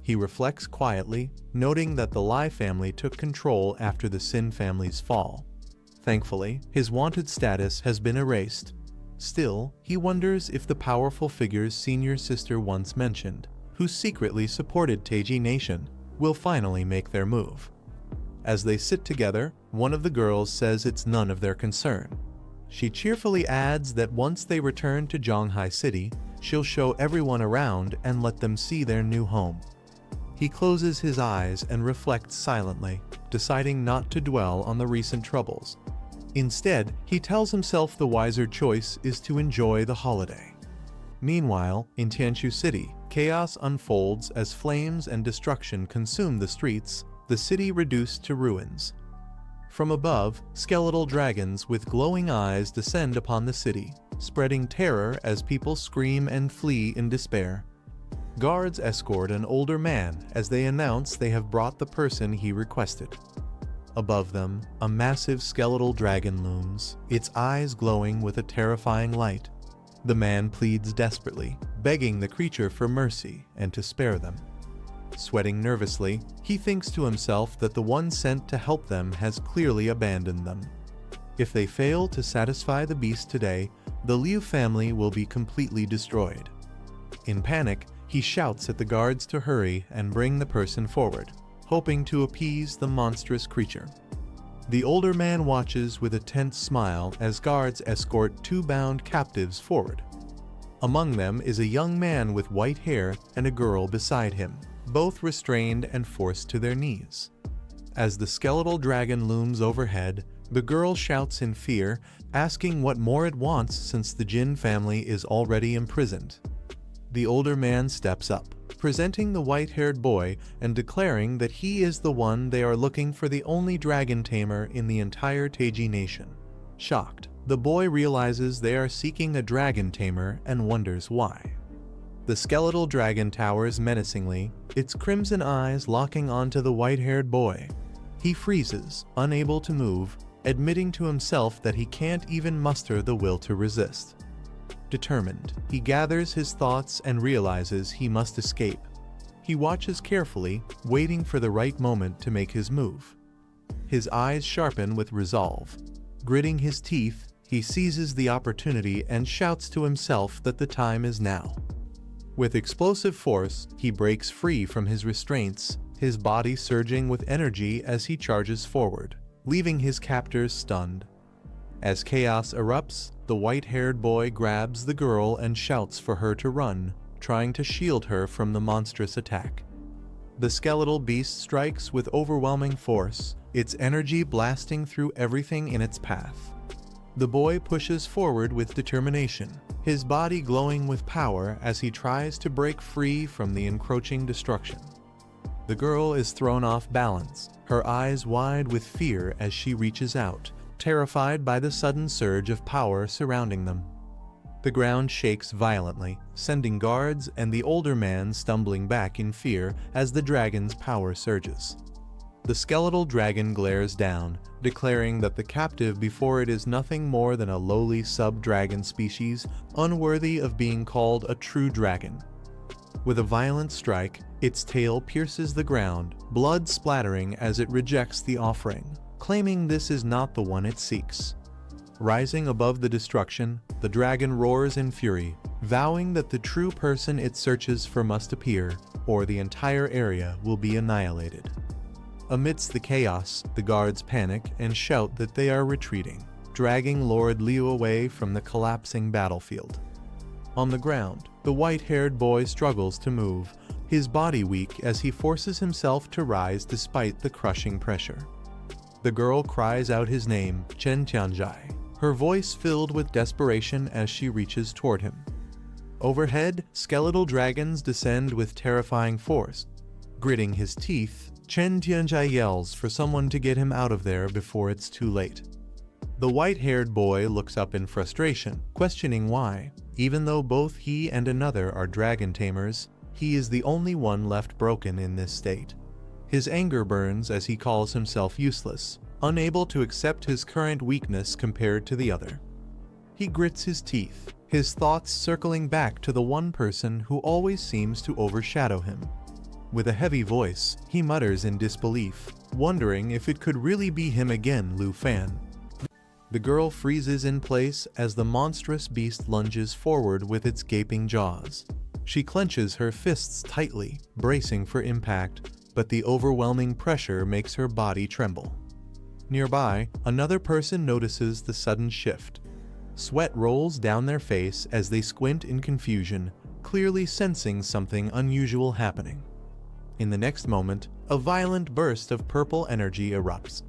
He reflects quietly, noting that the Lai family took control after the Sin family's fall. Thankfully, his wanted status has been erased. Still, he wonders if the powerful figure's senior sister once mentioned, who secretly supported Taiji Nation, will finally make their move. As they sit together, one of the girls says it's none of their concern. She cheerfully adds that once they return to Janghai City, she'll show everyone around and let them see their new home. He closes his eyes and reflects silently, deciding not to dwell on the recent troubles. Instead, he tells himself the wiser choice is to enjoy the holiday. Meanwhile, in Tianshu City, chaos unfolds as flames and destruction consume the streets, the city reduced to ruins. From above, skeletal dragons with glowing eyes descend upon the city, spreading terror as people scream and flee in despair. Guards escort an older man as they announce they have brought the person he requested. Above them, a massive skeletal dragon looms, its eyes glowing with a terrifying light. The man pleads desperately, begging the creature for mercy and to spare them. Sweating nervously, he thinks to himself that the one sent to help them has clearly abandoned them. If they fail to satisfy the beast today, the Liu family will be completely destroyed. In panic, he shouts at the guards to hurry and bring the person forward, hoping to appease the monstrous creature. The older man watches with a tense smile as guards escort two bound captives forward. Among them is a young man with white hair and a girl beside him, both restrained and forced to their knees. As the skeletal dragon looms overhead, the girl shouts in fear, asking what more it wants since the Jin family is already imprisoned. The older man steps up, presenting the white-haired boy and declaring that he is the one they are looking for, the only dragon tamer in the entire Taiji nation. Shocked, the boy realizes they are seeking a dragon tamer and wonders why. The skeletal dragon towers menacingly, its crimson eyes locking onto the white-haired boy. He freezes, unable to move, admitting to himself that he can't even muster the will to resist. Determined, he gathers his thoughts and realizes he must escape. He watches carefully, waiting for the right moment to make his move. His eyes sharpen with resolve. Gritting his teeth, he seizes the opportunity and shouts to himself that the time is now. With explosive force, he breaks free from his restraints, his body surging with energy as he charges forward, leaving his captors stunned. As chaos erupts, the white-haired boy grabs the girl and shouts for her to run, trying to shield her from the monstrous attack. The skeletal beast strikes with overwhelming force, its energy blasting through everything in its path. The boy pushes forward with determination, his body glowing with power as he tries to break free from the encroaching destruction. The girl is thrown off balance, her eyes wide with fear as she reaches out, terrified by the sudden surge of power surrounding them. The ground shakes violently, sending guards and the older man stumbling back in fear as the dragon's power surges. The skeletal dragon glares down, declaring that the captive before it is nothing more than a lowly sub-dragon species, unworthy of being called a true dragon. With a violent strike, its tail pierces the ground, blood splattering as it rejects the offering, claiming this is not the one it seeks. Rising above the destruction, the dragon roars in fury, vowing that the true person it searches for must appear, or the entire area will be annihilated. Amidst the chaos, the guards panic and shout that they are retreating, dragging Lord Liu away from the collapsing battlefield. On the ground, the white-haired boy struggles to move, his body weak as he forces himself to rise despite the crushing pressure. The girl cries out his name, Chen Tian, her voice filled with desperation as she reaches toward him. Overhead, skeletal dragons descend with terrifying force. Gritting his teeth, Chen Tian yells for someone to get him out of there before it's too late. The white-haired boy looks up in frustration, questioning why, even though both he and another are dragon tamers, he is the only one left broken in this state. His anger burns as he calls himself useless, unable to accept his current weakness compared to the other. He grits his teeth, his thoughts circling back to the one person who always seems to overshadow him. With a heavy voice, he mutters in disbelief, wondering if it could really be him again, Lu Fan. The girl freezes in place as the monstrous beast lunges forward with its gaping jaws. She clenches her fists tightly, bracing for impact, but the overwhelming pressure makes her body tremble. Nearby, another person notices the sudden shift. Sweat rolls down their face as they squint in confusion, clearly sensing something unusual happening. In the next moment, a violent burst of purple energy erupts.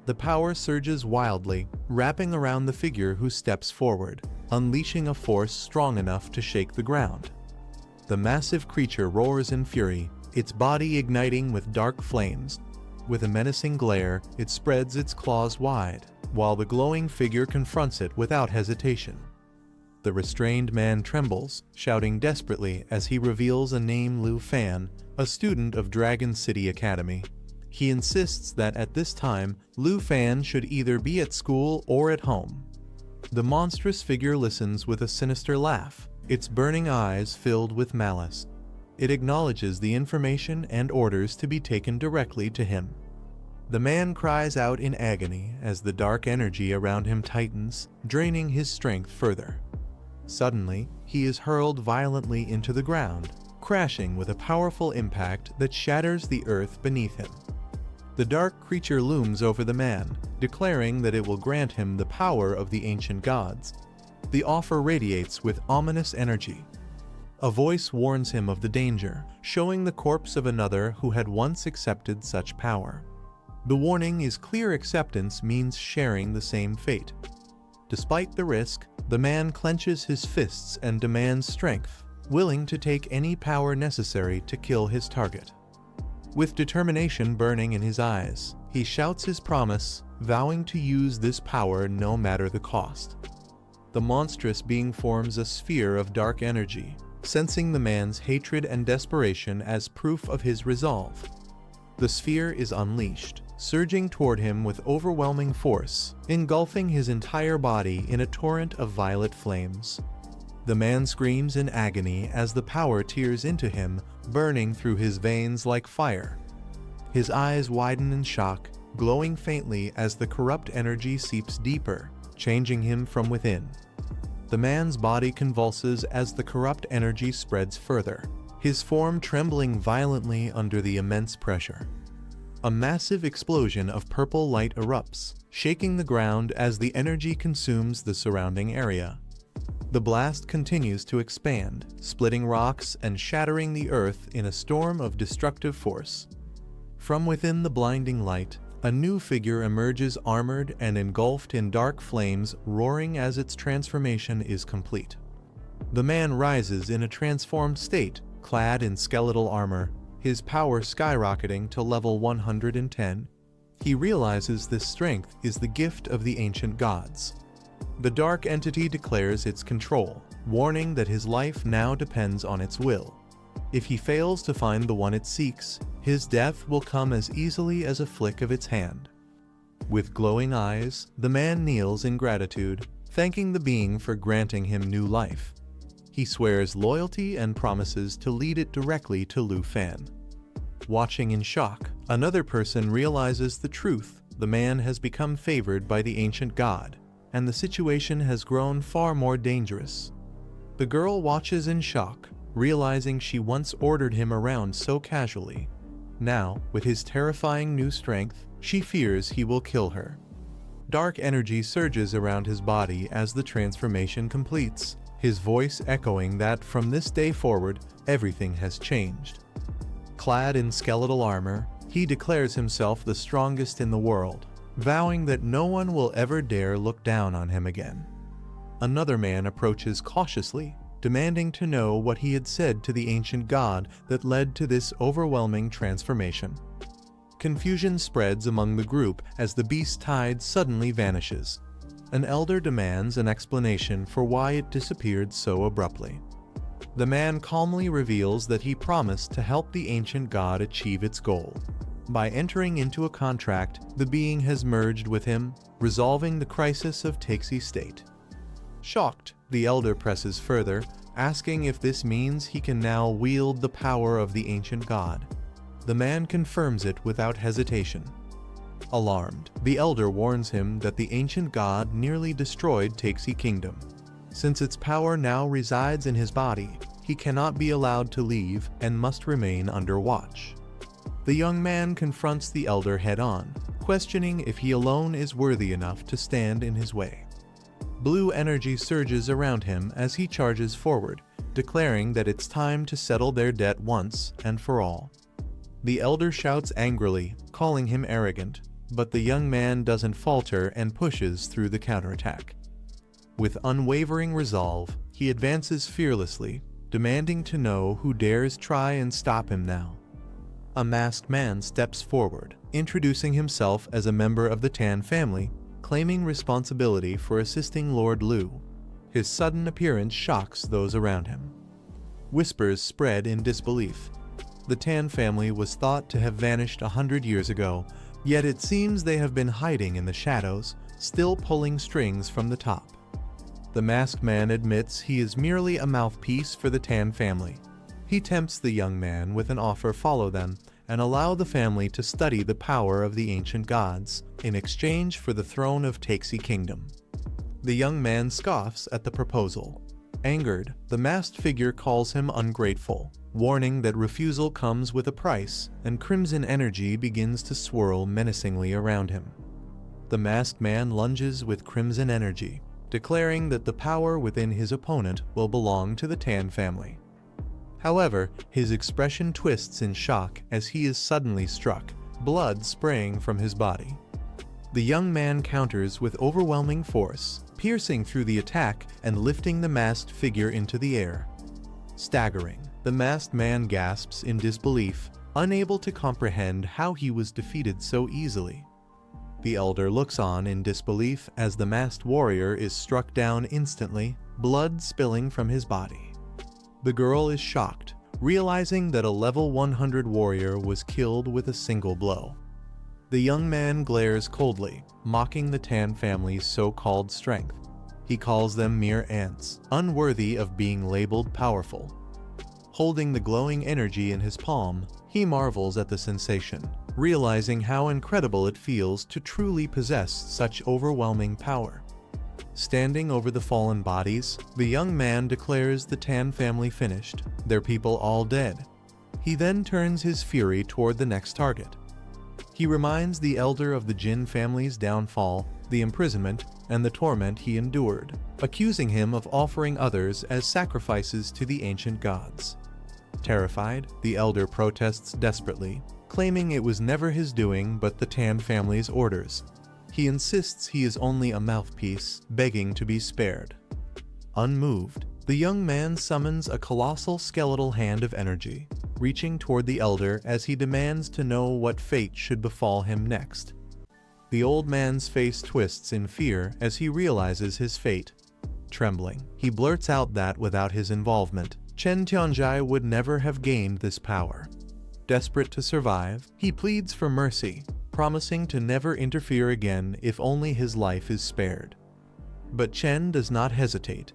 The power surges wildly, wrapping around the figure who steps forward, unleashing a force strong enough to shake the ground. The massive creature roars in fury, its body igniting with dark flames. With a menacing glare, it spreads its claws wide, while the glowing figure confronts it without hesitation. The restrained man trembles, shouting desperately as he reveals a name: Lu Fan, a student of Dragon City Academy. He insists that at this time, Lu Fan should either be at school or at home. The monstrous figure listens with a sinister laugh, its burning eyes filled with malice. It acknowledges the information and orders to be taken directly to him. The man cries out in agony as the dark energy around him tightens, draining his strength further. Suddenly, he is hurled violently into the ground, crashing with a powerful impact that shatters the earth beneath him. The dark creature looms over the man, declaring that it will grant him the power of the ancient gods. The offer radiates with ominous energy. A voice warns him of the danger, showing the corpse of another who had once accepted such power. The warning is clear: acceptance means sharing the same fate. Despite the risk, the man clenches his fists and demands strength, willing to take any power necessary to kill his target. With determination burning in his eyes, he shouts his promise, vowing to use this power no matter the cost. The monstrous being forms a sphere of dark energy, sensing the man's hatred and desperation as proof of his resolve. The sphere is unleashed, surging toward him with overwhelming force, engulfing his entire body in a torrent of violet flames. The man screams in agony as the power tears into him, burning through his veins like fire. His eyes widen in shock, glowing faintly as the corrupt energy seeps deeper, changing him from within. The man's body convulses as the corrupt energy spreads further, his form trembling violently under the immense pressure. A massive explosion of purple light erupts, shaking the ground as the energy consumes the surrounding area. The blast continues to expand, splitting rocks and shattering the earth in a storm of destructive force. From within the blinding light, a new figure emerges, armored and engulfed in dark flames, roaring as its transformation is complete. The man rises in a transformed state, clad in skeletal armor, his power skyrocketing to level 110. He realizes this strength is the gift of the ancient gods. The dark entity declares its control, warning that his life now depends on its will. If he fails to find the one it seeks, his death will come as easily as a flick of its hand. With glowing eyes, the man kneels in gratitude, thanking the being for granting him new life. He swears loyalty and promises to lead it directly to Lu Fan. Watching in shock, another person realizes the truth: the man has become favored by the ancient god, and the situation has grown far more dangerous. The girl watches in shock, realizing she once ordered him around so casually. Now, with his terrifying new strength, she fears he will kill her. Dark energy surges around his body as the transformation completes, his voice echoing that from this day forward, everything has changed. Clad in skeletal armor, he declares himself the strongest in the world, vowing that no one will ever dare look down on him again. Another man approaches cautiously, demanding to know what he had said to the ancient god that led to this overwhelming transformation. Confusion spreads among the group as the beast tide suddenly vanishes. An elder demands an explanation for why it disappeared so abruptly. The man calmly reveals that he promised to help the ancient god achieve its goal. By entering into a contract, the being has merged with him, resolving the crisis of Taxi State. Shocked, the elder presses further, asking if this means he can now wield the power of the ancient god. The man confirms it without hesitation. Alarmed, the elder warns him that the ancient god nearly destroyed Taxi Kingdom. Since its power now resides in his body, he cannot be allowed to leave and must remain under watch. The young man confronts the elder head-on, questioning if he alone is worthy enough to stand in his way. Blue energy surges around him as he charges forward, declaring that it's time to settle their debt once and for all. The elder shouts angrily, calling him arrogant, but the young man doesn't falter and pushes through the counterattack. With unwavering resolve, he advances fearlessly, demanding to know who dares try and stop him now. A masked man steps forward, introducing himself as a member of the Tan family, claiming responsibility for assisting Lord Lu. His sudden appearance shocks those around him. Whispers spread in disbelief. The Tan family was thought to have vanished 100 years ago, yet it seems they have been hiding in the shadows, still pulling strings from the top. The masked man admits he is merely a mouthpiece for the Tan family. He tempts the young man with an offer to follow them and allow the family to study the power of the ancient gods in exchange for the throne of Taxi Kingdom. The young man scoffs at the proposal. Angered, the masked figure calls him ungrateful, warning that refusal comes with a price, and crimson energy begins to swirl menacingly around him. The masked man lunges with crimson energy, declaring that the power within his opponent will belong to the Tan family. However, his expression twists in shock as he is suddenly struck, blood spraying from his body. The young man counters with overwhelming force, piercing through the attack and lifting the masked figure into the air. Staggering, the masked man gasps in disbelief, unable to comprehend how he was defeated so easily. The elder looks on in disbelief as the masked warrior is struck down instantly, blood spilling from his body. The girl is shocked, realizing that a level 100 warrior was killed with a single blow. The young man glares coldly, mocking the Tan family's so-called strength. He calls them mere ants, unworthy of being labeled powerful. Holding the glowing energy in his palm, he marvels at the sensation, realizing how incredible it feels to truly possess such overwhelming power. Standing over the fallen bodies, the young man declares the Tan family finished, their people all dead. He then turns his fury toward the next target. He reminds the elder of the Jin family's downfall, the imprisonment, and the torment he endured, accusing him of offering others as sacrifices to the ancient gods. Terrified, the elder protests desperately, claiming it was never his doing but the Tan family's orders. He insists he is only a mouthpiece, begging to be spared. Unmoved, the young man summons a colossal skeletal hand of energy, reaching toward the elder as he demands to know what fate should befall him next. The old man's face twists in fear as he realizes his fate. Trembling, he blurts out that without his involvement, Chen Tian would never have gained this power. Desperate to survive, he pleads for mercy, promising to never interfere again if only his life is spared. But Chen does not hesitate.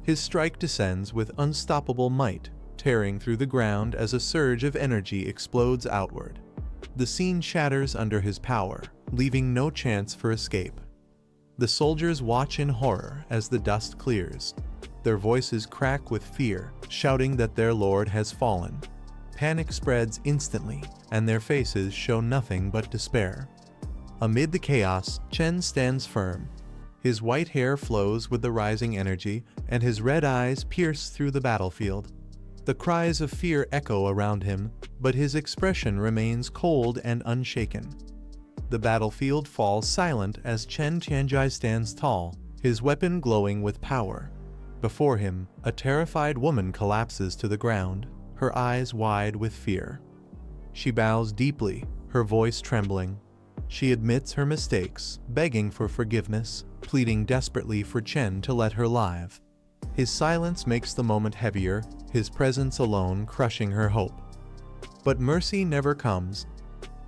His strike descends with unstoppable might, tearing through the ground as a surge of energy explodes outward. The scene shatters under his power, leaving no chance for escape. The soldiers watch in horror as the dust clears. Their voices crack with fear, shouting that their lord has fallen. Panic spreads instantly, and their faces show nothing but despair. Amid the chaos, Chen stands firm. His white hair flows with the rising energy, and his red eyes pierce through the battlefield. The cries of fear echo around him, but his expression remains cold and unshaken. The battlefield falls silent as Chen Tianjai stands tall, his weapon glowing with power. Before him, a terrified woman collapses to the ground, her eyes wide with fear. She bows deeply, her voice trembling. She admits her mistakes, begging for forgiveness, pleading desperately for Chen to let her live. His silence makes the moment heavier, his presence alone crushing her hope. But mercy never comes.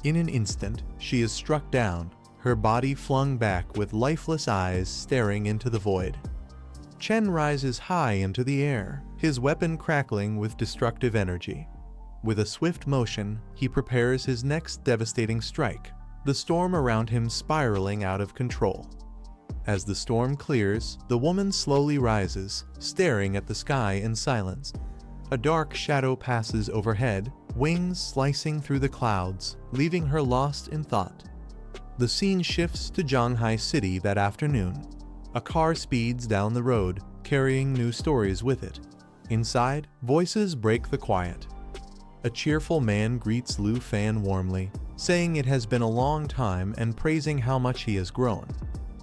In an instant, she is struck down, her body flung back with lifeless eyes staring into the void. Chen rises high into the air, his weapon crackling with destructive energy. With a swift motion, he prepares his next devastating strike, the storm around him spiraling out of control. As the storm clears, the woman slowly rises, staring at the sky in silence. A dark shadow passes overhead, wings slicing through the clouds, leaving her lost in thought. The scene shifts to Janghai City that afternoon. A car speeds down the road, carrying new stories with it. Inside, voices break the quiet. A cheerful man greets Lu Fan warmly, saying it has been a long time and praising how much he has grown.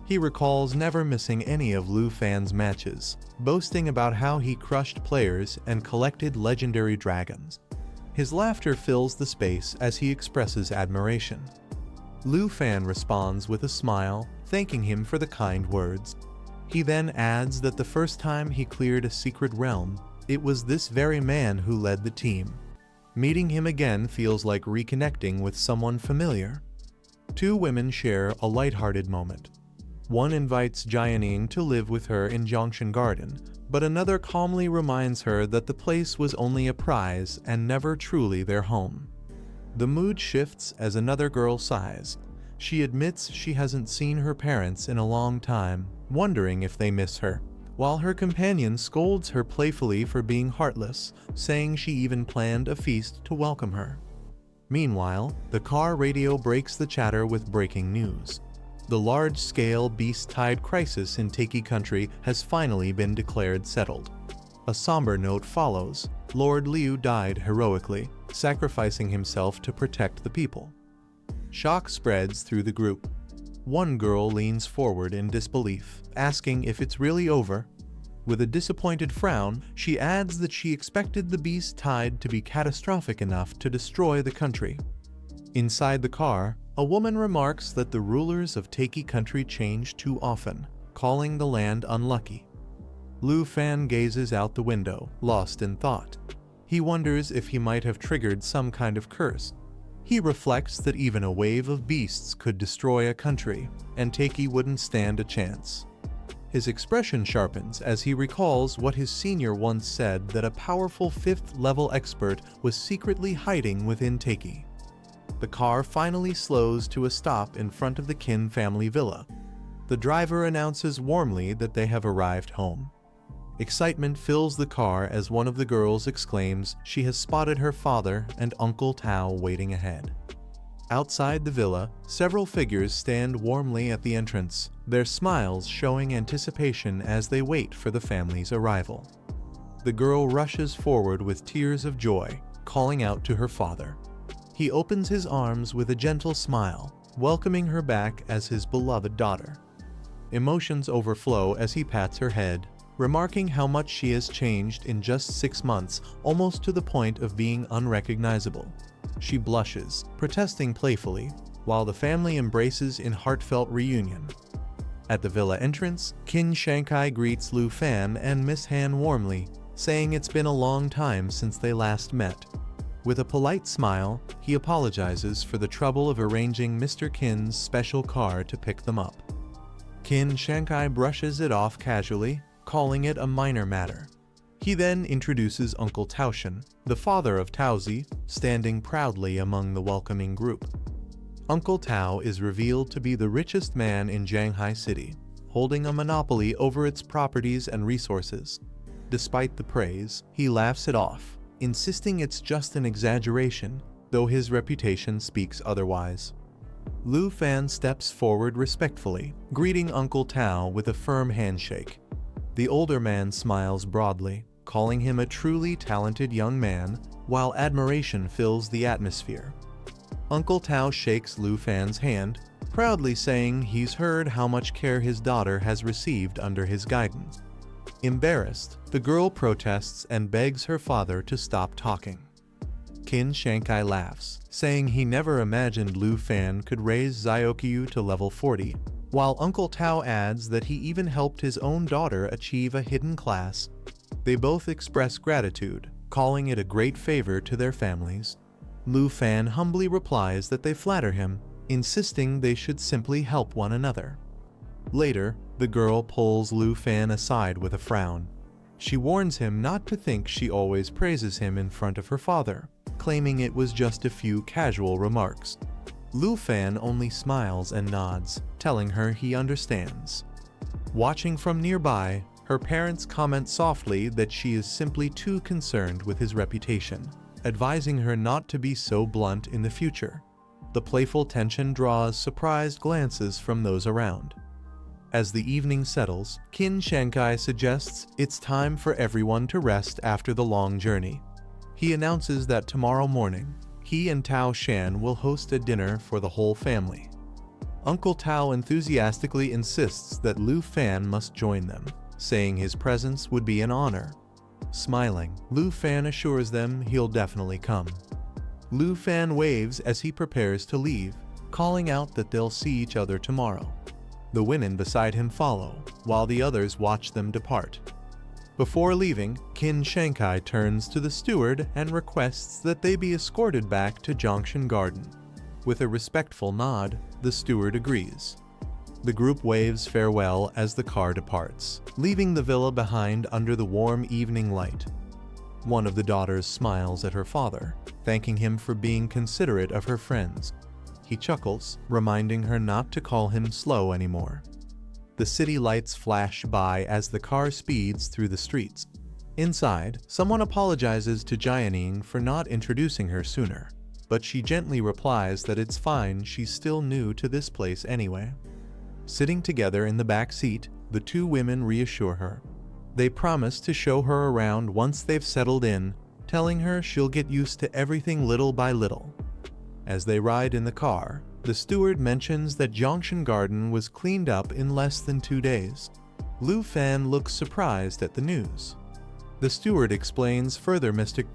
He recalls never missing any of Lu Fan's matches, boasting about how he crushed players and collected legendary dragons. His laughter fills the space as he expresses admiration. Lu Fan responds with a smile, thanking him for the kind words. He then adds that the first time he cleared a secret realm, it was this very man who led the team. Meeting him again feels like reconnecting with someone familiar. Two women share a lighthearted moment. One invites Ning to live with her in Zhongshan Garden, but another calmly reminds her that the place was only a prize and never truly their home. The mood shifts as another girl sighs. She admits she hasn't seen her parents in a long time, wondering if they miss her, while her companion scolds her playfully for being heartless, saying she even planned a feast to welcome her. Meanwhile, the car radio breaks the chatter with breaking news. The large-scale beast tide crisis in Taiki country has finally been declared settled. A somber note follows. Lord Liu died heroically, sacrificing himself to protect the people. Shock spreads through the group. One girl leans forward in disbelief, asking if it's really over. With a disappointed frown, she adds that she expected the beast tide to be catastrophic enough to destroy the country. Inside the car, a woman remarks that the rulers of Taiki country change too often, calling the land unlucky. Lu Fan gazes out the window, lost in thought. He wonders if he might have triggered some kind of curse. He reflects that even a wave of beasts could destroy a country, and Taiki wouldn't stand a chance. His expression sharpens as he recalls what his senior once said, that a powerful 5th-level expert was secretly hiding within Taiki. The car finally slows to a stop in front of the Qin family villa. The driver announces warmly that they have arrived home. Excitement fills the car as one of the girls exclaims she has spotted her father and Uncle Tao waiting ahead. Outside the villa, several figures stand warmly at the entrance, their smiles showing anticipation as they wait for the family's arrival. The girl rushes forward with tears of joy, calling out to her father. He opens his arms with a gentle smile, welcoming her back as his beloved daughter. Emotions overflow as he pats her head, remarking how much she has changed in just 6 months, almost to the point of being unrecognizable. She blushes, protesting playfully, while the family embraces in heartfelt reunion. At the villa entrance, Qin Shankai greets Lu Fan and Miss Han warmly, saying it's been a long time since they last met. With a polite smile, he apologizes for the trouble of arranging Mr. Qin's special car to pick them up. Qin Shankai brushes it off casually, calling it a minor matter. He then introduces Uncle Taoshan, the father of Taozi, standing proudly among the welcoming group. Uncle Tao is revealed to be the richest man in Janghai City, holding a monopoly over its properties and resources. Despite the praise, he laughs it off, insisting it's just an exaggeration, though his reputation speaks otherwise. Lu Fan steps forward respectfully, greeting Uncle Tao with a firm handshake. The older man smiles broadly, calling him a truly talented young man, while admiration fills the atmosphere. Uncle Tao shakes Lu Fan's hand, proudly saying he's heard how much care his daughter has received under his guidance. Embarrassed, the girl protests and begs her father to stop talking. Qin Shankai laughs, saying he never imagined Lu Fan could raise Xiaokyu to level 40, while Uncle Tao adds that he even helped his own daughter achieve a hidden class. They both express gratitude, calling it a great favor to their families. Lu Fan humbly replies that they flatter him, insisting they should simply help one another. Later, the girl pulls Lu Fan aside with a frown. She warns him not to think she always praises him in front of her father, claiming it was just a few casual remarks. Lu Fan only smiles and nods, telling her he understands. Watching from nearby, her parents comment softly that she is simply too concerned with his reputation, advising her not to be so blunt in the future. The playful tension draws surprised glances from those around. As the evening settles, Qin Shankai suggests it's time for everyone to rest after the long journey. He announces that tomorrow morning, he and Tao Shan will host a dinner for the whole family. Uncle Tao enthusiastically insists that Lu Fan must join them, saying his presence would be an honor. Smiling, Lu Fan assures them he'll definitely come. Lu Fan waves as he prepares to leave, calling out that they'll see each other tomorrow. The women beside him follow, while the others watch them depart. Before leaving, Qin Shankai turns to the steward and requests that they be escorted back to Zhongshan Garden. With a respectful nod, the steward agrees. The group waves farewell as the car departs, leaving the villa behind under the warm evening light. One of the daughters smiles at her father, thanking him for being considerate of her friends. He chuckles, reminding her not to call him slow anymore. The city lights flash by as the car speeds through the streets. Inside, someone apologizes to Ning for not introducing her sooner, but she gently replies that it's fine, she's still new to this place anyway. Sitting together in the back seat, the two women reassure her. They promise to show her around once they've settled in, telling her she'll get used to everything little by little. As they ride in the car, the steward mentions that Zhongshan Garden was cleaned up in less than 2 days. Lu Fan looks surprised at the news. The steward explains further Mr.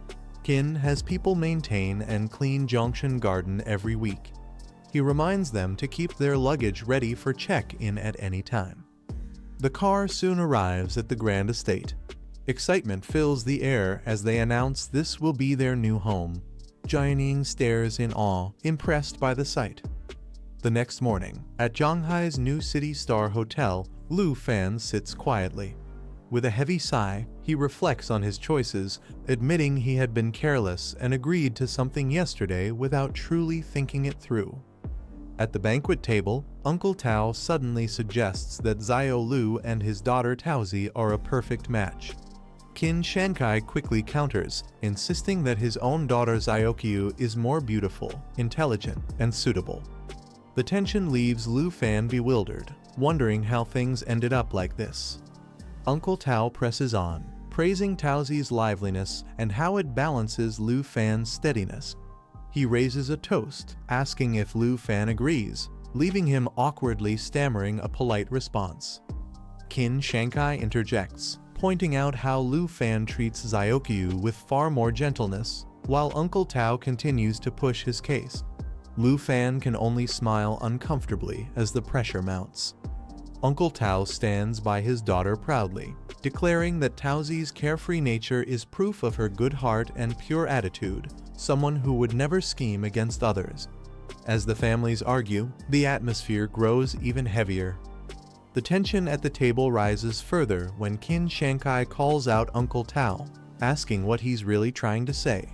Qin has people maintain and clean Zhongshan Garden every week. He reminds them to keep their luggage ready for check-in at any time. The car soon arrives at the grand estate. Excitement fills the air as they announce this will be their new home. Ning stares in awe, impressed by the sight. The next morning, at Zhanghai's new City Star Hotel, Lu Fan sits quietly. With a heavy sigh, he reflects on his choices, admitting he had been careless and agreed to something yesterday without truly thinking it through. At the banquet table, Uncle Tao suddenly suggests that Xiao Lu and his daughter Taozi are a perfect match. Qin Shankai quickly counters, insisting that his own daughter Xiaoqiu is more beautiful, intelligent, and suitable. The tension leaves Lu Fan bewildered, wondering how things ended up like this. Uncle Tao presses on, praising Taozi's liveliness and how it balances Lu Fan's steadiness. He raises a toast, asking if Lu Fan agrees, leaving him awkwardly stammering a polite response. Qin Shankai interjects, pointing out how Lu Fan treats Xiaoqiu with far more gentleness, while Uncle Tao continues to push his case. Lu Fan can only smile uncomfortably as the pressure mounts. Uncle Tao stands by his daughter proudly, declaring that Taozi's carefree nature is proof of her good heart and pure attitude, someone who would never scheme against others. As the families argue, the atmosphere grows even heavier. The tension at the table rises further when Qin Shankai calls out Uncle Tao, asking what he's really trying to say.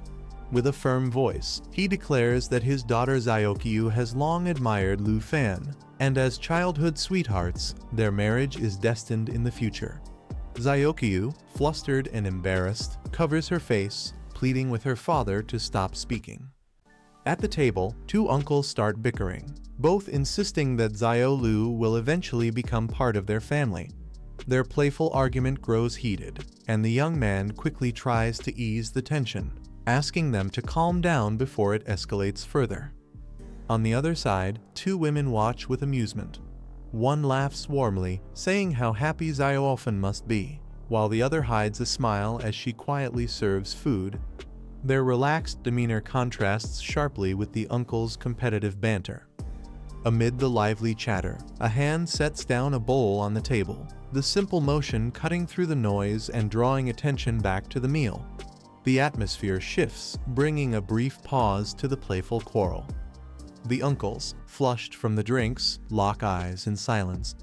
With a firm voice, he declares that his daughter Xiaoqiu has long admired Lu Fan, and as childhood sweethearts, their marriage is destined in the future. Xiaoqiu, flustered and embarrassed, covers her face, pleading with her father to stop speaking. At the table, two uncles start bickering, both insisting that Xiao Lu will eventually become part of their family. Their playful argument grows heated, and the young man quickly tries to ease the tension, asking them to calm down before it escalates further. On the other side, two women watch with amusement. One laughs warmly, saying how happy Xiao often must be, while the other hides a smile as she quietly serves food. Their relaxed demeanor contrasts sharply with the uncle's competitive banter. Amid the lively chatter, a hand sets down a bowl on the table, the simple motion cutting through the noise and drawing attention back to the meal. The atmosphere shifts, bringing a brief pause to the playful quarrel. The uncles, flushed from the drinks, lock eyes in silence.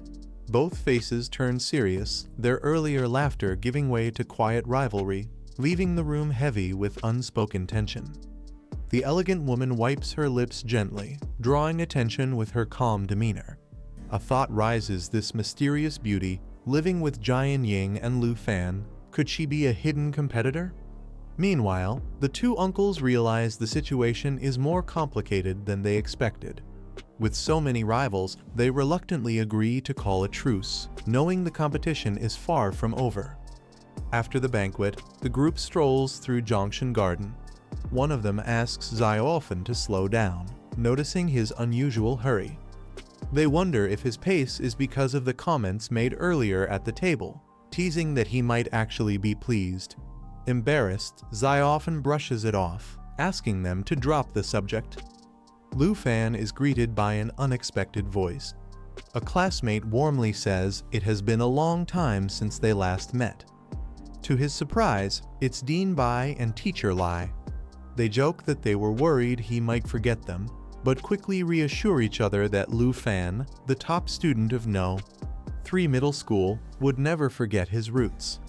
Both faces turn serious, their earlier laughter giving way to quiet rivalry, leaving the room heavy with unspoken tension. The elegant woman wipes her lips gently, drawing attention with her calm demeanor. A thought rises: this mysterious beauty, living with Jian Ying and Lu Fan, could she be a hidden competitor? Meanwhile, the two uncles realize the situation is more complicated than they expected. With so many rivals, they reluctantly agree to call a truce, knowing the competition is far from over. After the banquet, the group strolls through Zhongshan Garden. One of them asks Xiaofen to slow down, noticing his unusual hurry. They wonder if his pace is because of the comments made earlier at the table, teasing that he might actually be pleased. Embarrassed, Xiaofen brushes it off, asking them to drop the subject. Lu Fan is greeted by an unexpected voice. A classmate warmly says it has been a long time since they last met. To his surprise, it's Dean Bai and Teacher Lai. They joke that they were worried he might forget them, but quickly reassure each other that Lu Fan, the top student of No. 3 middle school, would never forget his roots.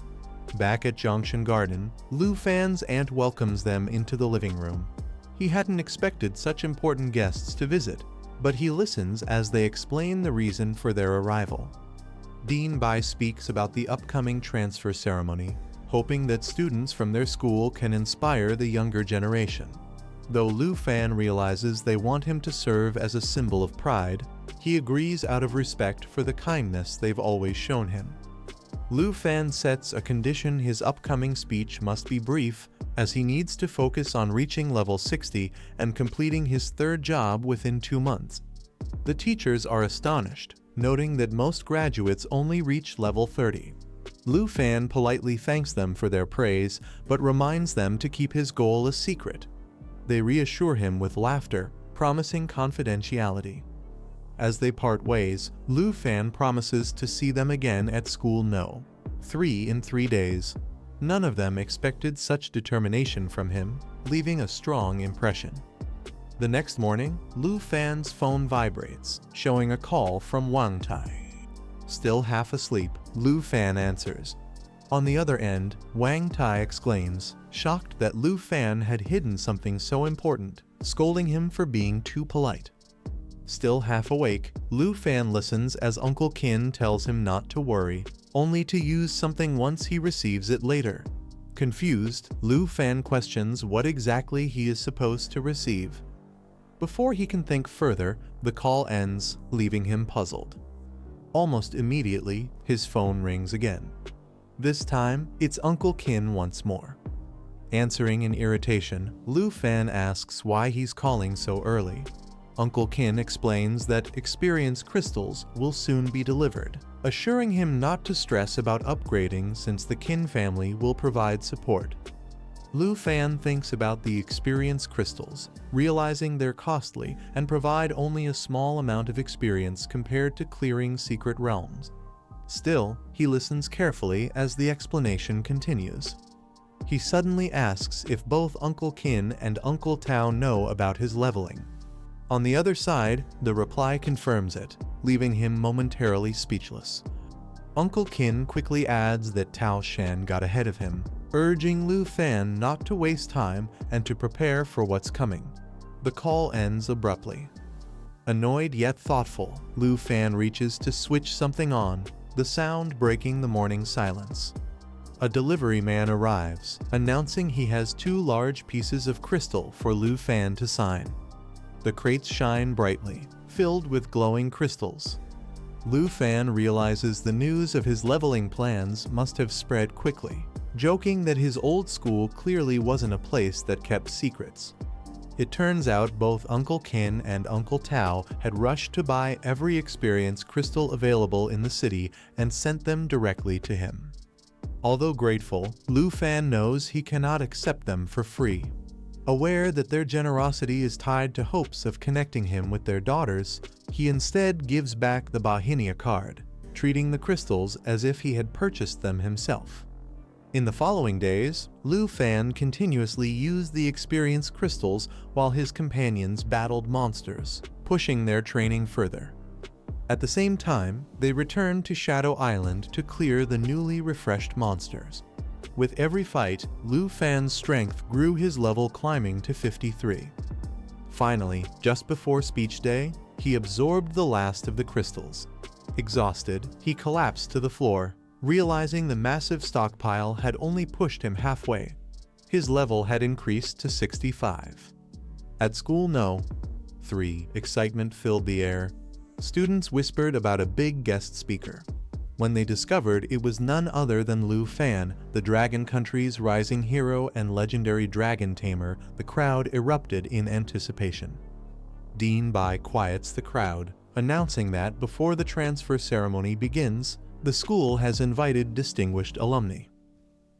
Back at Zhongshan Garden, Lu Fan's aunt welcomes them into the living room. He hadn't expected such important guests to visit, but he listens as they explain the reason for their arrival. Dean Bai speaks about the upcoming transfer ceremony, hoping that students from their school can inspire the younger generation. Though Lu Fan realizes they want him to serve as a symbol of pride, he agrees out of respect for the kindness they've always shown him. Lu Fan sets a condition: his upcoming speech must be brief, as he needs to focus on reaching level 60 and completing his third job within 2 months. The teachers are astonished, noting that most graduates only reach level 30. Lu Fan politely thanks them for their praise, but reminds them to keep his goal a secret. They reassure him with laughter, promising confidentiality. As they part ways, Lu Fan promises to see them again at school No. 3 in 3 days. None of them expected such determination from him, leaving a strong impression. The next morning, Lu Fan's phone vibrates, showing a call from Wang Tai. Still half asleep, Lu Fan answers. On the other end, Wang Tai exclaims, shocked that Lu Fan had hidden something so important, scolding him for being too polite. Still half awake, Lu Fan listens as Uncle Qin tells him not to worry, only to use something once he receives it later. Confused, Lu Fan questions what exactly he is supposed to receive. Before he can think further, the call ends, leaving him puzzled. Almost immediately, his phone rings again. This time, it's Uncle Qin once more. Answering in irritation, Lu Fan asks why he's calling so early. Uncle Qin explains that experience crystals will soon be delivered, assuring him not to stress about upgrading since the Qin family will provide support. Lu Fan thinks about the experience crystals, realizing they're costly and provide only a small amount of experience compared to clearing secret realms. Still, he listens carefully as the explanation continues. He suddenly asks if both Uncle Qin and Uncle Tao know about his leveling. On the other side, the reply confirms it, leaving him momentarily speechless. Uncle Qin quickly adds that Tao Shan got ahead of him, urging Lu Fan not to waste time and to prepare for what's coming. The call ends abruptly. Annoyed yet thoughtful, Lu Fan reaches to switch something on, the sound breaking the morning silence. A delivery man arrives, announcing he has 2 large pieces of crystal for Lu Fan to sign. The crates shine brightly, filled with glowing crystals. Lu Fan realizes the news of his leveling plans must have spread quickly, joking that his old school clearly wasn't a place that kept secrets. It turns out both Uncle Qin and Uncle Tao had rushed to buy every experience crystal available in the city and sent them directly to him. Although grateful, Lu Fan knows he cannot accept them for free. Aware that their generosity is tied to hopes of connecting him with their daughters, he instead gives back the Bahinia card, treating the crystals as if he had purchased them himself. In the following days, Lu Fan continuously used the experience crystals while his companions battled monsters, pushing their training further. At the same time, they returned to Shadow Island to clear the newly refreshed monsters. With every fight, Lu Fan's strength grew, his level climbing to 53. Finally, just before speech day, he absorbed the last of the crystals. Exhausted, he collapsed to the floor, realizing the massive stockpile had only pushed him halfway. His level had increased to 65. At school No. 3, excitement filled the air. Students whispered about a big guest speaker. When they discovered it was none other than Lu Fan, the Dragon Country's rising hero and legendary dragon tamer, the crowd erupted in anticipation. Dean Bai quiets the crowd, announcing that before the transfer ceremony begins, the school has invited distinguished alumni.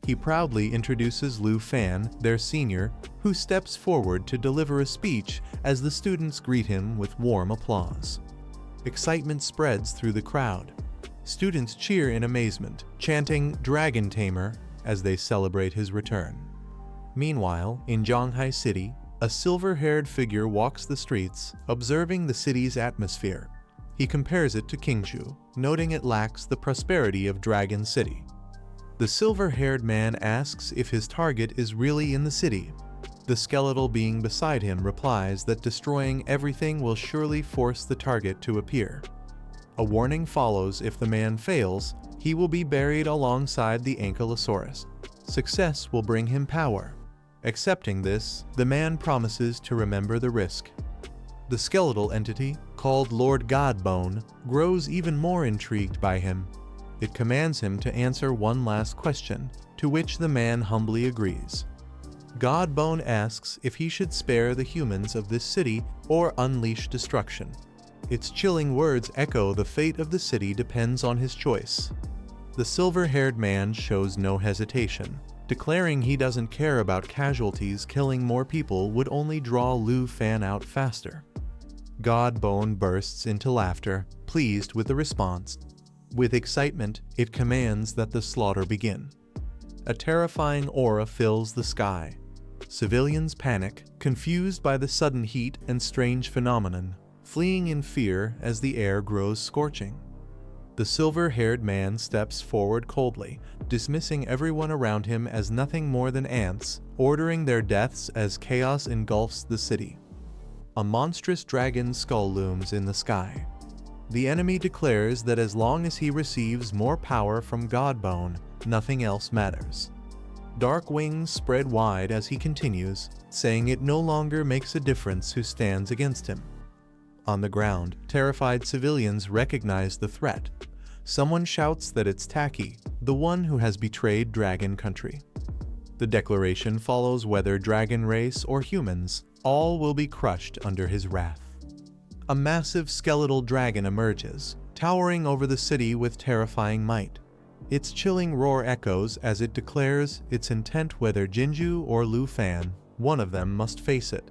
He proudly introduces Lu Fan, their senior, who steps forward to deliver a speech as the students greet him with warm applause. Excitement spreads through the crowd. Students cheer in amazement, chanting "Dragon Tamer" as they celebrate his return. Meanwhile, in Janghai City, a silver-haired figure walks the streets, observing the city's atmosphere. He compares it to Kingshu, noting it lacks the prosperity of Dragon City. The silver-haired man asks if his target is really in the city. The skeletal being beside him replies that destroying everything will surely force the target to appear. A warning follows: if the man fails, he will be buried alongside the Ankylosaurus. Success will bring him power. Accepting this, the man promises to remember the risk. The skeletal entity, called Lord Godbone, grows even more intrigued by him. It commands him to answer one last question, to which the man humbly agrees. Godbone asks if he should spare the humans of this city or unleash destruction. Its chilling words echo the fate of the city depends on his choice. The silver-haired man shows no hesitation, declaring he doesn't care about casualties. Killing more people would only draw Lu Fan out faster. Godbone bursts into laughter, pleased with the response. With excitement, it commands that the slaughter begin. A terrifying aura fills the sky. Civilians panic, confused by the sudden heat and strange phenomenon, fleeing in fear as the air grows scorching. The silver-haired man steps forward coldly, dismissing everyone around him as nothing more than ants, ordering their deaths as chaos engulfs the city. A monstrous dragon's skull looms in the sky. The enemy declares that as long as he receives more power from Godbone, nothing else matters. Dark wings spread wide as he continues, saying it no longer makes a difference who stands against him. On the ground, terrified civilians recognize the threat. Someone shouts that it's Taki, the one who has betrayed Dragon Country. The declaration follows: whether dragon race or humans, all will be crushed under his wrath. A massive skeletal dragon emerges, towering over the city with terrifying might. Its chilling roar echoes as it declares its intent: whether Jinju or Lu Fan, one of them must face it.